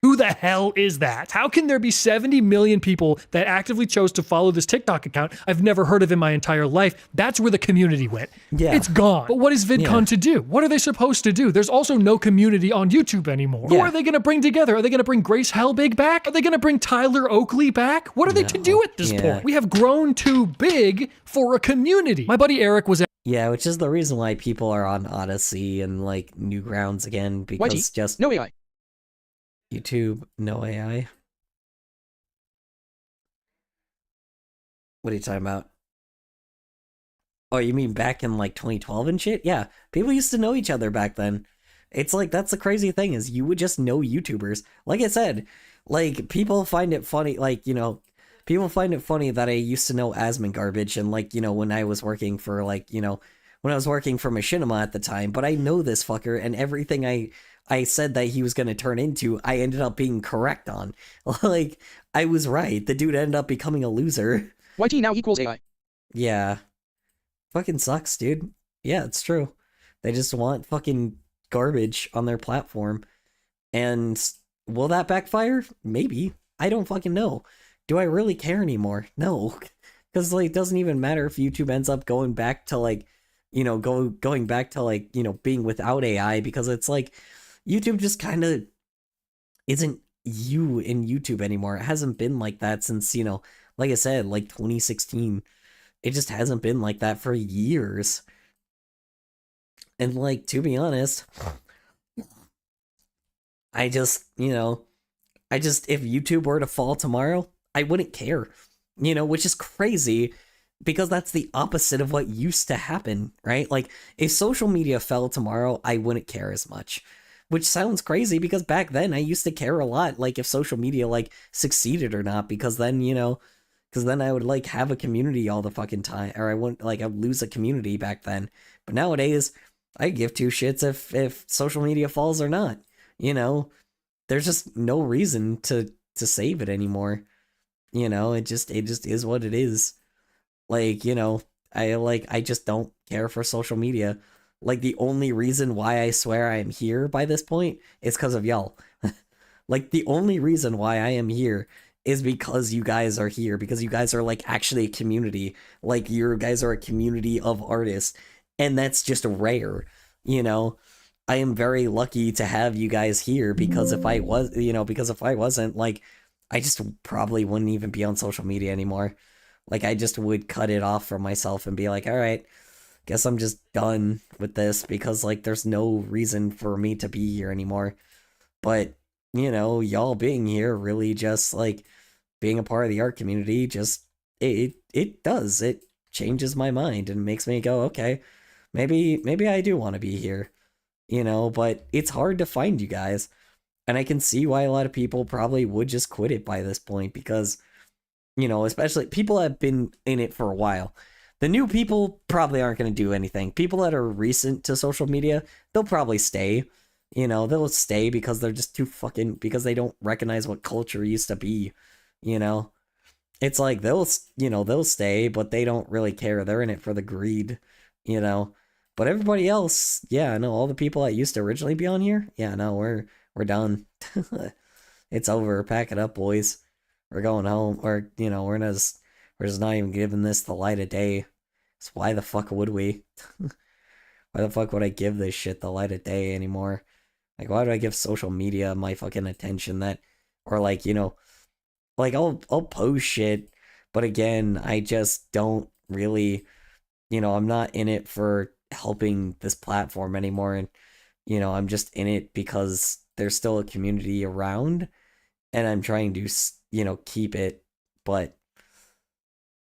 Speaker 3: who the hell is that? How can there be 70 million people that actively chose to follow this TikTok account I've never heard of in my entire life? That's where the community went.
Speaker 1: Yeah.
Speaker 3: It's gone. But what is VidCon to do? What are they supposed to do? There's also no community on YouTube anymore. Who are they going to bring together? Are they going to bring Grace Helbig back? Are they going to bring Tyler Oakley back? What are they to do at this point? We have grown too big for a community. My buddy Eric was
Speaker 1: Yeah, which is the reason why people are on Odyssey and, like, Newgrounds again, because
Speaker 2: YG,
Speaker 1: just...
Speaker 2: no AI.
Speaker 1: YouTube, no AI. What are you talking about? Oh, you mean back in like 2012 and shit? Yeah, people used to know each other back then. It's like, that's the crazy thing, is you would just know YouTubers. Like I said, like, people find it funny, like, you know, people find it funny that I used to know Asmon Garbage, and like, you know, when I was working for like, you know, when I was working for Machinima at the time, but I know this fucker, and everything I said that he was going to turn into, I ended up being correct on. Like, I was right. The dude ended up becoming a loser.
Speaker 2: YT now equals AI.
Speaker 1: Yeah. Fucking sucks, dude. Yeah, it's true. They just want fucking garbage on their platform. And will that backfire? Maybe. I don't fucking know. Do I really care anymore? No. Because, like, it doesn't even matter if YouTube ends up going back to, like, you know, going back to, like, you know, being without AI, because it's like, YouTube just kind of isn't you in YouTube anymore. It hasn't been like that since, you know, like I said, like 2016. It just hasn't been like that for years. And like, to be honest, I just, you know, if YouTube were to fall tomorrow, I wouldn't care, you know, which is crazy because that's the opposite of what used to happen, right? Like, if social media fell tomorrow, I wouldn't care as much, which sounds crazy because back then I used to care a lot, like, if social media, like, succeeded or not, because then, you know, because then I would, like, have a community all the fucking time, or I wouldn't, like, I'd lose a community back then. But nowadays, I give two shits if social media falls or not, you know? There's just no reason to save it anymore. You know, it just is what it is. Like, you know, I just don't care for social media. Like, the only reason why I swear I am here by this point is because of y'all. Like, the only reason why I am here is because you guys are here, because you guys are, like, actually a community. Like, you guys are a community of artists, and that's just rare, you know? I am very lucky to have you guys here, because if I was, you know, because if I wasn't, like, I just probably wouldn't even be on social media anymore. Like, I just would cut it off from myself and be like, all right, guess I'm just done with this, because, like, there's no reason for me to be here anymore. But, you know, y'all being here really just, like, being a part of the art community, just, it changes my mind and makes me go, okay, maybe I do want to be here, you know, but it's hard to find you guys. And I can see why a lot of people probably would just quit it by this point, because, you know, especially people that have been in it for a while. The new people probably aren't going to do anything. People that are recent to social media, they'll probably stay. You know, they'll stay because they're just too fucking, because they don't recognize what culture used to be, you know? It's like they'll stay, but they don't really care. They're in it for the greed, you know? But everybody else, yeah, no, all the people that used to originally be on here, yeah, no, we're done. It's over. Pack it up, boys. We're going home. Or, you know, we're just not even giving this the light of day. So why the fuck would we? Why the fuck would I give this shit the light of day anymore? Like, why do I give social media my fucking attention that, or like, you know, like I'll post shit, but again, I just don't really, you know, I'm not in it for helping this platform anymore, and, you know, I'm just in it because there's still a community around, and I'm trying to, you know, keep it. But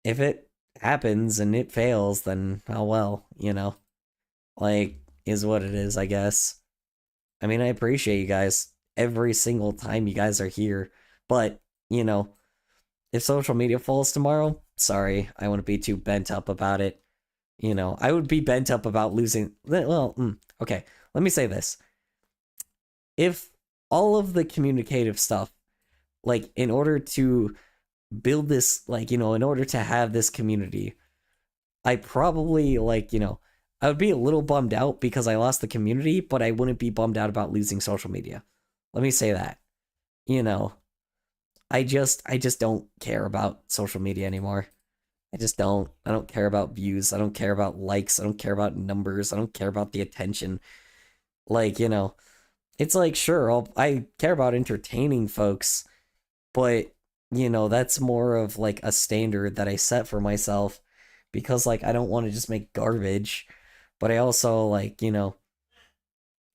Speaker 1: if it happens and it fails, then oh well, you know, like, is what it is, I guess. I mean, I appreciate you guys every single time you guys are here, but, you know, if social media falls tomorrow, sorry, I wouldn't be too bent up about it. You know, I would be bent up about losing, well, okay, let me say this. If all of the communicative stuff, like, in order to build this, like, you know, in order to have this community, I probably, like, you know, I would be a little bummed out because I lost the community, but I wouldn't be bummed out about losing social media. Let me say that. You know, I just don't care about social media anymore. I just don't. I don't care about views. I don't care about likes. I don't care about numbers. I don't care about the attention. Like, you know, it's like, sure, I care about entertaining folks, but, you know, that's more of like a standard that I set for myself, because, like, I don't want to just make garbage, but I also, like, you know,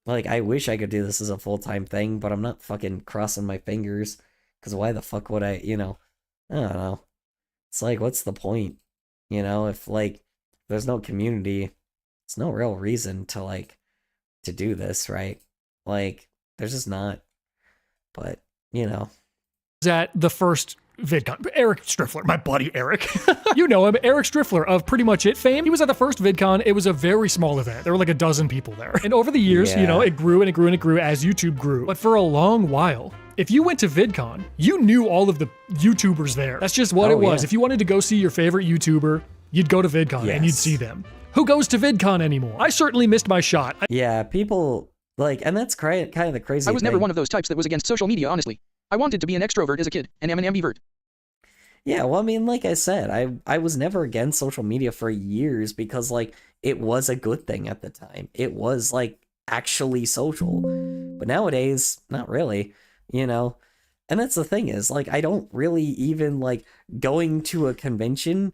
Speaker 1: like, I wish I could do this as a full-time thing, but I'm not fucking crossing my fingers, because why the fuck would I, you know, I don't know. It's like, what's the point? You know, if, like, there's no community, it's no real reason to like to do this, right? Like, there's just not. But, you know.
Speaker 3: At the first VidCon. Eric Striffler, my buddy Eric. You know him, Eric Striffler of Pretty Much It fame. He was at the first VidCon. It was a very small event. There were like a dozen people there. And over the years, you know, it grew and it grew and it grew as YouTube grew. But for a long while, if you went to VidCon, you knew all of the YouTubers there. That's just what it was. If you wanted to go see your favorite YouTuber, you'd go to VidCon and you'd see them. Who goes to VidCon anymore? I certainly missed my shot.
Speaker 1: Yeah, people, like, and that's kind of the crazy
Speaker 2: I was
Speaker 1: thing.
Speaker 2: never one of those types that was against social media, honestly. I wanted to be an extrovert as a kid, and am an ambivert.
Speaker 1: Yeah, well, I mean, like I said, I was never against social media for years because, like, it was a good thing at the time. It was, like, actually social. But nowadays, not really, you know? And that's the thing is, like, I don't really even, like, going to a convention,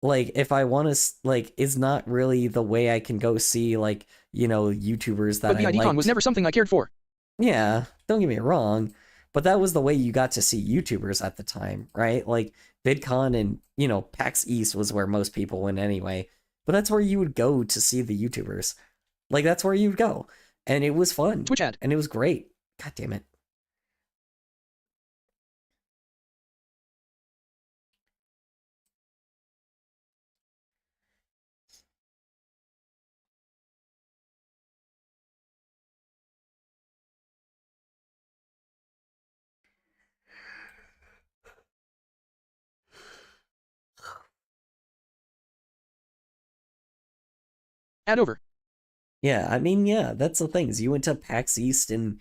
Speaker 1: like, if I want to, like, is not really the way I can go see, like, you know, YouTubers that
Speaker 2: But
Speaker 1: I
Speaker 2: VidCon was never something I cared for.
Speaker 1: Yeah, don't get me wrong. But that was the way you got to see YouTubers at the time, right? Like, VidCon and, you know, PAX East was where most people went anyway. But that's where you would go to see the YouTubers. Like, that's where you'd go. And it was fun.
Speaker 2: Twitch ad.
Speaker 1: And it was great. God damn it.
Speaker 2: Ad over.
Speaker 1: Yeah, I mean, yeah, that's the thing. Is you went to PAX East and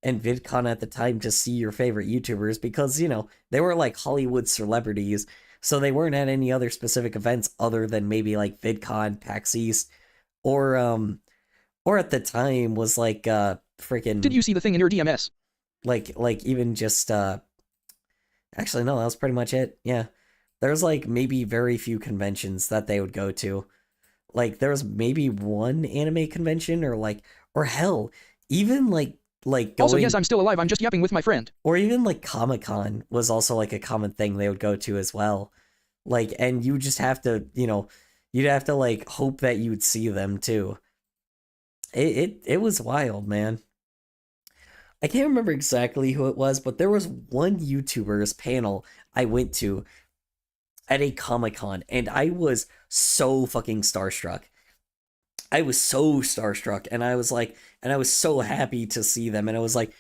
Speaker 1: VidCon at the time to see your favorite YouTubers because, you know, they were like Hollywood celebrities, so they weren't at any other specific events other than maybe like VidCon, PAX East, or at the time was like freaking.
Speaker 2: Did you see the thing in your DMS?
Speaker 1: Like even just actually no, that was pretty much it. Yeah. There's like maybe very few conventions that they would go to. Like there was maybe one anime convention or hell, even like going...
Speaker 2: Also, yes, I'm still alive. I'm just yapping with my friend.
Speaker 1: Or even like Comic-Con was also like a common thing they would go to as well. Like, and you just have to, you know, you'd have to like hope that you would see them too. It was wild, man. I can't remember exactly who it was, but there was one YouTuber's panel I went to at a Comic-Con, and I was so fucking starstruck. I was so starstruck, and I was so happy to see them, and I was like,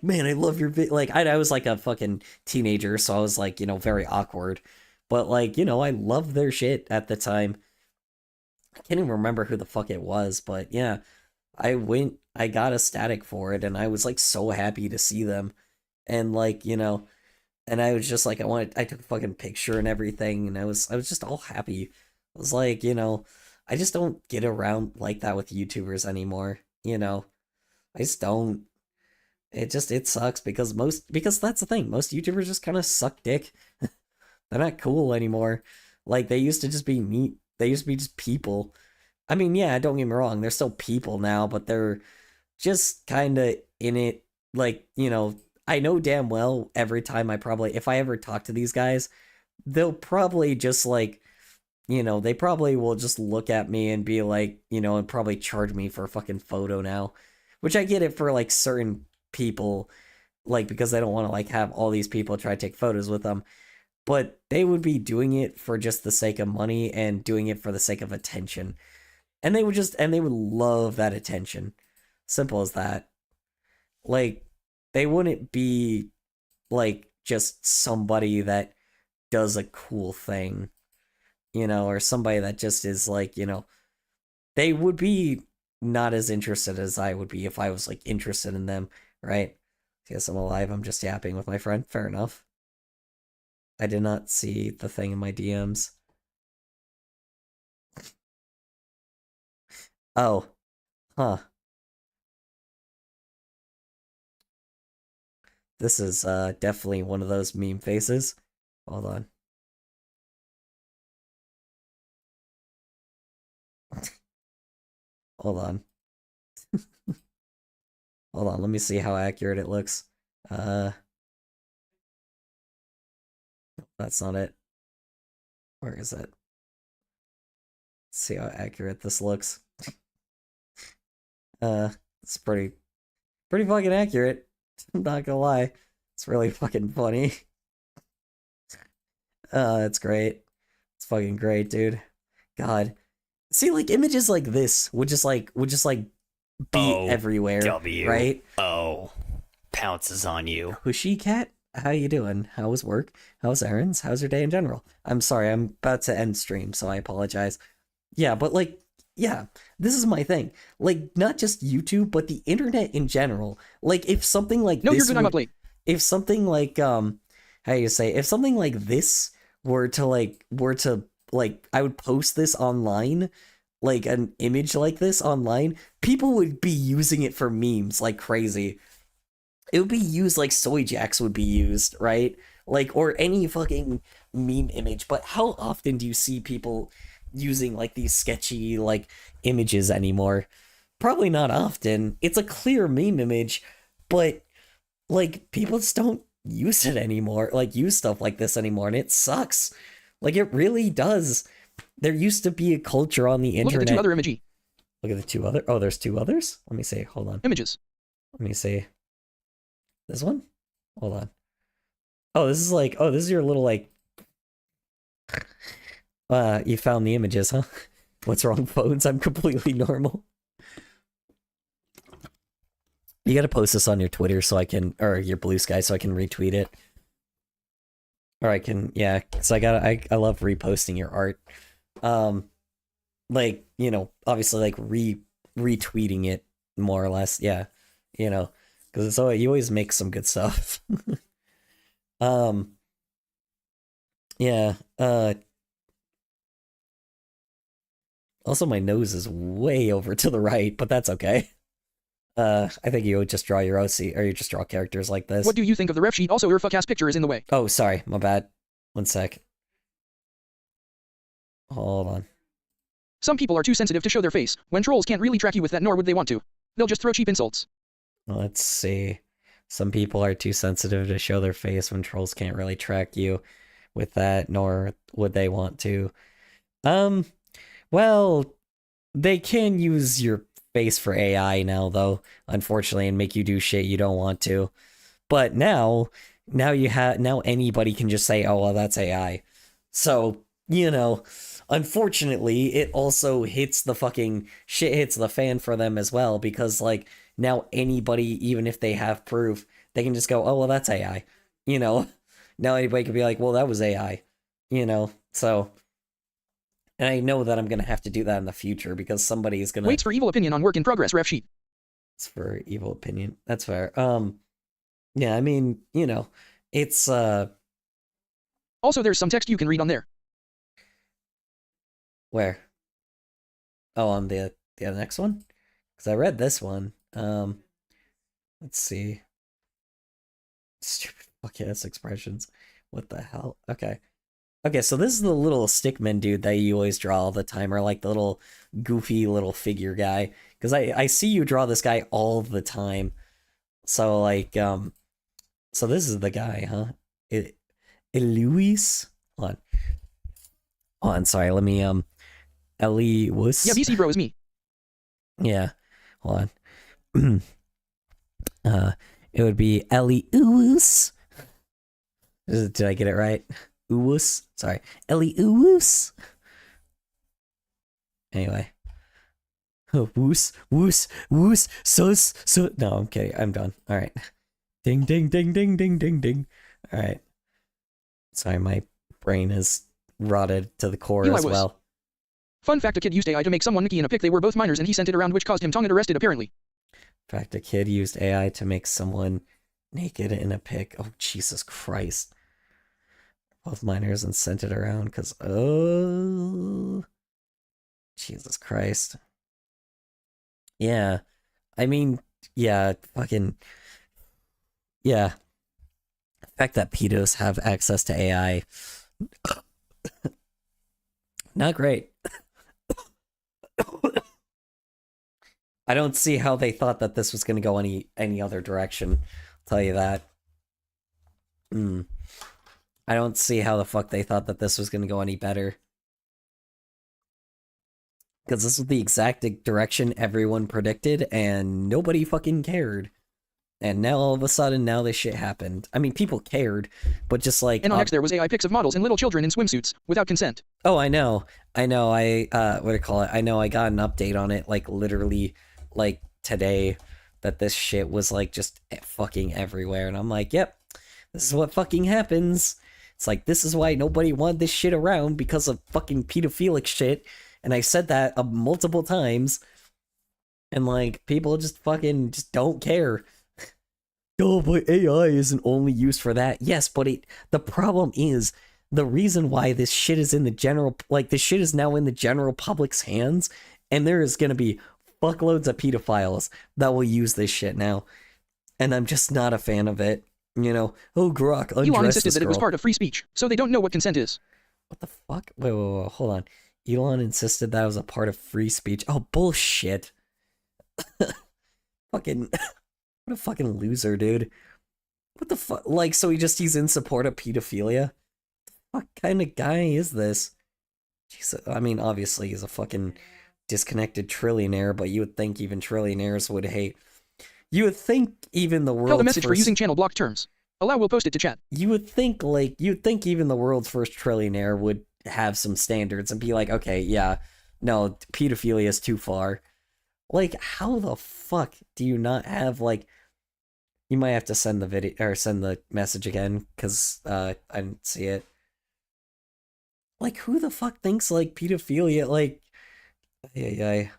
Speaker 1: man, I love your like, I was like a fucking teenager, so I was like, you know, very awkward, but like, you know, I loved their shit at the time. I can't even remember who the fuck it was, but yeah, I got ecstatic for it, and I was like so happy to see them, and like, you know, and I was just like, I took a fucking picture and everything, and I was just all happy. I was like, you know, I just don't get around like that with YouTubers anymore, you know? I just don't. It sucks because that's the thing. Most YouTubers just kind of suck dick. They're not cool anymore. Like, they used to just be neat. They used to be just people. I mean, yeah, don't get me wrong. They're still people now, but they're just kind of in it. Like, you know, I know damn well every time if I ever talk to these guys, they'll probably just like, you know, they probably will just look at me and be like, you know, and probably charge me for a fucking photo now, which I get it for like certain people, like because they don't want to like have all these people try to take photos with them, but they would be doing it for just the sake of money and doing it for the sake of attention. And they would love that attention. Simple as that. Like, they wouldn't be like just somebody that does a cool thing, you know, or somebody that just is like, you know, they would be not as interested as I would be if I was like interested in them, right? Yes, I'm alive. I'm just yapping with my friend. Fair enough. I did not see the thing in my DMs. Oh. Huh. This is definitely one of those meme faces. Hold on. Hold on. Hold on, let me see how accurate it looks. That's not it. Where is it? see how accurate this looks. It's pretty fucking accurate. I'm not gonna lie. It's really fucking funny. It's great. It's fucking great, dude. God. See, like, images like this would just be everywhere, right?
Speaker 11: Oh, pounces on you.
Speaker 1: Hushi Cat, how you doing? How was work? How's errands? How's your day in general? I'm sorry, I'm about to end stream, so I apologize. Yeah, but like, yeah, this is my thing. Like, not just YouTube, but the internet in general. Like, if something like
Speaker 2: No,
Speaker 1: this
Speaker 2: you're good. I'm up late.
Speaker 1: if something like how you say, if something like this were to I would post this online, like an image like this online, people would be using it for memes like crazy. It would be used like Soy Jacks would be used, right? Like, or any fucking meme image. But how often do you see people using like these sketchy like images anymore? Probably not often. It's a clear meme image, but like people just don't use it anymore, like use stuff like this anymore, and it sucks. Like, it really does. There used to be a culture on the internet.
Speaker 2: Look at the two other emoji.
Speaker 1: Look at the two other. Oh, there's two others? Let me see. Hold on.
Speaker 2: Images.
Speaker 1: Let me see. This one? Hold on. Oh, this is like, oh, this is your little like you found the images, huh? What's wrong, phones? I'm completely normal. You gotta post this on your Twitter so I can, or your Blue Sky so I can retweet it. Or I can, yeah, because I love reposting your art. Like, you know, obviously like retweeting it more or less, yeah. You know, because it's always, you always make some good stuff. Yeah, also my nose is way over to the right, but that's okay. I think you would just draw your OC, or you just draw characters like this.
Speaker 2: What do you think of the ref sheet? Also, your fuck-ass picture is in the way.
Speaker 1: Oh, sorry, my bad. One sec. Hold on.
Speaker 2: Some people are too sensitive to show their face. When trolls can't really track you with that, nor would they want to. They'll just throw cheap insults.
Speaker 1: Let's see. Some people are too sensitive to show their face when trolls can't really track you with that, nor would they want to. Well, they can use your face for AI now, though, unfortunately, and make you do shit you don't want to. But now anybody can just say, oh, well, that's AI. So, you know, unfortunately, it also hits the fan for them as well, because, like, now anybody, even if they have proof, they can just go, oh, well, that's AI. You know, now anybody can be like, well, that was AI. You know, so... And I know that I'm going to have to do that in the future because somebody is going to...
Speaker 2: Waits for evil opinion on work in progress ref sheet.
Speaker 1: It's for evil opinion. That's fair. Yeah, I mean, you know, it's...
Speaker 2: Also, there's some text you can read on there.
Speaker 1: Where? Oh, on the next one? Because I read this one. Let's see. Stupid fuck-ass expressions. What the hell? Okay. Okay, so this is the little stickman dude that you always draw all the time, or like the little goofy little figure guy. Because I see you draw this guy all the time. So like, so this is the guy, huh? Luis? Hold on, sorry, let me, Elius.
Speaker 2: Yeah, BC bro is me.
Speaker 1: Yeah, hold on. It would be Elius. Did I get it right? Uwus? Sorry. Elius. Anyway. Woos, woos, woos, sus, sus. No, I'm kidding. I'm done. Alright. Ding, ding, ding, ding, ding, ding, ding. Alright. Sorry, my brain is rotted to the core as well.
Speaker 2: Fun fact, a kid used AI to make someone Nikki in a pic. They were both minors and he sent it around, which caused him tongue arrested apparently.
Speaker 1: Fact, a kid used AI to make someone naked in a pic. Oh, Jesus Christ. Both minors and sent it around because, oh, Jesus Christ. Yeah, I mean, yeah, fucking, yeah. The fact that pedos have access to AI, not great. I don't see how they thought that this was going to go any other direction. I'll tell you that. I don't see how the fuck they thought that this was going to go any better. Because this was the exact direction everyone predicted, and nobody fucking cared. And now all of a sudden, now this shit happened. I mean, people cared, but just like...
Speaker 2: And on X there was AI pics of models and little children in swimsuits, without consent.
Speaker 1: Oh, I know. What do you call it? I know I got an update on it, like, literally, like, today, that this shit was, like, just fucking everywhere. And I'm like, yep, this is what fucking happens. It's like, this is why nobody wanted this shit around, because of fucking pedophilic shit. And I said that multiple times. And, like, people just fucking just don't care. Oh, but AI isn't only used for that. Yes, but the problem is, the reason why this shit is in the general, like, this shit is now in the general public's hands, and there is gonna be fuckloads of pedophiles that will use this shit now. And I'm just not a fan of it. You know, oh, Grok, undress
Speaker 2: Elon insisted
Speaker 1: this
Speaker 2: that it was
Speaker 1: girl.
Speaker 2: part of free speech, so they don't know what consent is.
Speaker 1: What the fuck? Wait, hold on. Elon insisted that was a part of free speech. Oh, bullshit. Fucking... What a fucking loser, dude. What the fuck? Like, so he's in support of pedophilia? What kind of guy is this? Jesus, I mean, obviously he's a fucking disconnected trillionaire, but you would think even trillionaires would hate... You would think even the world's
Speaker 2: Tell the message for using channel blocked terms. Allow will post it to chat.
Speaker 1: You'd think even the world's first trillionaire would have some standards and be like, okay, yeah, no, pedophilia is too far. Like, how the fuck do you not have, like... You might have to send the video, or send the message again, because I didn't see it. Like, who the fuck thinks, like, pedophilia, like... Like,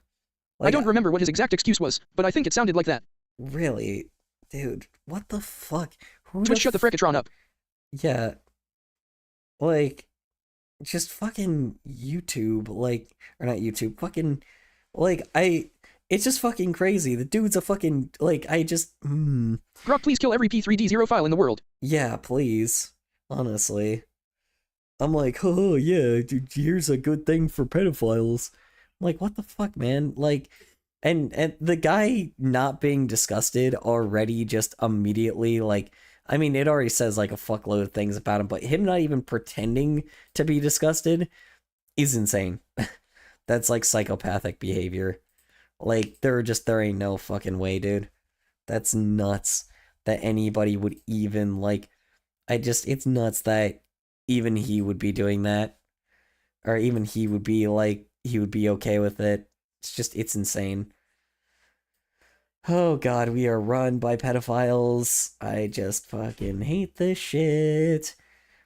Speaker 2: I don't remember what his exact excuse was, but I think it sounded like that.
Speaker 1: Really? Dude, what the fuck?
Speaker 2: Twitch shut the Fricatron up.
Speaker 1: Yeah. Like, just fucking YouTube, like... Or not YouTube, fucking... Like, It's just fucking crazy. The dude's a fucking, like,
Speaker 2: Grok, please kill every P3D0 file in the world.
Speaker 1: Yeah, please. Honestly. I'm like, oh, yeah, dude, here's a good thing for pedophiles. I'm like, what the fuck, man? Like, and the guy not being disgusted already just immediately, like, I mean, it already says, like, a fuckload of things about him, but him not even pretending to be disgusted is insane. That's, like, psychopathic behavior. Like, there ain't no fucking way, dude. That's nuts that anybody would even, like, it's nuts that even he would be doing that. Or even he would be, like, he would be okay with it. It's insane. Oh god, we are run by pedophiles. I just fucking hate this shit.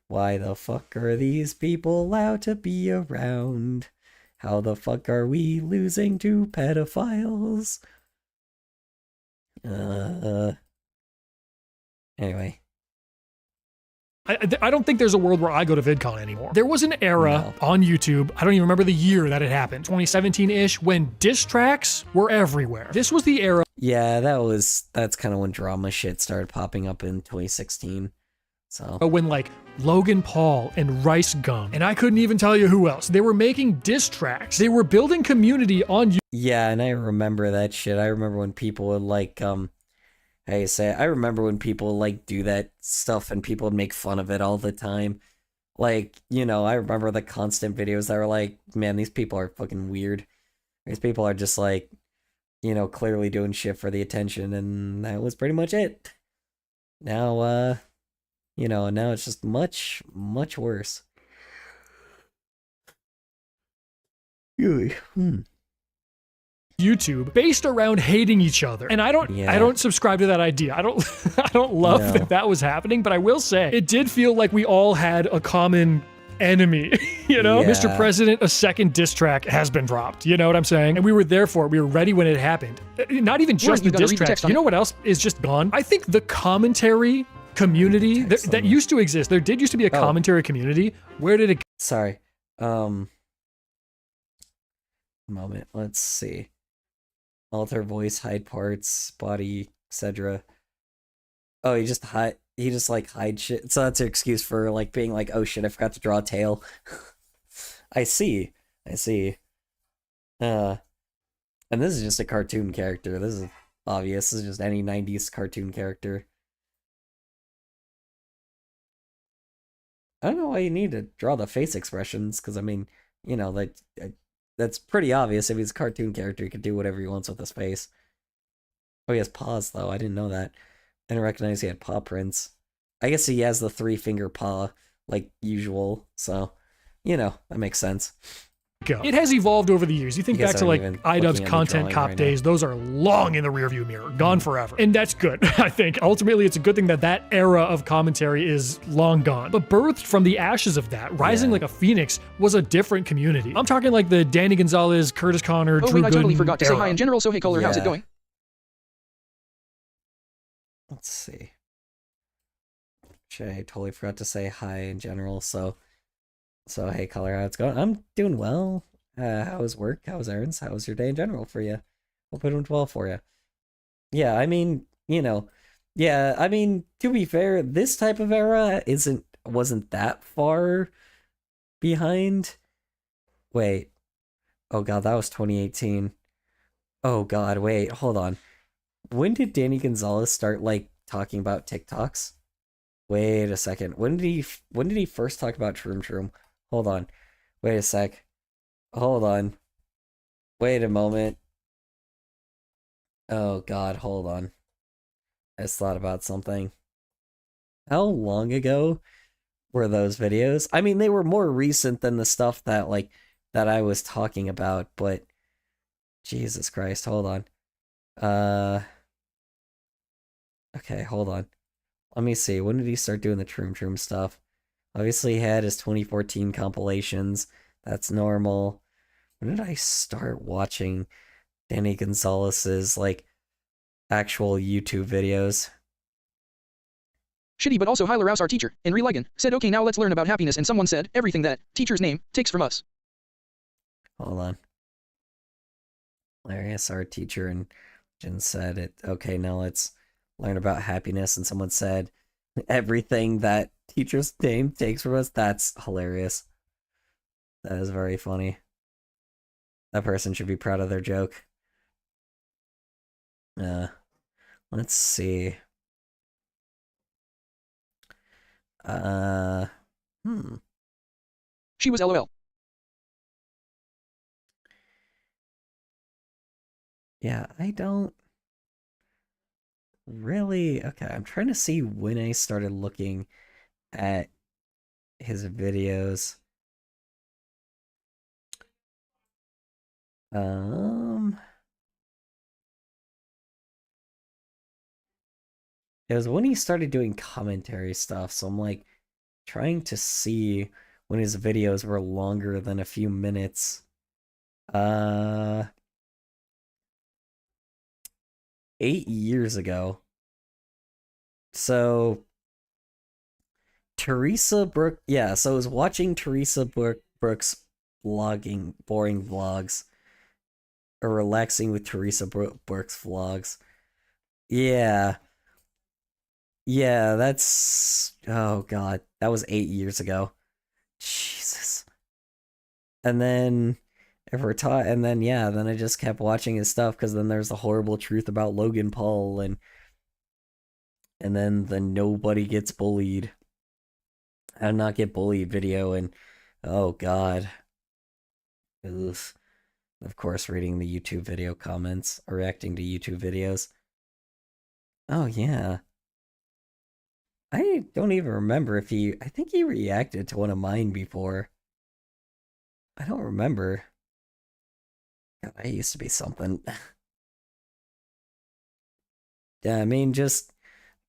Speaker 1: Why the fuck are these people allowed to be around? How the fuck are we losing to pedophiles? Anyway.
Speaker 3: I don't think there's a world where I go to VidCon anymore. There was an era on YouTube, I don't even remember the year that it happened, 2017-ish, when diss tracks were everywhere. This was the era.
Speaker 1: Yeah, that's kind of when drama shit started popping up in 2016. So
Speaker 3: when, like, Logan Paul and Rice Gum, and I couldn't even tell you who else, they were making diss tracks. They were building community on YouTube.
Speaker 1: Yeah, and I remember that shit. I remember when people would, like, I remember when people, like, do that stuff and people would make fun of it all the time. Like, you know, I remember the constant videos that were like, man, these people are fucking weird. These people are just, like, you know, clearly doing shit for the attention, and that was pretty much it. Now, you know, now it's just much, much worse.
Speaker 3: YouTube based around hating each other. And I don't subscribe to that idea. I don't love that was happening, but I will say it did feel like we all had a common enemy. You know,
Speaker 1: Yeah.
Speaker 3: Mr. President, a second diss track has been dropped. You know what I'm saying? And we were there for it. We were ready when it happened. Not even just
Speaker 2: you
Speaker 3: the
Speaker 2: gotta
Speaker 3: diss
Speaker 2: read the
Speaker 3: tracks.
Speaker 2: text on
Speaker 3: You know
Speaker 2: it.
Speaker 3: what else is just gone? I think the commentary community that used to exist. There did used to be a commentary community. Where did it go?
Speaker 1: Sorry. Moment. Let's see. Alter voice, hide parts, body, etc. Oh, he just like hide shit. So that's an excuse for, like, being like, oh shit, I forgot to draw a tail. I see. And this is just a cartoon character. This is obvious. This is just any 90s cartoon character. I don't know why you need to draw the face expressions, because, I mean, you know, like, that's pretty obvious. If he's a cartoon character, he can do whatever he wants with his face. Oh, he has paws, though. I didn't know that. I didn't recognize he had paw prints. I guess he has the 3-finger paw, like usual, so, you know, that makes sense.
Speaker 3: It has evolved over the years. You think
Speaker 1: You guys
Speaker 3: back to
Speaker 1: aren't
Speaker 3: like
Speaker 1: even
Speaker 3: iDubbbz
Speaker 1: looking at the
Speaker 3: Content
Speaker 1: drawing
Speaker 3: Cop
Speaker 1: right
Speaker 3: days, those are long in the rearview mirror, gone forever. And that's good, I think. Ultimately, it's a good thing that that era of commentary is long gone. But birthed from the ashes of that, rising like a phoenix was a different community. I'm talking like the Danny Gonzalez, Curtis Connor,
Speaker 2: Oh
Speaker 3: Drew
Speaker 2: wait, I totally
Speaker 3: Gooden
Speaker 2: forgot to say
Speaker 3: era.
Speaker 2: hi in general, so hey Color, how's it
Speaker 1: Yeah.
Speaker 2: going?
Speaker 1: Let's see. I totally forgot to say hi in general, so hey, Color, how's it going? I'm doing well. How was work? How was errands? How was your day in general for you? Hope it went well for you. Yeah, I mean, you know, yeah, I mean, to be fair, this type of era wasn't that far behind. Wait. Oh god, that was 2018. Oh god, wait, hold on. When did Danny Gonzalez start like talking about TikToks? Wait a second. When did he first talk about Shroom Shroom? Hold on. Wait a sec. Hold on. Wait a moment. Oh god, hold on. I just thought about something. How long ago were those videos? I mean, they were more recent than the stuff that I was talking about, but Jesus Christ, hold on. Okay, hold on. Let me see. When did he start doing the Troom Troom stuff? Obviously, he had his 2014 compilations. That's normal. When did I start watching Danny Gonzalez's, like, actual YouTube videos?
Speaker 2: Shitty, but also Hyler Rouse, our teacher, and Religan, said, okay, now let's learn about happiness, and someone said, everything that teacher's name takes from us.
Speaker 1: Hold on. Hilarious, our teacher, and Jen said it. Okay, now let's learn about happiness, and someone said, everything that teacher's name takes from us. That's hilarious. That is very funny. That person should be proud of their joke. Let's see.
Speaker 2: She was LOL.
Speaker 1: Yeah, I don't really. Okay, I'm trying to see when I started looking at his videos. It was when he started doing commentary stuff, so I'm like trying to see when his videos were longer than a few minutes. 8 years ago. So Teresa Brooke, yeah, so I was watching Teresa Brooks vlogging, boring vlogs, or relaxing with Teresa Brooks vlogs. Yeah. Yeah, that's, oh god, that was 8 years ago. Jesus. And then then I just kept watching his stuff, because then there's the horrible truth about Logan Paul, and then the nobody gets bullied. How to not get bullied video, and oh god. Oof. Of course, reading the YouTube video comments, or reacting to YouTube videos. Oh yeah. I don't even remember if I think he reacted to one of mine before. I don't remember. God, I used to be something. Yeah, I mean, just,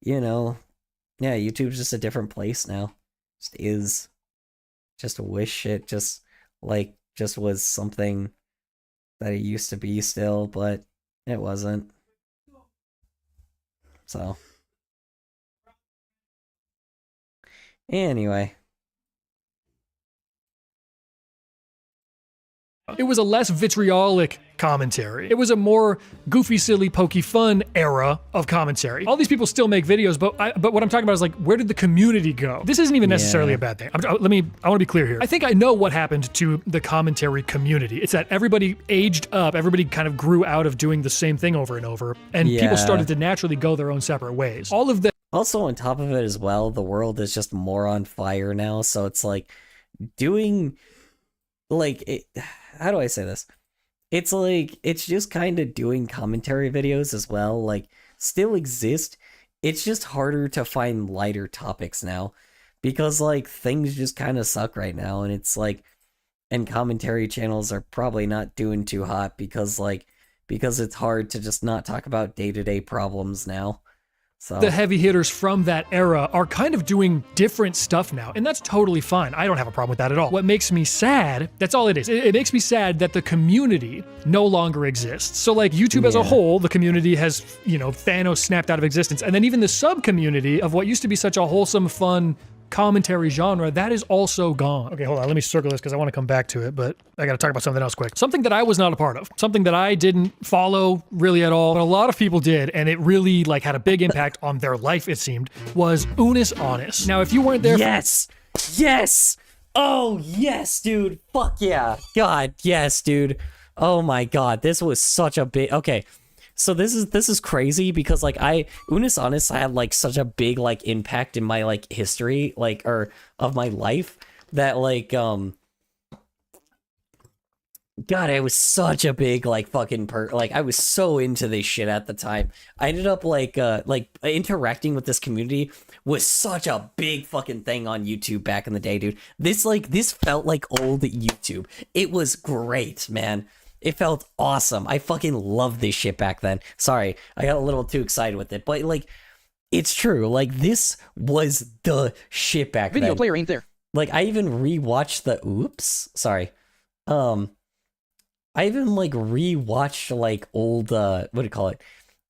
Speaker 1: you know, yeah, YouTube's just a different place now. Just is. Just wish it just was something that it used to be still, but it wasn't. So. Anyway.
Speaker 3: It was a less vitriolic commentary. It was a more goofy, silly, pokey, fun era of commentary. All these people still make videos, but what I'm talking about is like, where did the community go? This isn't even necessarily a bad thing. I want to be clear here. I think I know what happened to the commentary community. It's that everybody aged up, everybody kind of grew out of doing the same thing over and over, and people started to naturally go their own separate ways. All of the
Speaker 1: Also, on top of it as well, the world is just more on fire now, so it's like doing, like, how do I say this? It's like, it's just kind of doing commentary videos as well, like, still exist. It's just harder to find lighter topics now, because, like, things just kind of suck right now, and it's like, and commentary channels are probably not doing too hot because, like, because it's hard to just not talk about day-to-day problems now. So
Speaker 3: the heavy hitters from that era are kind of doing different stuff now, and that's totally fine. I don't have a problem with that at all. What makes me sad, that's all it is. It makes me sad that the community no longer exists. So like YouTube as a whole, the community has, you know, Thanos snapped out of existence. And then even the sub-community of what used to be such a wholesome, fun commentary genre, that is also gone. Okay, hold on, let me circle this because I want to come back to it, but I gotta talk about something else quick. Something that I was not a part of, something that I didn't follow really at all, but a lot of people did, and it really like had a big impact on their life, it seemed, was Unis Honest. Now, if you weren't there
Speaker 1: Yes! Yes! Oh, yes, dude! Fuck yeah! God, yes, dude! Oh my god, this was such a big... Okay, so this is crazy because like Unis Honest had like such a big like impact in my like history, like, or of my life, that like God, I was such a big like fucking like I was so into this shit at the time. I ended up like interacting with this community was such a big fucking thing on YouTube back in the day, dude. This felt like old YouTube. It was great, man. It felt awesome. I fucking loved this shit back then. Sorry, I got a little too excited with it, but like, it's true. Like, this was the shit back then.
Speaker 2: Video player ain't there.
Speaker 1: Like, I even rewatched the oops. Sorry. I even like rewatched like old what do you call it?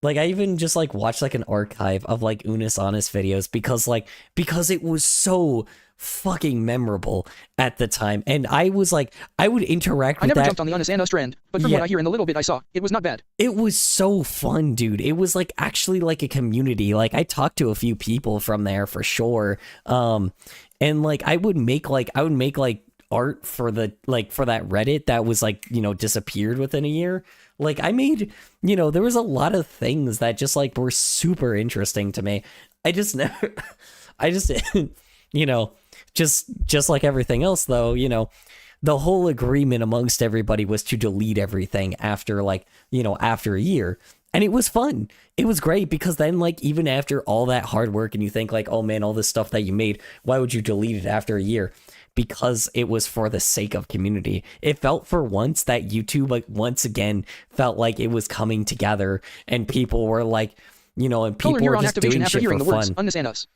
Speaker 1: Like, I even just like watched like an archive of like Unis Honest videos because it was so fucking memorable at the time, and I was like, I would interact with
Speaker 2: I never
Speaker 1: that.
Speaker 2: jumped on the Honest Honest trend, but from what I hear in the little bit I saw, it was not bad.
Speaker 1: It was so fun, dude. It was like actually like a community. Like, I talked to a few people from there for sure. And like I would make like art for the like for that Reddit that was like, you know, disappeared within a year. Like, I made, you know, there was a lot of things that just like were super interesting to me. I just never you know, just like everything else though, you know, the whole agreement amongst everybody was to delete everything after like, you know, after a year. And it was fun. It was great because then like even after all that hard work and you think like, oh man, all this stuff that you made, why would you delete it after a year? Because it was for the sake of community. It felt for once that YouTube like once again felt like it was coming together and people were like, you know, and people were just doing shit for fun.
Speaker 2: Understand us.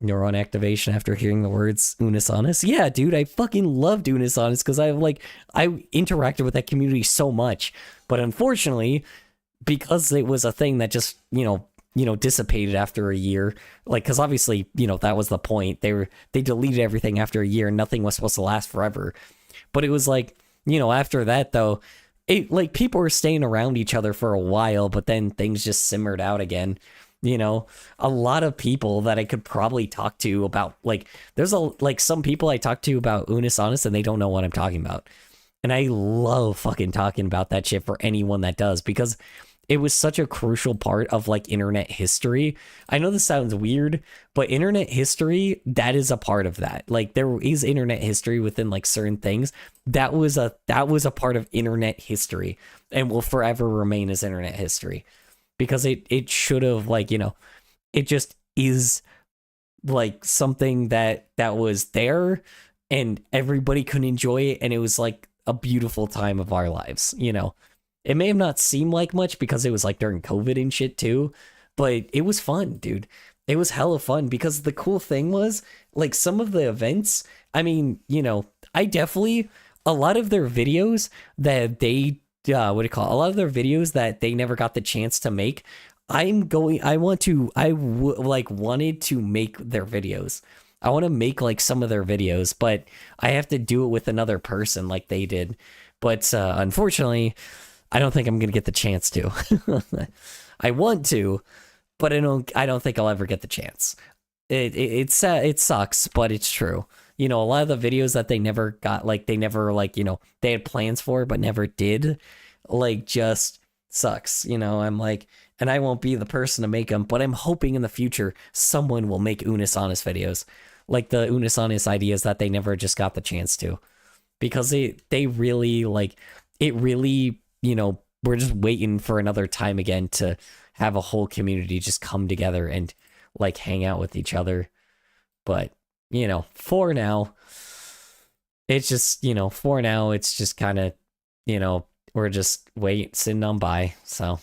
Speaker 1: Neuron activation after hearing the words Unis Honest. Yeah, dude, I fucking loved Unis Honest because I interacted with that community so much. But unfortunately, because it was a thing that just, you know, dissipated after a year, like, because obviously, you know, that was the point. They deleted everything after a year and nothing was supposed to last forever. But it was like, you know, after that though, it like people were staying around each other for a while, but then things just simmered out again. You know, a lot of people that I could probably talk to about, like, there's some people I talk to about Unis Honest and they don't know what I'm talking about. And I love fucking talking about that shit for anyone that does, because it was such a crucial part of like internet history. I know this sounds weird, but internet history, that is a part of that. Like, there is internet history within like certain things. That was a part of internet history and will forever remain as internet history. Because it should have, like, you know, it just is like something that was there and everybody could enjoy it, and it was like a beautiful time of our lives, you know. It may have not seemed like much because it was like during COVID and shit too, but it was fun, dude. It was hella fun because the cool thing was like some of the events, I mean, you know, a lot of their videos that they a lot of their videos that they never got the chance to make, wanted to make their videos. I want to make like some of their videos, but I have to do it with another person like they did. But unfortunately, I don't think I'm going to get the chance to. I want to, but I don't think I'll ever get the chance. It sucks, but it's true. You know, a lot of the videos that they never got, like, you know, they had plans for, but never did, like, just sucks. You know, I'm like, and I won't be the person to make them, but I'm hoping in the future someone will make Unis Honest videos. Like the Unis Honest ideas that they never just got the chance to. because they really like it really, you know, we're just waiting for another time again to have a whole community just come together and like hang out with each other. But, you know, for now, it's just, you know, for now, it's just kind of, you know, we're just sitting on by. So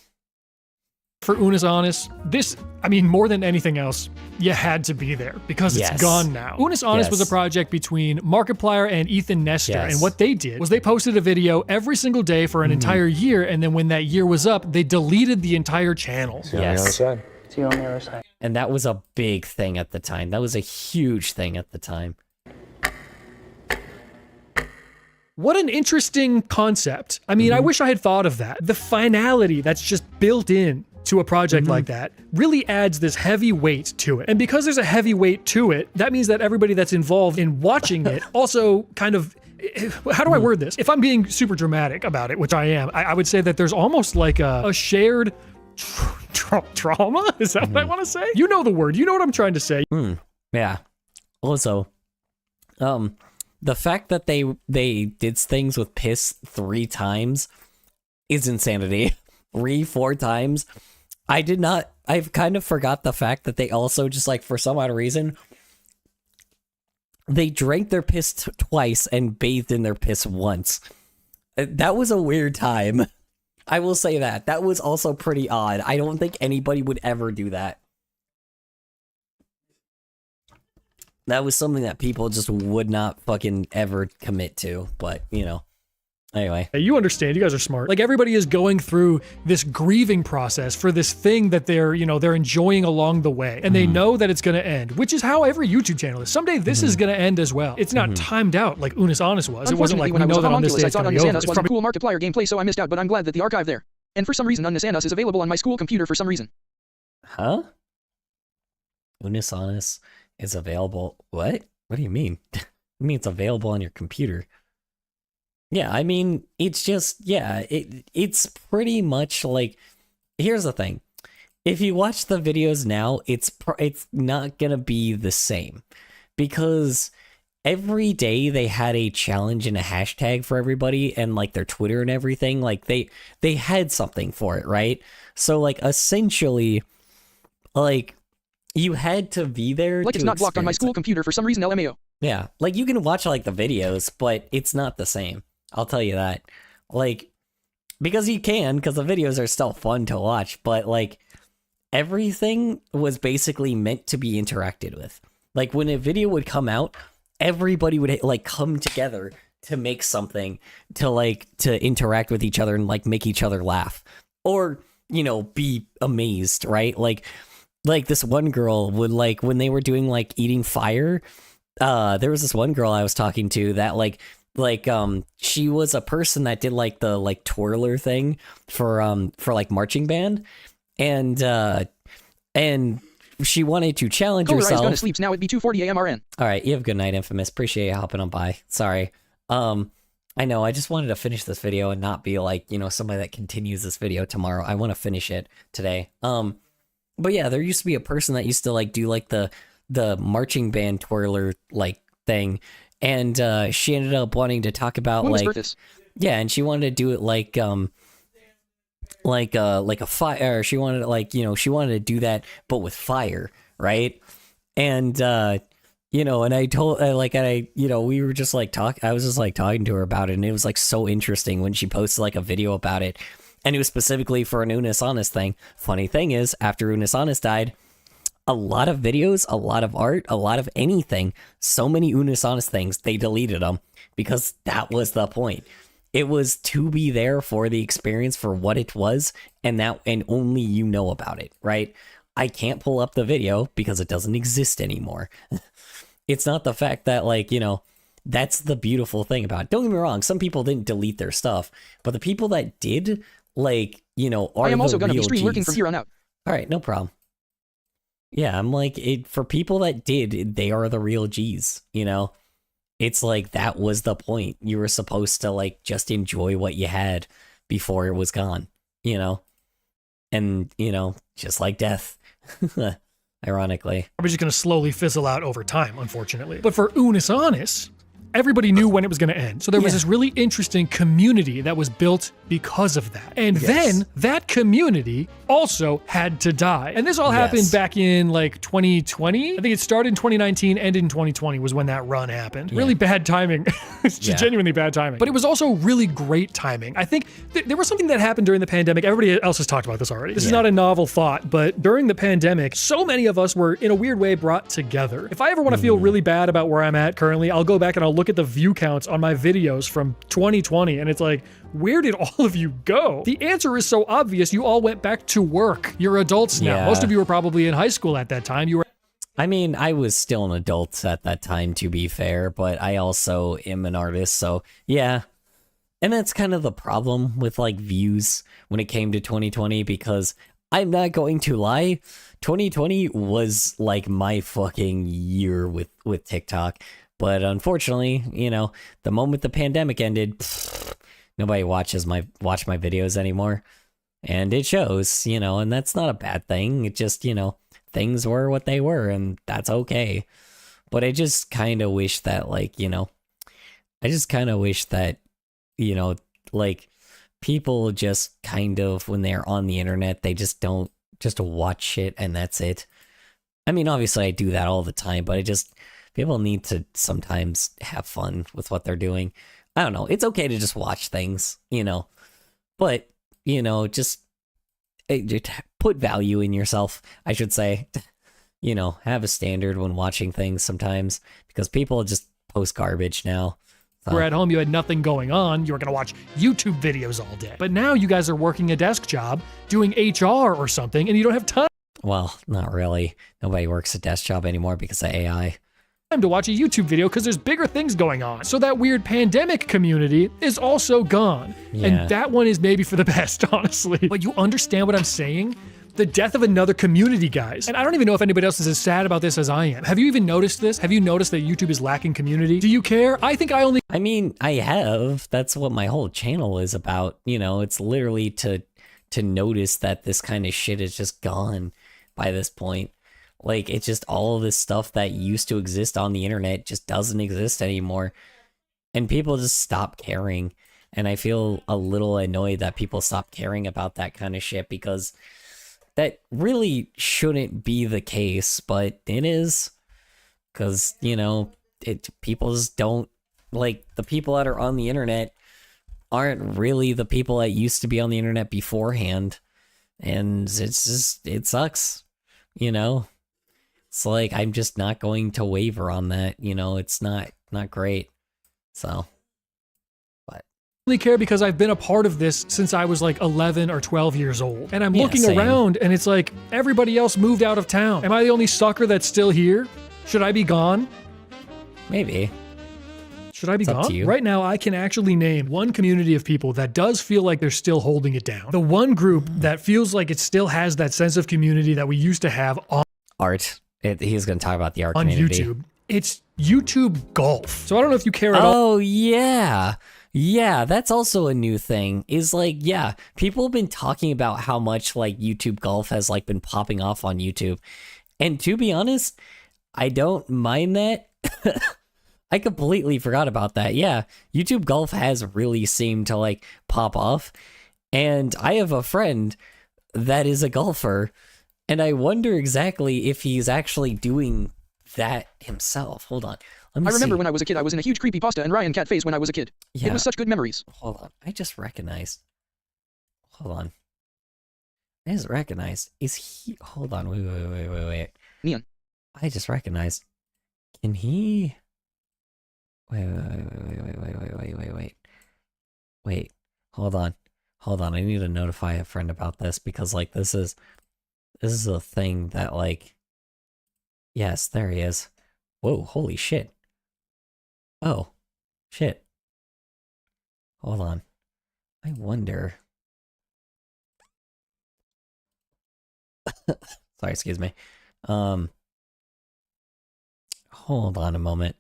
Speaker 3: For Unus Annus, this, I mean, more than anything else, you had to be there because it's
Speaker 1: Yes.
Speaker 3: gone now. Unus Annus was a
Speaker 1: Yes.
Speaker 3: project between Markiplier and Ethan Nestor,
Speaker 1: Yes.
Speaker 3: and what they did was they posted a video every single day for an entire year, and then when that year was up, they deleted the entire channel.
Speaker 1: yes. And that was a big thing at the time. That was a huge thing at the time.
Speaker 3: What an interesting concept. I mean, I wish I had thought of that. The finality that's just built in to a project like that really adds this heavy weight to it. And because there's a heavy weight to it, that means that everybody that's involved in watching it also kind of, how do I word this? If I'm being super dramatic about it, which I am, I would say that there's almost like a shared trauma? Is that what I want to say? You know the word. You know what I'm trying to say.
Speaker 1: Yeah. Also, the fact that they did things with piss 3 times is insanity. 4 times. I've kind of forgot the fact that they also just like, for some odd reason, they drank their piss twice and bathed in their piss once. That was a weird time. I will say that. That was also pretty odd. I don't think anybody would ever do that. That was something that people just would not fucking ever commit to, but, you know. Anyway.
Speaker 3: You understand, you guys are smart. Like, everybody is going through this grieving process for this thing that they're enjoying along the way. And they know that it's going to end, which is how every YouTube channel is. Someday this is going to end as well. It's not timed out like Unus Annus was. It wasn't like, we know that on this day
Speaker 2: I
Speaker 3: it's
Speaker 2: thought
Speaker 3: going to
Speaker 2: Unus
Speaker 3: be over.
Speaker 2: Annus
Speaker 3: It's
Speaker 2: was a
Speaker 3: probably
Speaker 2: cool Markiplier gameplay, so I missed out, but I'm glad that the archive there. And for some reason, Unus Annus is available on my school computer for some reason.
Speaker 1: Huh? Unus Annus is available. What? What do you mean? You mean it's available on your computer? Yeah, I mean, it's just, yeah, it's pretty much like, here's the thing. If you watch the videos now, it's not gonna be the same. Because every day they had a challenge and a hashtag for everybody, and like their Twitter and everything, like they had something for it, right? So like essentially, like, you had to be there
Speaker 2: Like
Speaker 1: to
Speaker 2: it's not blocked on my
Speaker 1: experience
Speaker 2: school
Speaker 1: it.
Speaker 2: computer for some reason, LMAO.
Speaker 1: Yeah, like you can watch like the videos, but it's not the same. I'll tell you that. Like, because you can, because the videos are still fun to watch, but like everything was basically meant to be interacted with. Like when a video would come out, everybody would like come together to make something to interact with each other and like make each other laugh or, you know, be amazed, right? Like this one girl would like when they were doing like eating fire. There was this one girl I was talking to that like she was a person that did like the like twirler thing for like marching band, and she wanted to challenge
Speaker 2: Kolar is
Speaker 1: herself.
Speaker 2: gonna sleeps now at B2:40 a.m. RN.
Speaker 1: All right, you have a good night, Infamous. Appreciate you hopping on by. Sorry. I know, I just wanted to finish this video and not be like, you know, somebody that continues this video tomorrow. I want to finish it today. But yeah, there used to be a person that used to like do like the marching band twirler like thing, and she ended up wanting to talk about
Speaker 2: When was
Speaker 1: like
Speaker 2: Berthus?
Speaker 1: yeah, and she wanted to do it like a fire. She wanted to, like, you know, she wanted to do that but with fire, right? And you know, and I told you know, we were just like I was just like talking to her about it, and it was like so interesting when she posted like a video about it, and it was specifically for an Unus Annus thing. Funny thing is, after Unus Annus died, a lot of videos, a lot of art, a lot of anything, so many Unus Annus things, they deleted them because that was the point. It was to be there for the experience for what it was, and only you know about it, right? I can't pull up the video because it doesn't exist anymore. It's not the fact that, like, you know, that's the beautiful thing about it. Don't get me wrong, some people didn't delete their stuff, but the people that did, like, you know, are
Speaker 2: I am
Speaker 1: the
Speaker 2: also gonna be
Speaker 1: real
Speaker 2: stream working
Speaker 1: Gs.
Speaker 2: from here on out.
Speaker 1: All right, no problem. Yeah, I'm like, for people that did, they are the real G's, you know? It's like, that was the point. You were supposed to, like, just enjoy what you had before it was gone, you know? And, you know, just like death, ironically.
Speaker 3: probably just going to slowly fizzle out over time, unfortunately. But for Unus Annus, everybody knew when it was going to end. So there was
Speaker 1: Yeah.
Speaker 3: this really interesting community that was built because of that. And then that community also had to die. And this all happened back in like 2020. I think it started in 2019, ended in 2020 was when that run happened. Really bad timing. It's just genuinely bad timing. But it was also really great timing. I think there was something that happened during the pandemic. Everybody else has talked about this already. This is not a novel thought, but during the pandemic, so many of us were in a weird way brought together. If I ever want to feel really bad about where I'm at currently, I'll go back and I'll look at the view counts on my videos from 2020 and it's like, where did all of you go? The answer is so obvious. You all went back to work. You're adults now.
Speaker 1: Yeah.
Speaker 3: Most of you were probably in high school at that time. You were
Speaker 1: I mean, I was still an adult at that time, to be fair, but I also am an artist, so yeah. And that's kind of the problem with like views when it came to 2020, because I'm not going to lie, 2020 was like my fucking year with TikTok. But unfortunately, you know, the moment the pandemic ended, nobody watch my videos anymore. And it shows, you know, and that's not a bad thing. It just, you know, things were what they were, and that's okay. But I just kind of wish that, like, you know, you know, like, people just kind of, when they're on the internet, they just don't just watch shit and that's it. I mean, obviously I do that all the time, but people need to sometimes have fun with what they're doing. I don't know. It's okay to just watch things, you know, but, you know, just put value in yourself, I should say. You know, have a standard when watching things sometimes, because people just post garbage now.
Speaker 3: were at home, you had nothing going on, you were going to watch YouTube videos all day. But now you guys are working a desk job, doing HR or something, and you don't have time
Speaker 1: Well, not really. Nobody works a desk job anymore because of AI.
Speaker 3: to watch a YouTube video because there's bigger things going on. So that weird pandemic community is also gone.
Speaker 1: Yeah.
Speaker 3: And that one is maybe for the best, honestly. But you understand what I'm saying? The death of another community, guys. And I don't even know if anybody else is as sad about this as I am. Have you even noticed this? Have you noticed that YouTube is lacking community? Do you care? I think I
Speaker 1: mean, I have. That's what my whole channel is about. You know, it's literally to notice that this kind of shit is just gone by this point. Like, it's just all of this stuff that used to exist on the internet just doesn't exist anymore. And people just stop caring. And I feel a little annoyed that people stop caring about that kind of shit, because that really shouldn't be the case, but it is. Because, you know, people just don't, like, the people that are on the internet aren't really the people that used to be on the internet beforehand. And it's just, it sucks, you know? It's like, I'm just not going to waver on that, you know? It's not great. So, but
Speaker 3: only care because I've been a part of this since I was like 11 or 12 years old. And I'm looking
Speaker 1: same.
Speaker 3: around and it's like everybody else moved out of town. Am I the only sucker that's still here? Should I be gone?
Speaker 1: maybe.
Speaker 3: Should I be
Speaker 1: It's up to
Speaker 3: gone?
Speaker 1: you.
Speaker 3: Right now, I can actually name one community of people that does feel like they're still holding it down. The one group that feels like it still has that sense of community that we used to have
Speaker 1: Art. He's going to talk about the art
Speaker 3: on
Speaker 1: community.
Speaker 3: YouTube. It's YouTube Golf. So I don't know if you care at all.
Speaker 1: Oh, yeah. Yeah, that's also a new thing. Is like, yeah, people have been talking about how much like YouTube Golf has like been popping off on YouTube. And to be honest, I don't mind that. I completely forgot about that. Yeah, YouTube Golf has really seemed to like pop off. And I have a friend that is a golfer, and I wonder exactly if he's actually doing that himself. Hold on. Let me
Speaker 2: I remember
Speaker 1: see.
Speaker 2: when I was a kid, I was in a huge creepypasta and Ryan cat face when I was a kid.
Speaker 1: Yeah.
Speaker 2: It was such good memories.
Speaker 1: Hold on. I just recognized. Hold on. I just recognized. Is he? Hold on. Wait.
Speaker 2: Neon.
Speaker 1: I just recognized. Can he? Wait. Hold on. I need to notify a friend about this, because like this is a thing that like. Yes, there he is. Whoa! Holy shit. Oh, shit. Hold on. I wonder. Sorry, excuse me. Hold on a moment.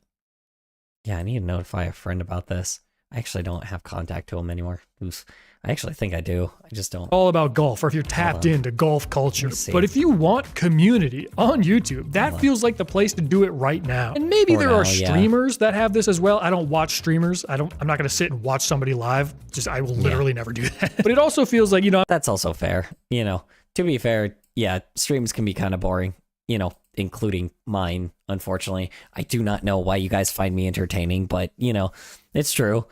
Speaker 1: Yeah, I need to notify a friend about this. I actually don't have contact to him anymore. I actually think I do. I just don't.
Speaker 3: All about golf, or if you're tapped into golf culture. But if you want community on YouTube, that feels like the place to do it right now. And maybe there are streamers that have this as well. I don't watch streamers. I'm not gonna sit and watch somebody live. I will literally never do that. But it also feels like,
Speaker 1: that's also fair. To be fair, yeah, streams can be kind of boring, including mine, unfortunately. I do not know why you guys find me entertaining, but, it's true.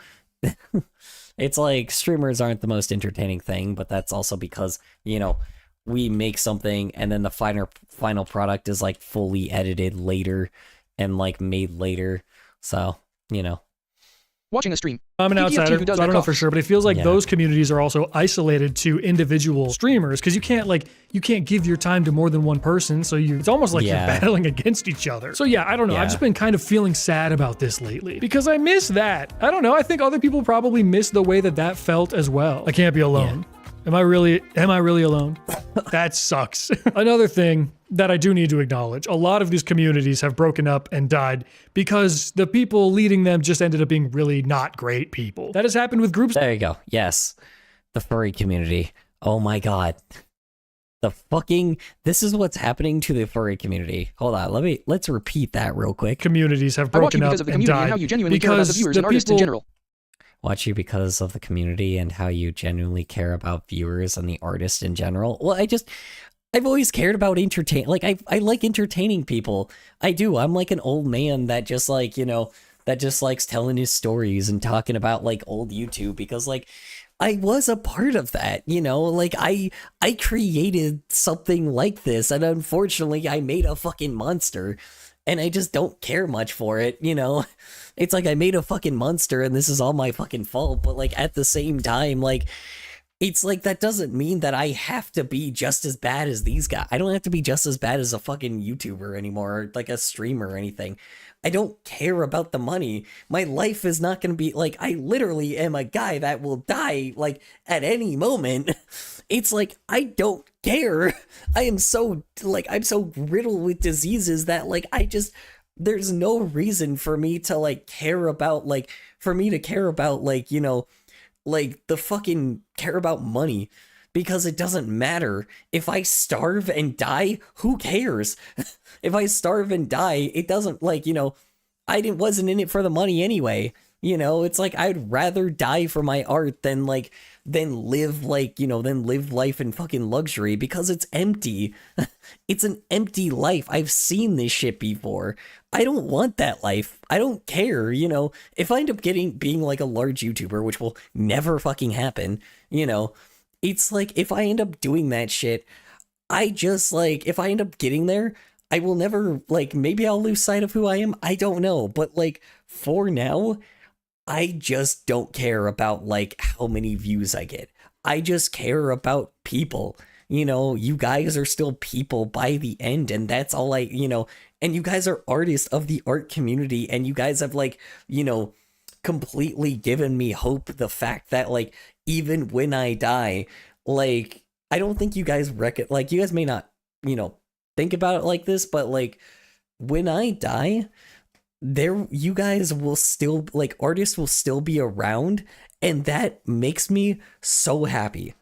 Speaker 1: It's like streamers aren't the most entertaining thing, but that's also because, we make something and then the final product is like fully edited later and like made later. So,
Speaker 2: Watching a stream.
Speaker 3: I'm an outsider, so I don't know for sure, but it feels like those communities are also isolated to individual streamers because you can't give your time to more than one person, so it's almost like you're battling against each other. So yeah, I don't know. I've just been kind of feeling sad about this lately because I miss that. I don't know. I think other people probably miss the way that felt as well. I can't be alone. Am I really alone? That sucks. Another thing that I do need to acknowledge, a lot of these communities have broken up and died because the people leading them just ended up being really not great people. That has happened with groups.
Speaker 1: There you go. Yes. The furry community. Oh my god. This is what's happening to the furry community. Hold on, let's repeat that real quick.
Speaker 3: Communities have broken up and died
Speaker 2: how you genuinely care about the viewers and artists in general.
Speaker 1: Watch you because of the community and how you genuinely care about viewers and the artist in general. Well, I've always cared about I like entertaining people. I do. I'm like an old man that just that just likes telling his stories and talking about like old YouTube because like I was a part of that, I created something like this and unfortunately I made a fucking monster. And I just don't care much for it, It's like I made a fucking monster and this is all my fucking fault. But like at the same time, like, it's like that doesn't mean that I have to be just as bad as these guys. I don't have to be just as bad as a fucking YouTuber anymore, or like a streamer or anything. I don't care about the money. My life is not going to be like, I literally am a guy that will die like at any moment. It's like, I don't care. I'm so riddled with diseases that like, there's no reason for me to like care about like the fucking care about money because it doesn't matter. If I starve and die, who cares? If I starve and die, it doesn't wasn't in it for the money anyway. It's like I'd rather die for my art than live life in fucking luxury because it's empty. It's an empty life. I've seen this shit before. I don't want that life. I don't care, if I end up being like a large YouTuber, which will never fucking happen, it's like if I end up doing that shit, if I end up getting there, I will never maybe I'll lose sight of who I am. I don't know, but for now, I just don't care about how many views I get. I just care about people. You guys are still people by the end, and that's all and you guys are artists of the art community, and you guys have completely given me hope. The fact that even when I die, I don't think you guys you guys may not, think about it like this, but when I die, you guys will still artists will still be around, and that makes me so happy.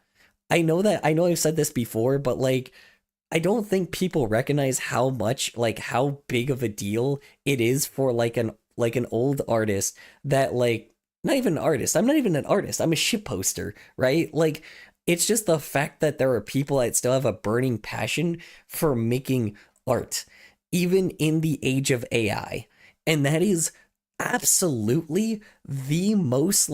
Speaker 1: I know I've said this before, but I don't think people recognize how much how big of a deal it is for an old artist that not even an artist. I'm not even an artist. I'm a shit poster, right? It's just the fact that there are people that still have a burning passion for making art, even in the age of AI. And that is absolutely the most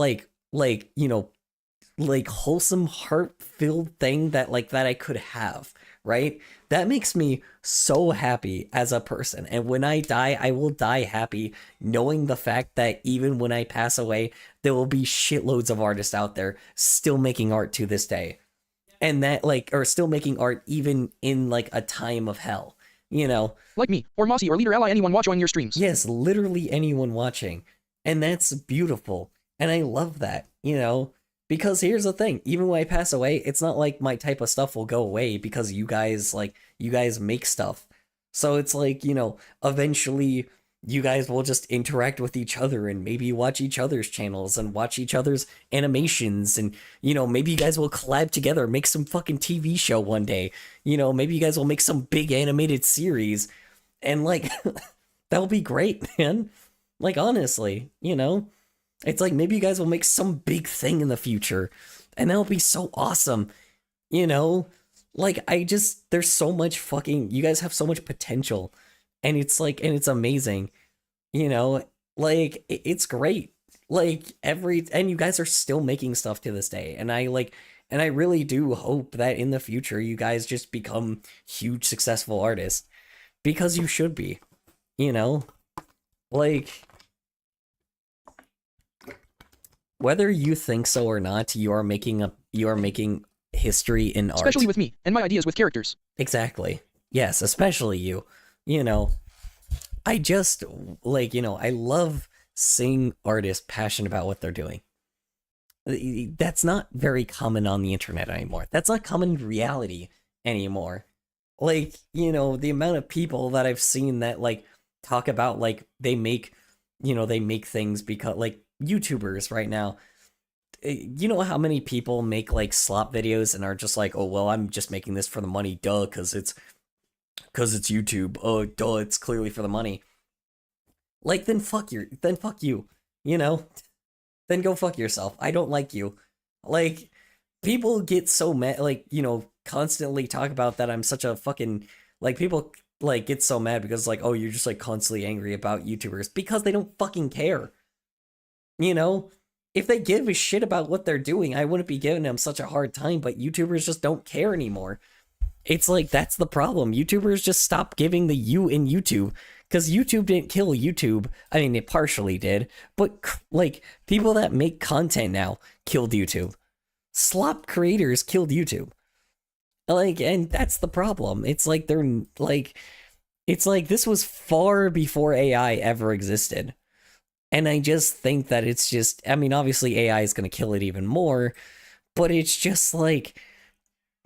Speaker 1: wholesome, heart-filled thing that I could have, right? That makes me so happy as a person. And when I die, I will die happy, knowing the fact that even when I pass away, there will be shitloads of artists out there still making art to this day. And that or still making art even in a time of hell.
Speaker 2: Like me, or Mossy, or Leader Ally, anyone watching your streams.
Speaker 1: Yes, literally anyone watching. And that's beautiful. And I love that, because here's the thing, even when I pass away, it's not like my type of stuff will go away because you guys make stuff. So it's eventually you guys will just interact with each other and maybe watch each other's channels and watch each other's animations, and maybe you guys will collab together, make some fucking TV show one day. Maybe you guys will make some big animated series, and like that'll be great, man. Like, honestly, it's like maybe you guys will make some big thing in the future, and that'll be so awesome. Like, there's so much you guys have so much potential, and it's amazing, like, it's great. Like, and you guys are still making stuff to this day, and I really do hope that in the future you guys just become huge successful artists, because you should be, like, whether you think so or not, you are making history in art.
Speaker 2: Especially with me, and my ideas with characters.
Speaker 1: Exactly. Yes, especially you. I just, like, I love seeing artists passionate about what they're doing. That's not very common on the internet anymore. That's not common in reality anymore. Like, the amount of people that I've seen that, like, talk about, like, they make things because, like, YouTubers right now, how many people make like slop videos and are just like, oh well, I'm just making this for the money, duh, because it's YouTube, oh duh, it's clearly for the money. Like, then fuck you, then go fuck yourself. I don't like you. Like, people get so mad, like, constantly talk about that I'm such a fucking, like, people like get so mad because, like, oh, you're just like constantly angry about YouTubers, because they don't fucking care. If they give a shit about what they're doing, I wouldn't be giving them such a hard time, but YouTubers just don't care anymore. It's like, that's the problem. YouTubers just stopped giving the U in YouTube, because YouTube didn't kill YouTube. I mean, it partially did, but, like, people that make content now killed YouTube. Slop creators killed YouTube. Like, and that's the problem. It's like, this was far before AI ever existed. And I just think that it's just, I mean, obviously AI is going to kill it even more, but it's just like,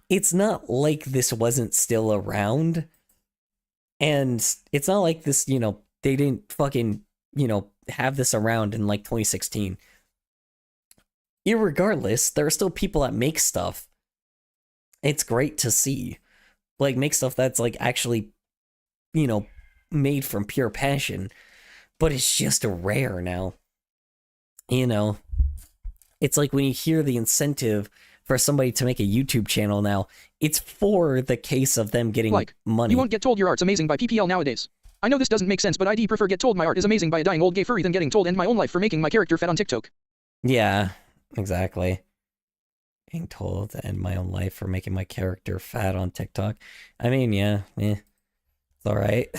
Speaker 1: it's not like this wasn't still around. And it's not like this, they didn't fucking, have this around in like 2016. Irregardless, there are still people that make stuff. It's great to see. Like, make stuff that's like actually, made from pure passion. But it's just rare now. It's like when you hear the incentive for somebody to make a YouTube channel now, it's for the case of them getting money.
Speaker 2: You won't get told your art's amazing by PPL nowadays. I know this doesn't make sense, but I'd prefer get told my art is amazing by a dying old gay furry than getting told end my own life for making my character fat on TikTok.
Speaker 1: Yeah, exactly. Being told to end my own life for making my character fat on TikTok. I mean, yeah, it's alright.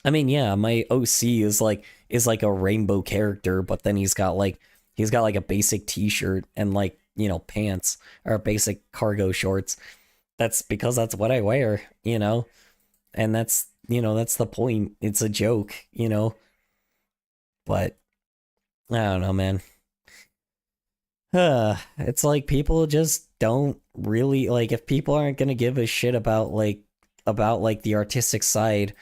Speaker 1: I mean, yeah, my OC is like a rainbow character, but then he's got like a basic t-shirt and like, pants, or basic cargo shorts. That's because that's what I wear, and that's the point. It's a joke, but I don't know, man. It's like people just don't really, like, if people aren't gonna give a shit about the artistic side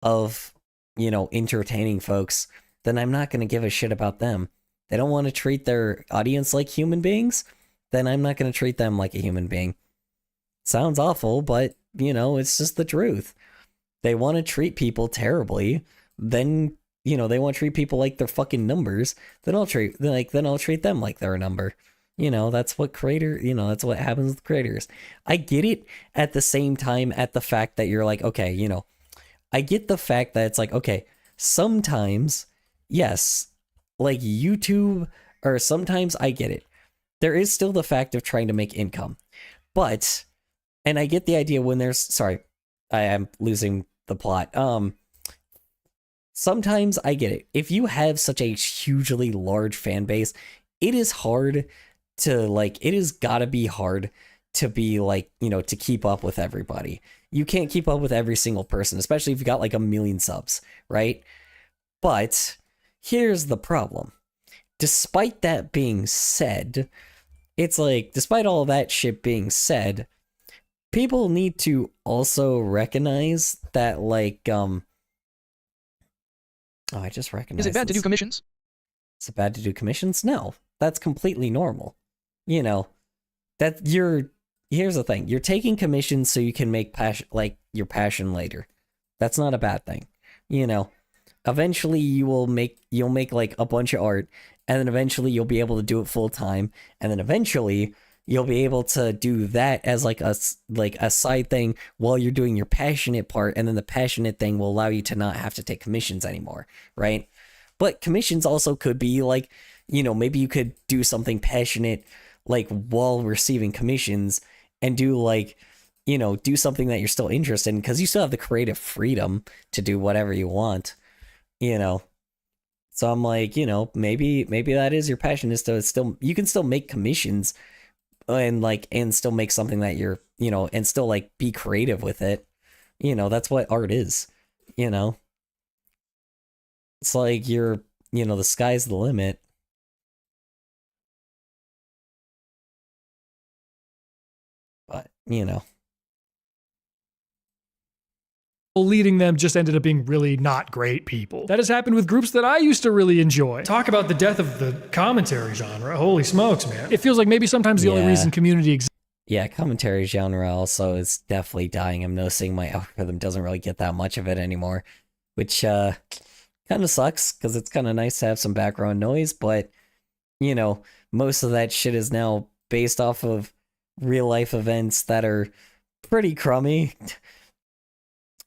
Speaker 1: of, entertaining folks, then I'm not going to give a shit about them. They don't want to treat their audience like human beings, then I'm not going to treat them like a human being. Sounds awful, but, it's just the truth. They want to treat people terribly, then, they want to treat people like they're fucking numbers, then I'll treat them like they're a number. That's what that's what happens with creators. I get it at the same time, at the fact that you're like, okay, I get the fact that it's like, okay, sometimes, yes, like YouTube, or sometimes I get it. There is still the fact of trying to make income. But, and I get the idea when there's, sorry, I am losing the plot. Sometimes I get it. If you have such a hugely large fan base, it is hard to, like, it has gotta be hard to be like, to keep up with everybody. You can't keep up with every single person, especially if you got like 1 million subs, right? But here's the problem. Despite that being said, it's like, despite all that shit being said, people need to also recognize that, like, Oh, I just recognized.
Speaker 2: Is it bad to do
Speaker 1: this.
Speaker 2: commissions?
Speaker 1: Is it bad to do commissions? No, that's completely normal. You know, that here's the thing. You're taking commissions so you can make your passion later. That's not a bad thing. You know, eventually you'll make like a bunch of art, and then eventually you'll be able to do it full time, and then eventually you'll be able to do that as like a side thing while you're doing your passionate part, and then the passionate thing will allow you to not have to take commissions anymore, right? But commissions also could be like, you know, maybe you could do something passionate like while receiving commissions, and do like, you know, do something that you're still interested in, because you still have the creative freedom to do whatever you want, you know. So I'm like, you know, maybe that is your passion, is to still, you can still make commissions and still make something that you're, you know, and still like be creative with it. You know, that's what art is, you know. It's like you know, the sky's the limit. But, you know.
Speaker 3: Leading them just ended up being really not great people. That has happened with groups that I used to really enjoy. Talk about the death of the commentary genre. Holy smokes, man. It feels like maybe sometimes the only reason community exists.
Speaker 1: Yeah, commentary genre also is definitely dying. I'm noticing my algorithm doesn't really get that much of it anymore, which kind of sucks, because it's kind of nice to have some background noise, but, you know, most of that shit is now based off of real life events that are pretty crummy.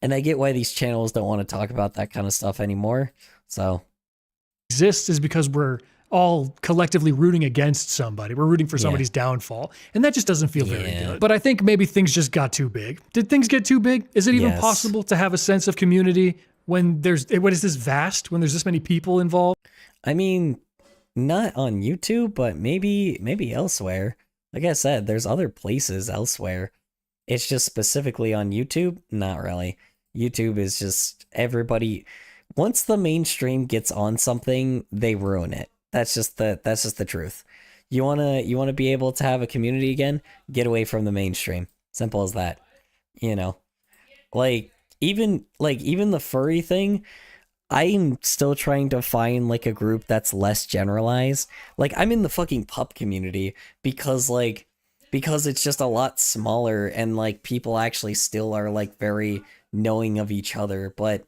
Speaker 1: And I get why these channels don't want to talk about that kind of stuff anymore. So
Speaker 3: exists is because we're all collectively rooting against somebody. We're rooting for somebody's downfall. And that just doesn't feel very good. But I think maybe things just got too big. Did things get too big? Is it even possible to have a sense of community when there's, what is this vast, when there's this many people involved?
Speaker 1: I mean, not on YouTube, but maybe elsewhere. Like I said, there's other places elsewhere. It's just specifically on YouTube? Not really. YouTube is just everybody. Once the mainstream gets on something, they ruin it. That's just the truth. You wanna be able to have a community again? Get away from the mainstream. Simple as that. You know, like even the furry thing. I'm still trying to find like a group that's less generalized. Like I'm in the fucking pup community because it's just a lot smaller, and like people actually still are like very knowing of each other. But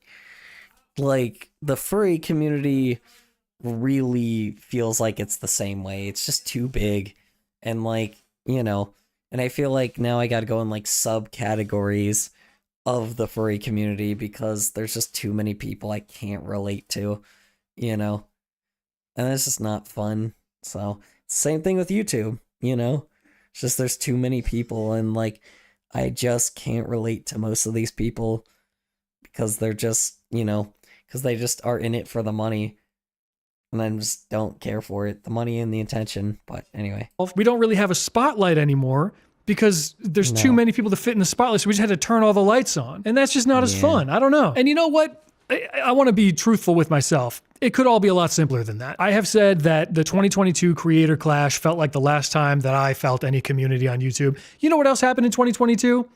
Speaker 1: like the furry community really feels like it's the same way. It's just too big, and like, you know, and I feel like now I gotta go in like subcategories of the furry community because there's just too many people I can't relate to, you know, and it's just not fun. So same thing with YouTube, you know. It's just there's too many people, and like I just can't relate to most of these people because they're just, you know, because they just are in it for the money, and I just don't care for it, the money and the attention. But anyway,
Speaker 3: we don't really have a spotlight anymore because there's too many people to fit in the spotlight, so we just had to turn all the lights on, and that's just not as fun. I don't know. And you know what? I want to be truthful with myself. It could all be a lot simpler than that. I have said that the 2022 Creator Clash felt like the last time that I felt any community on YouTube. You know what else happened in 2022?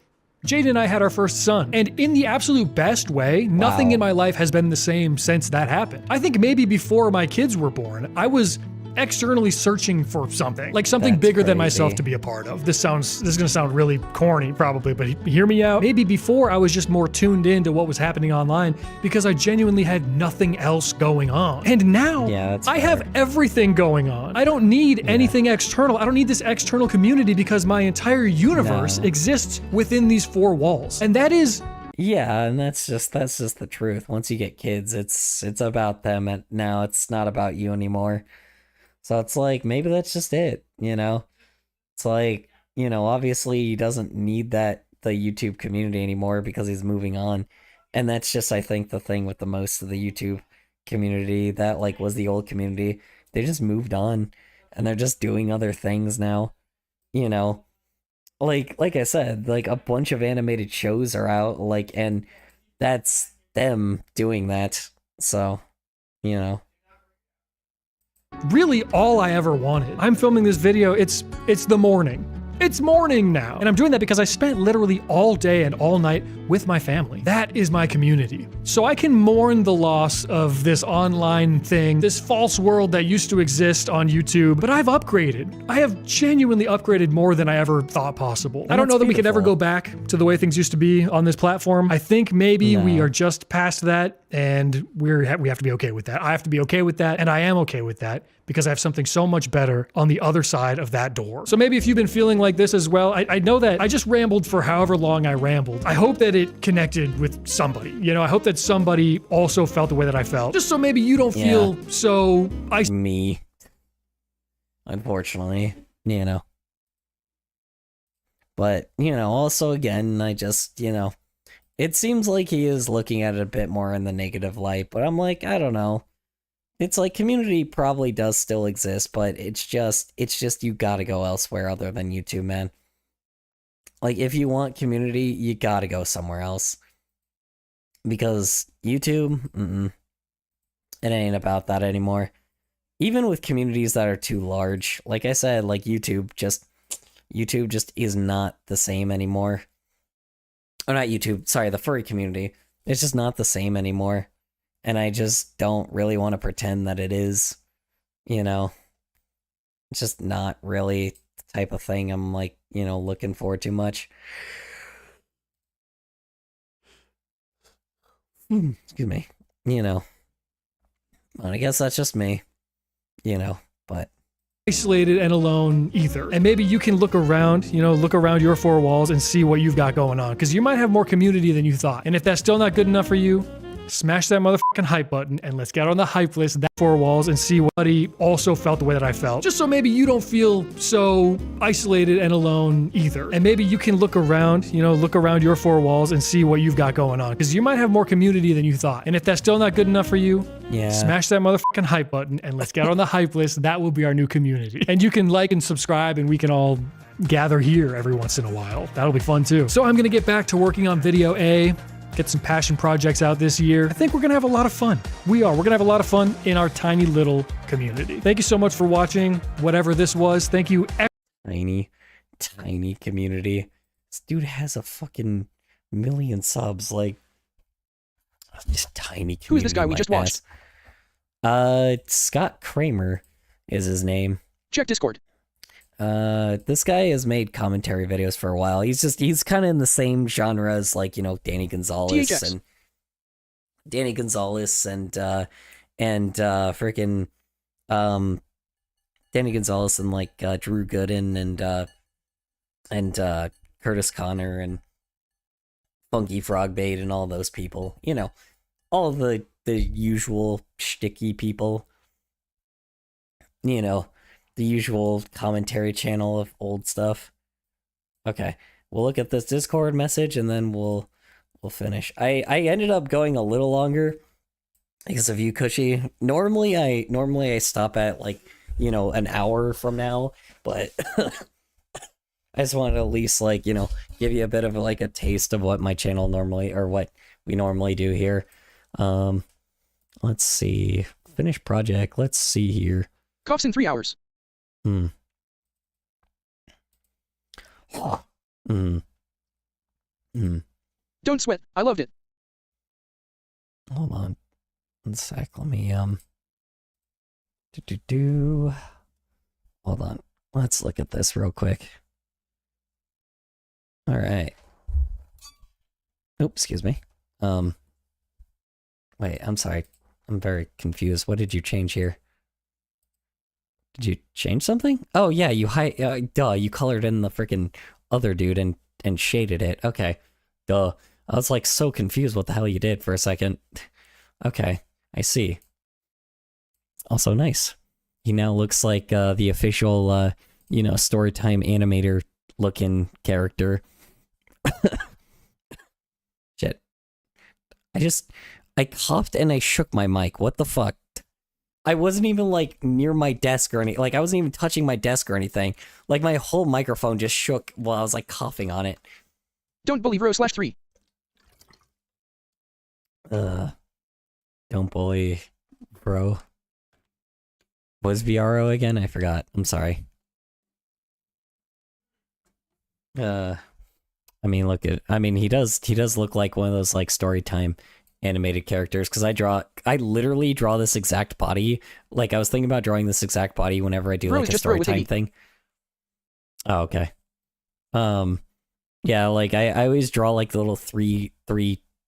Speaker 3: Jaden and I had our first son, and in the absolute best way, nothing in my life has been the same since that happened. I think maybe before my kids were born, I was externally searching for something, like something bigger than myself to be a part of. This is gonna sound really corny probably, but hear me out. Maybe before I was just more tuned into what was happening online because I genuinely had nothing else going on. And now I have everything going on. I don't need anything external. I don't need this external community because my entire universe exists within these four walls. And that is
Speaker 1: and that's just the truth. Once you get kids, it's about them, and now it's not about you anymore. So it's like, maybe that's just it, you know? It's like, you know, obviously he doesn't need the YouTube community anymore because he's moving on. And that's just, I think, the thing with the most of the YouTube community that, like, was the old community. They just moved on, and they're just doing other things now, you know? Like I said, like, a bunch of animated shows are out, like, and that's them doing that. So, you know.
Speaker 3: Really all I ever wanted. I'm filming this video, it's the morning. It's morning now. And I'm doing that because I spent literally all day and all night with my family. That is my community. So I can mourn the loss of this online thing, this false world that used to exist on YouTube, but I've upgraded. I have genuinely upgraded more than I ever thought possible. I don't know that we could ever go back to the way things used to be on this platform. I think maybe we are just past that, and we have to be okay with that. I have to be okay with that, and I am okay with that because I have something so much better on the other side of that door. So maybe if you've been feeling like this as well, I know that I just rambled for however long I rambled. I hope that it connected with somebody. You know, I hope that somebody also felt the way that I felt. Just so maybe you don't feel so
Speaker 1: Me. Unfortunately, you know. But, you know, also again, I just, you know, it seems like he is looking at it a bit more in the negative light, but I'm like, I don't know. It's like community probably does still exist, but it's just you gotta go elsewhere other than YouTube, man. Like, if you want community, you gotta go somewhere else. Because YouTube, it ain't about that anymore. Even with communities that are too large, like I said, like YouTube just is not the same anymore. Or not YouTube, sorry, the furry community. It's just not the same anymore. And I just don't really want to pretend that it is, you know. It's just not really the type of thing I'm, like, you know, looking for too much. Excuse me. You know. Well, I guess that's just me. You know, but
Speaker 3: isolated and alone either. And maybe you can look around, you know, look around your four walls and see what you've got going on, because you might have more community than you thought. And if that's still not good enough for you, smash that motherfucking hype button and let's get on the hype list, that four walls, and see what he also felt the way that I felt. Just so maybe you don't feel so isolated and alone either. And maybe you can look around, you know, look around your four walls and see what you've got going on, because you might have more community than you thought. And if that's still not good enough for you, smash that motherfucking hype button and let's get on the hype list. That will be our new community. And you can like and subscribe and we can all gather here every once in a while. That'll be fun too. So I'm gonna get back to working on video A, get some passion projects out this year. I think we're gonna have a lot of fun. We're gonna have a lot of fun in our tiny little community. Thank you so much for watching, whatever this was. Thank you.
Speaker 1: Tiny community. This dude has a fucking million subs, like, just tiny community.
Speaker 2: Who is this guy we just watched?
Speaker 1: Scott Kramer is his name.
Speaker 2: Check Discord.
Speaker 1: This guy has made commentary videos for a while. He's kind of in the same genre as, like, you know, Danny Gonzalez
Speaker 2: DHS.
Speaker 1: and freaking Danny Gonzalez and like Drew Gooden and Curtis Connor and Funky Frogbait and all those people. You know, all the usual shticky people. You know, the usual commentary channel of old stuff. Okay, we'll look at this Discord message and then we'll finish. I ended up going a little longer because of you, Cushy. Normally I stop at, like, you know, an hour from now, but I just wanted to at least, like, you know, give you a bit of like a taste of what my channel normally, or what we normally do here. Let's see. Finish project. Let's see here.
Speaker 2: Coughs in 3 hours. Don't sweat. I loved it.
Speaker 1: Hold on. 1 sec. Let me, Hold on. Let's look at this real quick. Alright. Oops, excuse me. Wait, I'm sorry. I'm very confused. What did you change here? Did you change something? Oh, yeah, you you colored in the freaking other dude and shaded it. Okay. Duh. I was, like, so confused what the hell you did for a second. Okay, I see. Also nice. He now looks like the official, you know, Storytime animator looking character. Shit. I coughed and I shook my mic. What the fuck? I wasn't even, like, near my desk or anything. Like, I wasn't even touching my desk or anything. Like, my whole microphone just shook while I was, like, coughing on it.
Speaker 2: Don't bully Bro/3.
Speaker 1: Don't bully bro. Was VRO again? I forgot. I'm sorry. I mean, he does look like one of those like Storytime animated characters, because I literally draw this exact body. Like, I was thinking about drawing this exact body whenever I do
Speaker 2: Bro,
Speaker 1: like a
Speaker 2: just throw it with
Speaker 1: Storytime
Speaker 2: Iggy.
Speaker 1: thing. Oh, okay. Yeah, like I always draw like the little three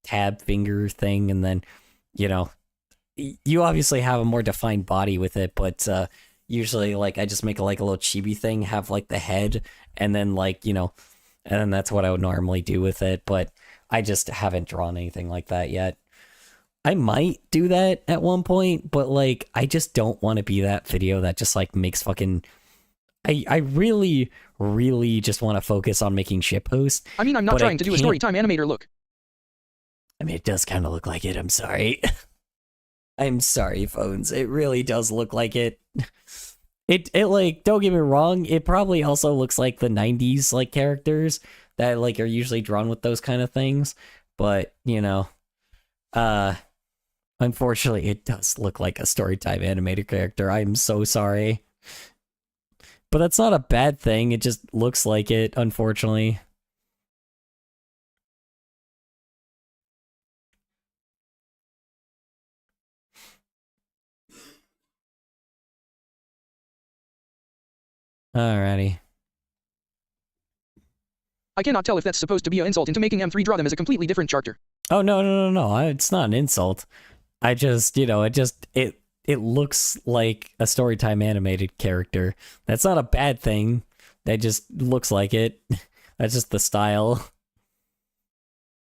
Speaker 1: tab finger thing, and then, you know, you obviously have a more defined body with it, but usually like I just make like a little chibi thing, have like the head, and then like, you know, and then that's what I would normally do with it, but I just haven't drawn anything like that yet. I might do that at one point, but like I just don't want to be that video that just like makes fucking I really, really just want to focus on making shitposts.
Speaker 2: I mean, I'm not
Speaker 1: But I
Speaker 2: trying to do a
Speaker 1: can't-
Speaker 2: Storytime animator look.
Speaker 1: I mean, it does kind of look like it. I'm sorry. I'm sorry, phones. It really does look like it. It like, don't get me wrong, it probably also looks like the 90s like characters that like are usually drawn with those kind of things, but you know, unfortunately it does look like a Storytime animated character. I'm so sorry. But that's not a bad thing. It just looks like it, unfortunately. Alrighty.
Speaker 2: I cannot tell if that's supposed to be an insult into making M3 draw them as a completely different character.
Speaker 1: Oh, no. It's not an insult. I just, you know, it looks like a Storytime animated character. That's not a bad thing. That just looks like it. That's just the style.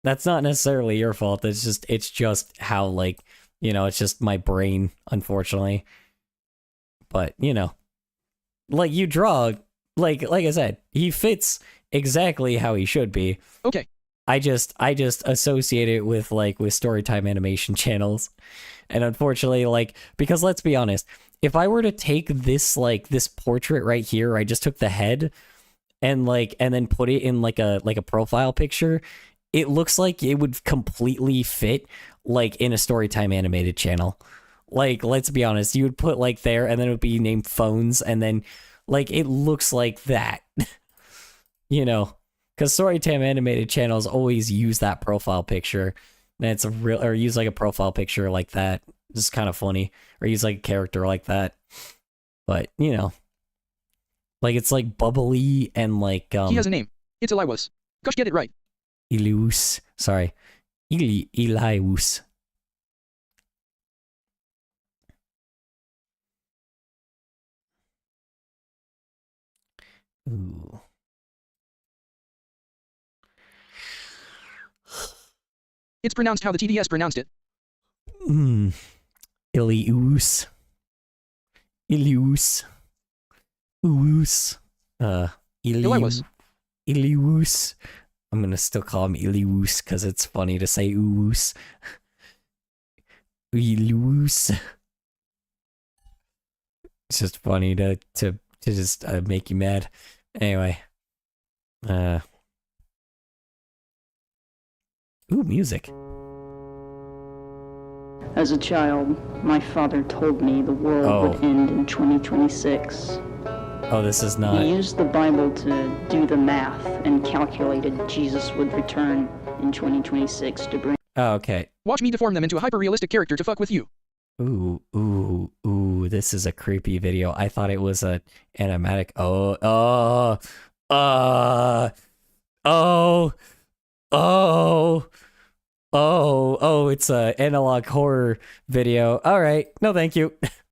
Speaker 1: That's not necessarily your fault. It's just how, like, you know, it's just my brain, unfortunately. But, you know, like, you draw, like I said, he fits exactly how he should be.
Speaker 2: Okay.
Speaker 1: I just associate it with Storytime animation channels. And unfortunately, like, because let's be honest, if I were to take this portrait right here, I just took the head and then put it in like a profile picture, it looks like it would completely fit like in a Storytime animated channel. Like, let's be honest, you would put like there, and then it would be named Phones, and then like it looks like that. You know, because Storytime animated channels always use that profile picture, and it's or use like a profile picture like that. It's kind of funny, or use like a character like that. But you know, like it's like bubbly and like
Speaker 2: He has a name. It's Eliwas. Gosh, get it right.
Speaker 1: Elius. Sorry, Elius. Ooh.
Speaker 2: It's pronounced how the TDS pronounced it.
Speaker 1: Ilius. Ilius. Uus.
Speaker 2: Eliwas.
Speaker 1: Ilius. I'm gonna still call him Ilius because it's funny to say Uus. Ilius. It's just funny to just make you mad. Anyway. Ooh, music.
Speaker 12: As a child, my father told me the world would end in 2026.
Speaker 1: Oh, this is not...
Speaker 12: He used the Bible to do the math and calculated Jesus would return in 2026 to bring...
Speaker 1: Oh, okay.
Speaker 2: Watch me deform them into a hyper-realistic character to fuck with you.
Speaker 1: Ooh, this is a creepy video. I thought it was a animatic... Oh, it's a analog horror video. All right. No, thank you.